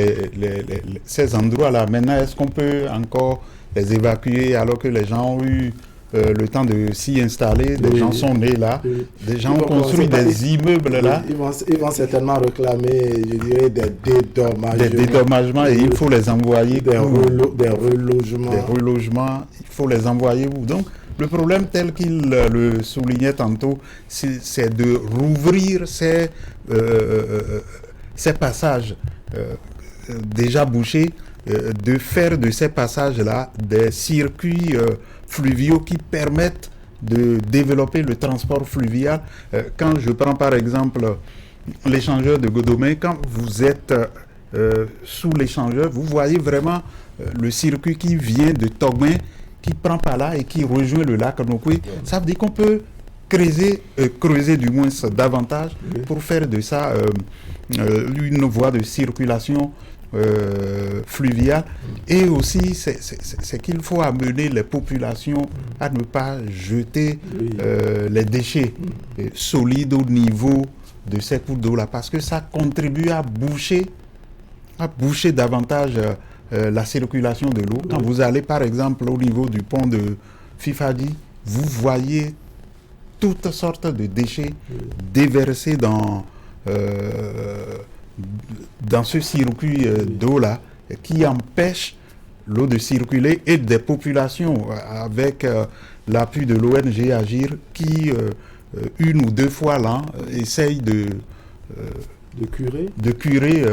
ces endroits-là. Maintenant, est-ce qu'on peut encore les évacuer alors que les gens ont eu le temps de s'y installer, des gens sont nés là, des gens ont construit des immeubles là. Ils vont certainement réclamer, je dirais, des dédommagements. Des dédommagements et il faut les envoyer. Des relogements. Des relogements, il faut les envoyer où. Donc, le problème tel qu'il le soulignait tantôt, c'est de rouvrir ces passages déjà bouchés, de faire de ces passages-là des circuits fluviaux qui permettent de développer le transport fluvial. Quand je prends par exemple l'échangeur de Godomé, quand vous êtes sous l'échangeur, vous voyez vraiment le circuit qui vient de Togben, qui prend par là et qui rejoint le lac Nokoué. Ça veut dire qu'on peut creuser du moins davantage pour faire de ça une voie de circulation fluviale. Et aussi c'est qu'il faut amener les populations à ne pas jeter les déchets solides au niveau de ces cours d'eau là, parce que ça contribue à boucher davantage la circulation de l'eau. Quand vous allez par exemple au niveau du pont de Fifadi, vous voyez toutes sortes de déchets déversés dans ce circuit d'eau-là, qui empêche l'eau de circuler, et des populations avec l'appui de l'ONG Agir qui, 1 ou 2 fois l'an, essayent de curer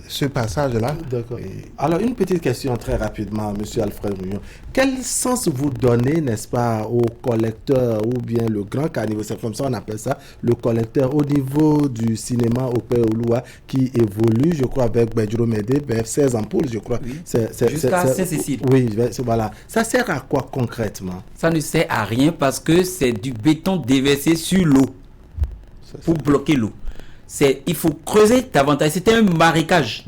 ce passage-là. D'accord. Alors, une petite question très rapidement, M. Alfred Mounion. Quel sens vous donnez, n'est-ce pas, au collecteur, ou bien le grand caniveau, c'est comme ça on appelle ça, le collecteur au niveau du cinéma au Péoloua, qui évolue, je crois, avec Bedjuro Médé, vers 16 ampoules, je crois. Oui. Jusqu'à Saint-Cécile. Oui, voilà. Ça sert à quoi concrètement? Ça ne sert à rien parce que c'est du béton déversé sur l'eau pour bloquer l'eau. Il faut creuser davantage. C'était un marécage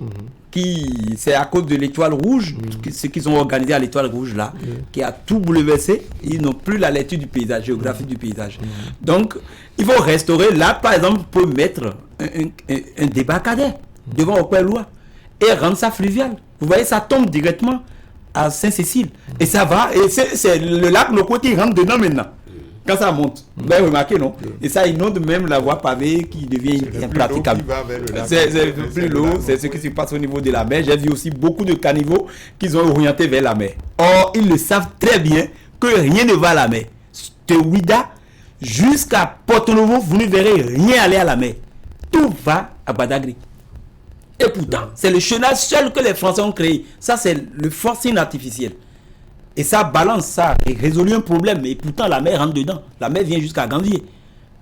c'est à cause de l'étoile rouge, ce qu'ils ont organisé à l'étoile rouge là, qui a tout bouleversé. Ils n'ont plus la lecture du paysage, géographique du paysage. Donc, il faut restaurer. Là, par exemple, pour mettre un débarcadère devant Okweloua. et rendre ça fluvial. Vous voyez, ça tombe directement à Saint-Cécile. Et ça va, et c'est le lac Loko qui rentre dedans maintenant. Quand ça monte, vous avez remarqué, non? Et ça inonde même la voie pavée qui devient impraticable. C'est plus l'eau, c'est ce qui se passe au niveau de la mer. J'ai vu aussi beaucoup de caniveaux qu'ils ont orienté vers la mer. Or, ils le savent très bien que rien ne va à la mer. De Ouida jusqu'à Porto-Novo, vous ne verrez rien aller à la mer. Tout va à Badagry. Et pourtant, c'est le chenal seul que les Français ont créé. Ça, c'est le forcing artificiel. Et ça balance, ça résout un problème. Et pourtant, la mer rentre dedans. La mer vient jusqu'à Gandier.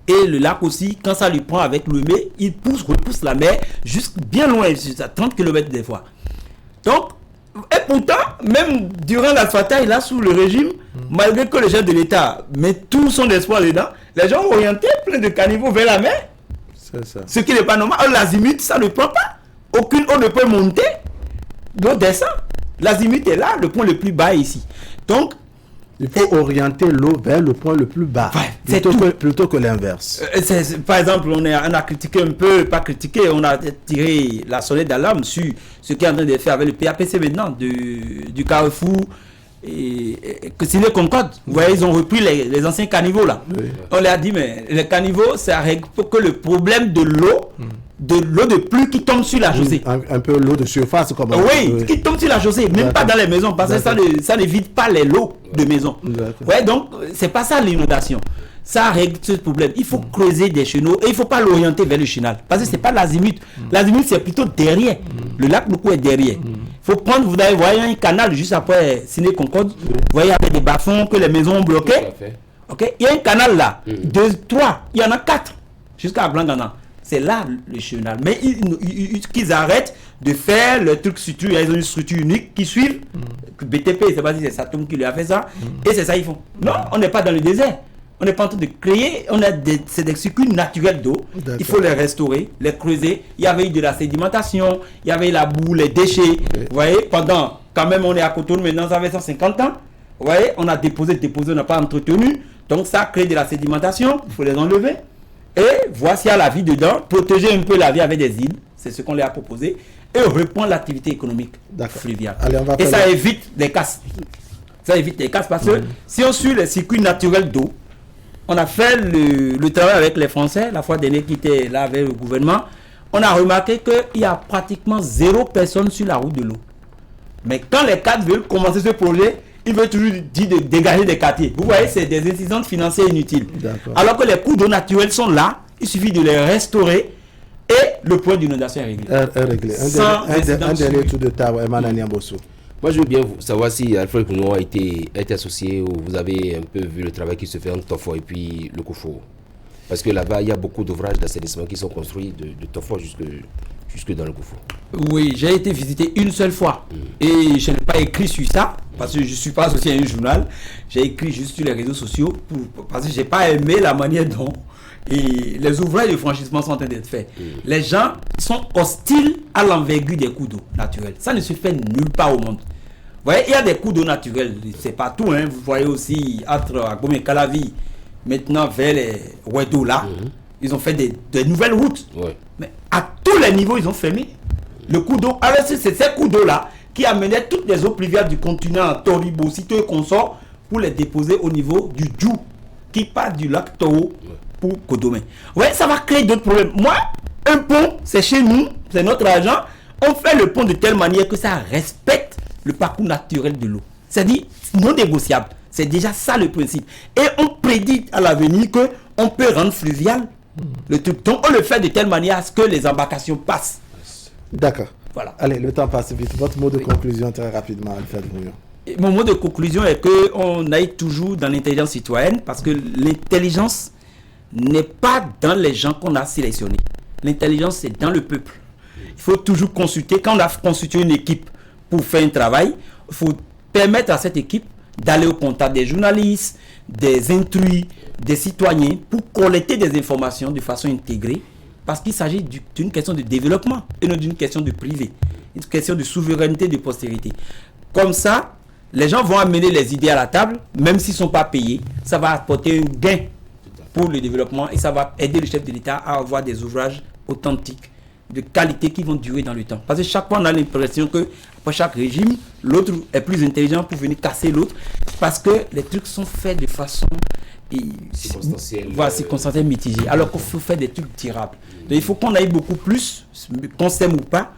Et le lac aussi, quand ça lui prend avec le mets, il repousse la mer jusqu'à bien loin, jusqu'à 30 km des fois. Donc, et pourtant, même durant l'asphaltage, là, sous le régime, malgré que le chef de l'État met tout son espoir dedans, les gens ont orienté plein de caniveaux vers la mer. C'est ça. Ce qui n'est pas normal. L'azimut, ça ne prend pas. Aucune eau ne peut monter. L'eau descend. L'azimut est là, le point le plus bas est ici. Donc, il faut orienter l'eau vers le point le plus bas, plutôt que l'inverse. Par exemple, on a critiqué un peu, pas critiqué, on a tiré la sonnette d'alarme sur ce qui est en train de faire avec le PAPC maintenant, du Carrefour, et que c'est les Concorde. Vous voyez, ils ont repris les anciens caniveaux là. Oui. On leur a dit, mais les caniveaux, ça règle pour que le problème de l'eau, de pluie qui tombe sur la chaussée. Un peu l'eau de surface comme qui tombe sur la chaussée, même pas dans les maisons, parce que ça ne vide pas les lots de maisons. Ouais, donc c'est pas ça l'inondation. Ça règle ce problème. Il faut creuser des chenaux et il ne faut pas l'orienter vers le chenal. Parce que ce n'est pas l'azimut. L'azimut, c'est plutôt derrière. Le lac Loko est derrière. Il faut prendre, vous voyez un canal juste après Ciné Concorde. Vous voyez avec des bas-fonds que les maisons ont bloqués. Okay? Il y a un canal là, 2, 3, il y en a 4 jusqu'à Blanc-Gana. C'est là le chenal. Mais qu'ils arrêtent de faire le truc structure. Ils ont une structure unique qui suivent. BTP, c'est pas si c'est Satom qui lui a fait ça. Et c'est ça qu'ils font. Non, on n'est pas dans le désert. On n'est pas en train de créer, c'est des circuits naturels d'eau. Il faut les restaurer, les creuser. Il y avait eu de la sédimentation, il y avait la boue, les déchets. Vous voyez, pendant, quand même, on est à Cotonou, maintenant, ça fait 150 ans. Vous voyez, on a déposé, on n'a pas entretenu. Donc, ça crée de la sédimentation, il faut les enlever. Et voici à la vie dedans, protéger un peu la vie avec des îles, c'est ce qu'on leur a proposé. Et reprendre l'activité économique fluviale. Allez, et ça évite les casses. Ça évite les casses parce que si on suit les circuits naturels d'eau, on a fait le travail avec les Français, la fois dernière qui était là avec le gouvernement. On a remarqué qu'il y a pratiquement 0 personne sur la route de l'eau. Mais quand les cadres veulent commencer ce projet, ils veulent toujours dire de dégager des quartiers. Vous voyez, c'est des incidences financières inutiles. Alors que les cours d'eau naturels sont là, il suffit de les restaurer et le point d'inondation est réglé. Un dernier tour de table, Emmanuel Niambosso. Moi, je veux bien savoir si Alfred Kounou a été associé ou vous avez un peu vu le travail qui se fait entre Tofo et puis le Koufo. Parce que là-bas, il y a beaucoup d'ouvrages d'assainissement qui sont construits de Tofo jusque dans le Koufo. Oui, j'ai été visité une seule fois. Et je n'ai pas écrit sur ça, parce que je ne suis pas associé à un journal. J'ai écrit juste sur les réseaux sociaux, parce que je n'ai pas aimé la manière dont les ouvrages de franchissement sont en train d'être faits. Les gens sont hostiles à l'envergure des cours d'eau naturels. Ça ne se fait nulle part au monde. Vous voyez, il y a des cours d'eau naturels, c'est partout. Hein. Vous voyez aussi entre Agome et Calavi, maintenant vers les Ouedo là, ils ont fait des nouvelles routes. Mais à tous les niveaux, ils ont fermé le cours d'eau. Alors c'est ces cours d'eau là qui amenaient toutes les eaux pluviales du continent, Toribo, Sito et consorts, pour les déposer au niveau du Djou, qui part du lac Toho pour Kodomé. Ouais, ça va créer d'autres problèmes. Moi, un pont, c'est chez nous, c'est notre argent. On fait le pont de telle manière que ça respecte le parcours naturel de l'eau. C'est-à-dire non négociable. C'est déjà ça le principe. Et on prédit à l'avenir qu'on peut rendre fluvial le truc. Donc on le fait de telle manière à ce que les embarcations passent. D'accord. Voilà. Allez, le temps passe vite. Votre mot de conclusion très rapidement, Alfred Brouillon. Mon mot de conclusion est qu'on aille toujours dans l'intelligence citoyenne parce que l'intelligence n'est pas dans les gens qu'on a sélectionnés. L'intelligence, c'est dans le peuple. Il faut toujours consulter. Quand on a constitué une équipe pour faire un travail, il faut permettre à cette équipe d'aller au contact des journalistes, des instruits, des citoyens pour collecter des informations de façon intégrée parce qu'il s'agit d'une question de développement et non d'une question de privé, une question de souveraineté de postérité. Comme ça, les gens vont amener les idées à la table, même s'ils ne sont pas payés, ça va apporter un gain pour le développement et ça va aider le chef de l'État à avoir des ouvrages authentiques de qualité qui vont durer dans le temps. Parce que chaque fois, on a l'impression que pour chaque régime, l'autre est plus intelligent pour venir casser l'autre. Parce que les trucs sont faits de façon circonstancielle mitigée. Alors qu'il faut faire des trucs durables. Donc il faut qu'on aille beaucoup plus, qu'on s'aime ou pas,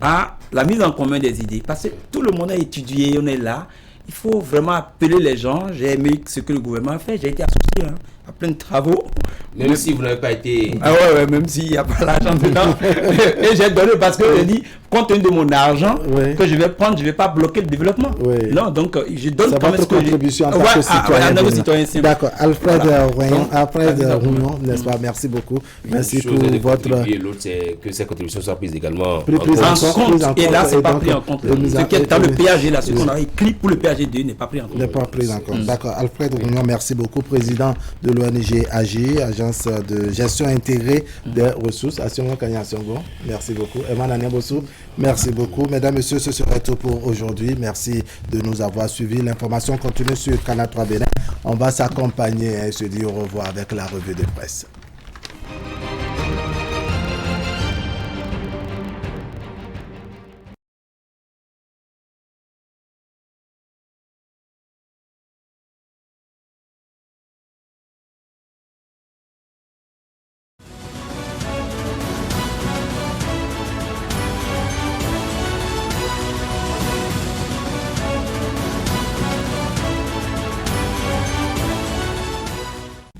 à la mise en commun des idées. Parce que tout le monde a étudié, on est là. Il faut vraiment appeler les gens. J'ai aimé ce que le gouvernement a fait. J'ai été associé à plein de travaux. Même si vous n'avez pas été... Ah ouais, même s'il n'y a pas l'argent dedans. Et j'ai donné parce que je dis, compte tenu de mon argent que je vais prendre, je ne vais pas bloquer le développement. Non, donc je donne quand même ce que contribution en tant que citoyen. D'accord. Alfred Rougnon, n'est-ce pas? Merci beaucoup. Merci pour votre... L'autre, c'est que ces contributions soient prises également en compte. Et là, ce n'est pas pris en compte. Ce qui est dans le PAG, là, ce qu'on a écrit pour le PAG2 n'est pas pris en compte. N'est pas pris en compte. D'accord. Alfred Rougnon, merci beaucoup. Président de l'ONG AGI, Agence de gestion intégrée des ressources. Merci beaucoup. Emmanuel Bossou, merci beaucoup. Mesdames, Messieurs, ce serait tout pour aujourd'hui. Merci de nous avoir suivis. L'information continue sur Canal 3 Bénin. On va s'accompagner et se dire au revoir avec la revue de presse.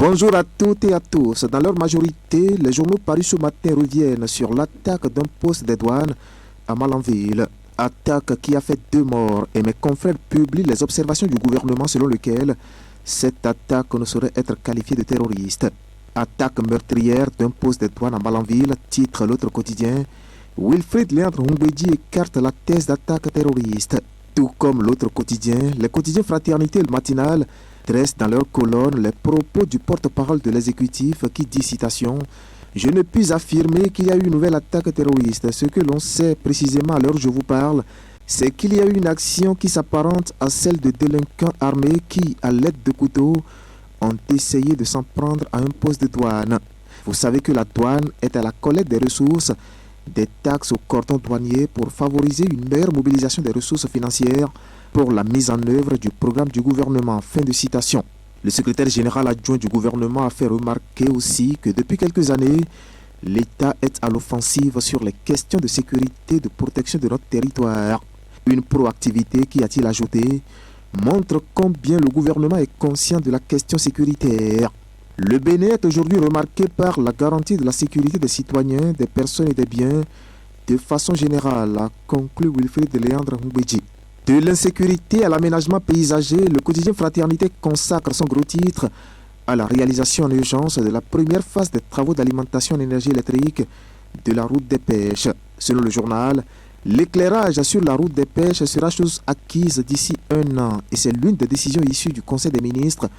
Bonjour à toutes et à tous. Dans leur majorité, les journaux parus ce matin reviennent sur l'attaque d'un poste des douanes à Malanville. Attaque qui a fait 2 morts et mes confrères publient les observations du gouvernement selon lesquelles cette attaque ne saurait être qualifiée de terroriste. Attaque meurtrière d'un poste des douanes à Malanville, titre l'autre quotidien. Wilfried Léandre Humbedji écarte la thèse d'attaque terroriste. Tout comme l'autre quotidien, les quotidiens Fraternité et le Matinal dressent dans leur colonne les propos du porte-parole de l'exécutif qui dit, citation, « Je ne puis affirmer qu'il y a eu une nouvelle attaque terroriste. Ce que l'on sait précisément à l'heure où je vous parle, c'est qu'il y a eu une action qui s'apparente à celle de délinquants armés qui, à l'aide de couteaux, ont essayé de s'en prendre à un poste de douane. Vous savez que la douane est à la collecte des ressources, des taxes au cordon douanier pour favoriser une meilleure mobilisation des ressources financières pour la mise en œuvre du programme du gouvernement. » Fin de citation. Le secrétaire général adjoint du gouvernement a fait remarquer aussi que depuis quelques années, l'État est à l'offensive sur les questions de sécurité et de protection de notre territoire. Une proactivité qui, a-t-il ajouté, montre combien le gouvernement est conscient de la question sécuritaire. Le Bénin est aujourd'hui remarqué par la garantie de la sécurité des citoyens, des personnes et des biens de façon générale, a conclu Wilfried Léandre Humbedji. De l'insécurité à l'aménagement paysager, le quotidien Fraternité consacre son gros titre à la réalisation en urgence de la première phase des travaux d'alimentation en énergie électrique de la route des pêches. Selon le journal, l'éclairage sur la route des pêches sera chose acquise d'ici 1 an et c'est l'une des décisions issues du Conseil des ministres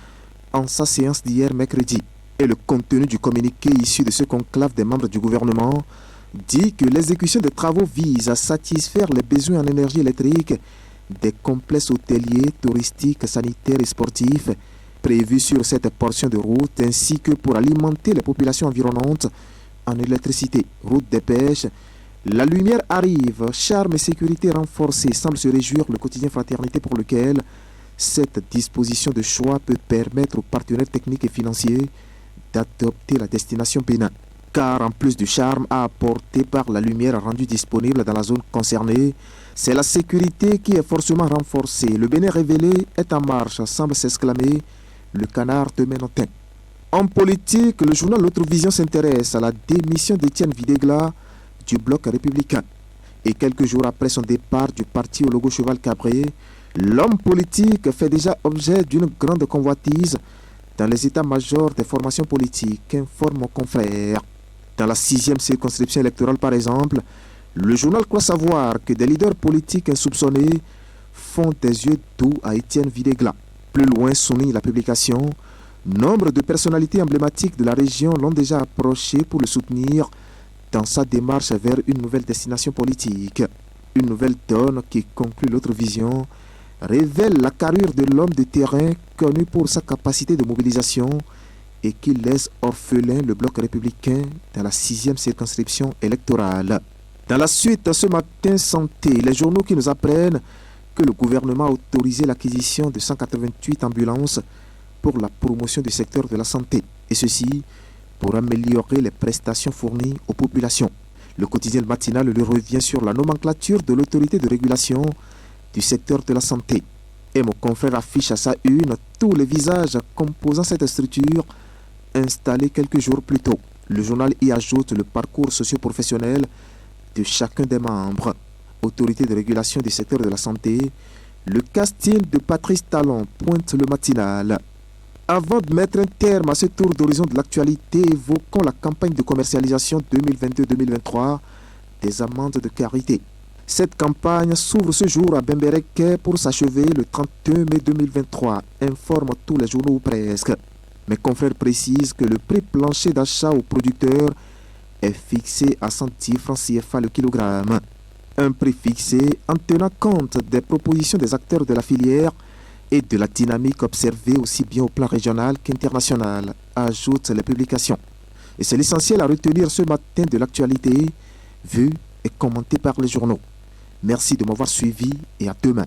en sa séance d'hier mercredi. Et le contenu du communiqué issu de ce conclave des membres du gouvernement dit que l'exécution des travaux vise à satisfaire les besoins en énergie électrique des complexes hôteliers, touristiques, sanitaires et sportifs prévus sur cette portion de route ainsi que pour alimenter les populations environnantes en électricité. Route des pêches, la lumière arrive, charme et sécurité renforcés, semble se réjouir le quotidien Fraternité pour lequel cette disposition de choix peut permettre aux partenaires techniques et financiers d'adopter la destination Bénin. Car en plus du charme apporté par la lumière rendue disponible dans la zone concernée, c'est la sécurité qui est forcément renforcée. Le Bénin révélé est en marche, semble s'exclamer le canard de Ménotin. En politique, le journal L'Autre Vision s'intéresse à la démission d'Étienne Videgla du bloc républicain. Et quelques jours après son départ du parti au logo cheval cabré, l'homme politique fait déjà objet d'une grande convoitise dans les états-majors des formations politiques, informe mon confrère. Dans la 6e circonscription électorale, par exemple, le journal croit savoir que des leaders politiques insoupçonnés font des yeux doux à Étienne Videgla. Plus loin, souligne la publication, nombre de personnalités emblématiques de la région l'ont déjà approché pour le soutenir dans sa démarche vers une nouvelle destination politique. Une nouvelle donne qui conclut L'Autre Vision révèle la carrure de l'homme de terrain connu pour sa capacité de mobilisation et qui laisse orphelin le bloc républicain dans la 6e circonscription électorale. Dans la suite, ce matin, santé, les journaux qui nous apprennent que le gouvernement a autorisé l'acquisition de 188 ambulances pour la promotion du secteur de la santé, et ceci pour améliorer les prestations fournies aux populations. Le quotidien matinal lui revient sur la nomenclature de l'autorité de régulation du secteur de la santé. Et mon confrère affiche à sa une tous les visages composant cette structure installée quelques jours plus tôt. Le journal y ajoute le parcours socio-professionnel de chacun des membres. Autorité de régulation du secteur de la santé, le casting de Patrice Talon pointe le matinal. Avant de mettre un terme à ce tour d'horizon de l'actualité, évoquons la campagne de commercialisation 2022-2023 des amendes de carité. Cette campagne s'ouvre ce jour à Bembereke pour s'achever le 31 mai 2023, informent tous les journaux ou presque. Mes confrères précisent que le prix plancher d'achat aux producteurs est fixé à 110 francs CFA le kilogramme. Un prix fixé en tenant compte des propositions des acteurs de la filière et de la dynamique observée aussi bien au plan régional qu'international, ajoutent les publications. Et c'est l'essentiel à retenir ce matin de l'actualité, vu et commenté par les journaux. Merci de m'avoir suivi et à demain.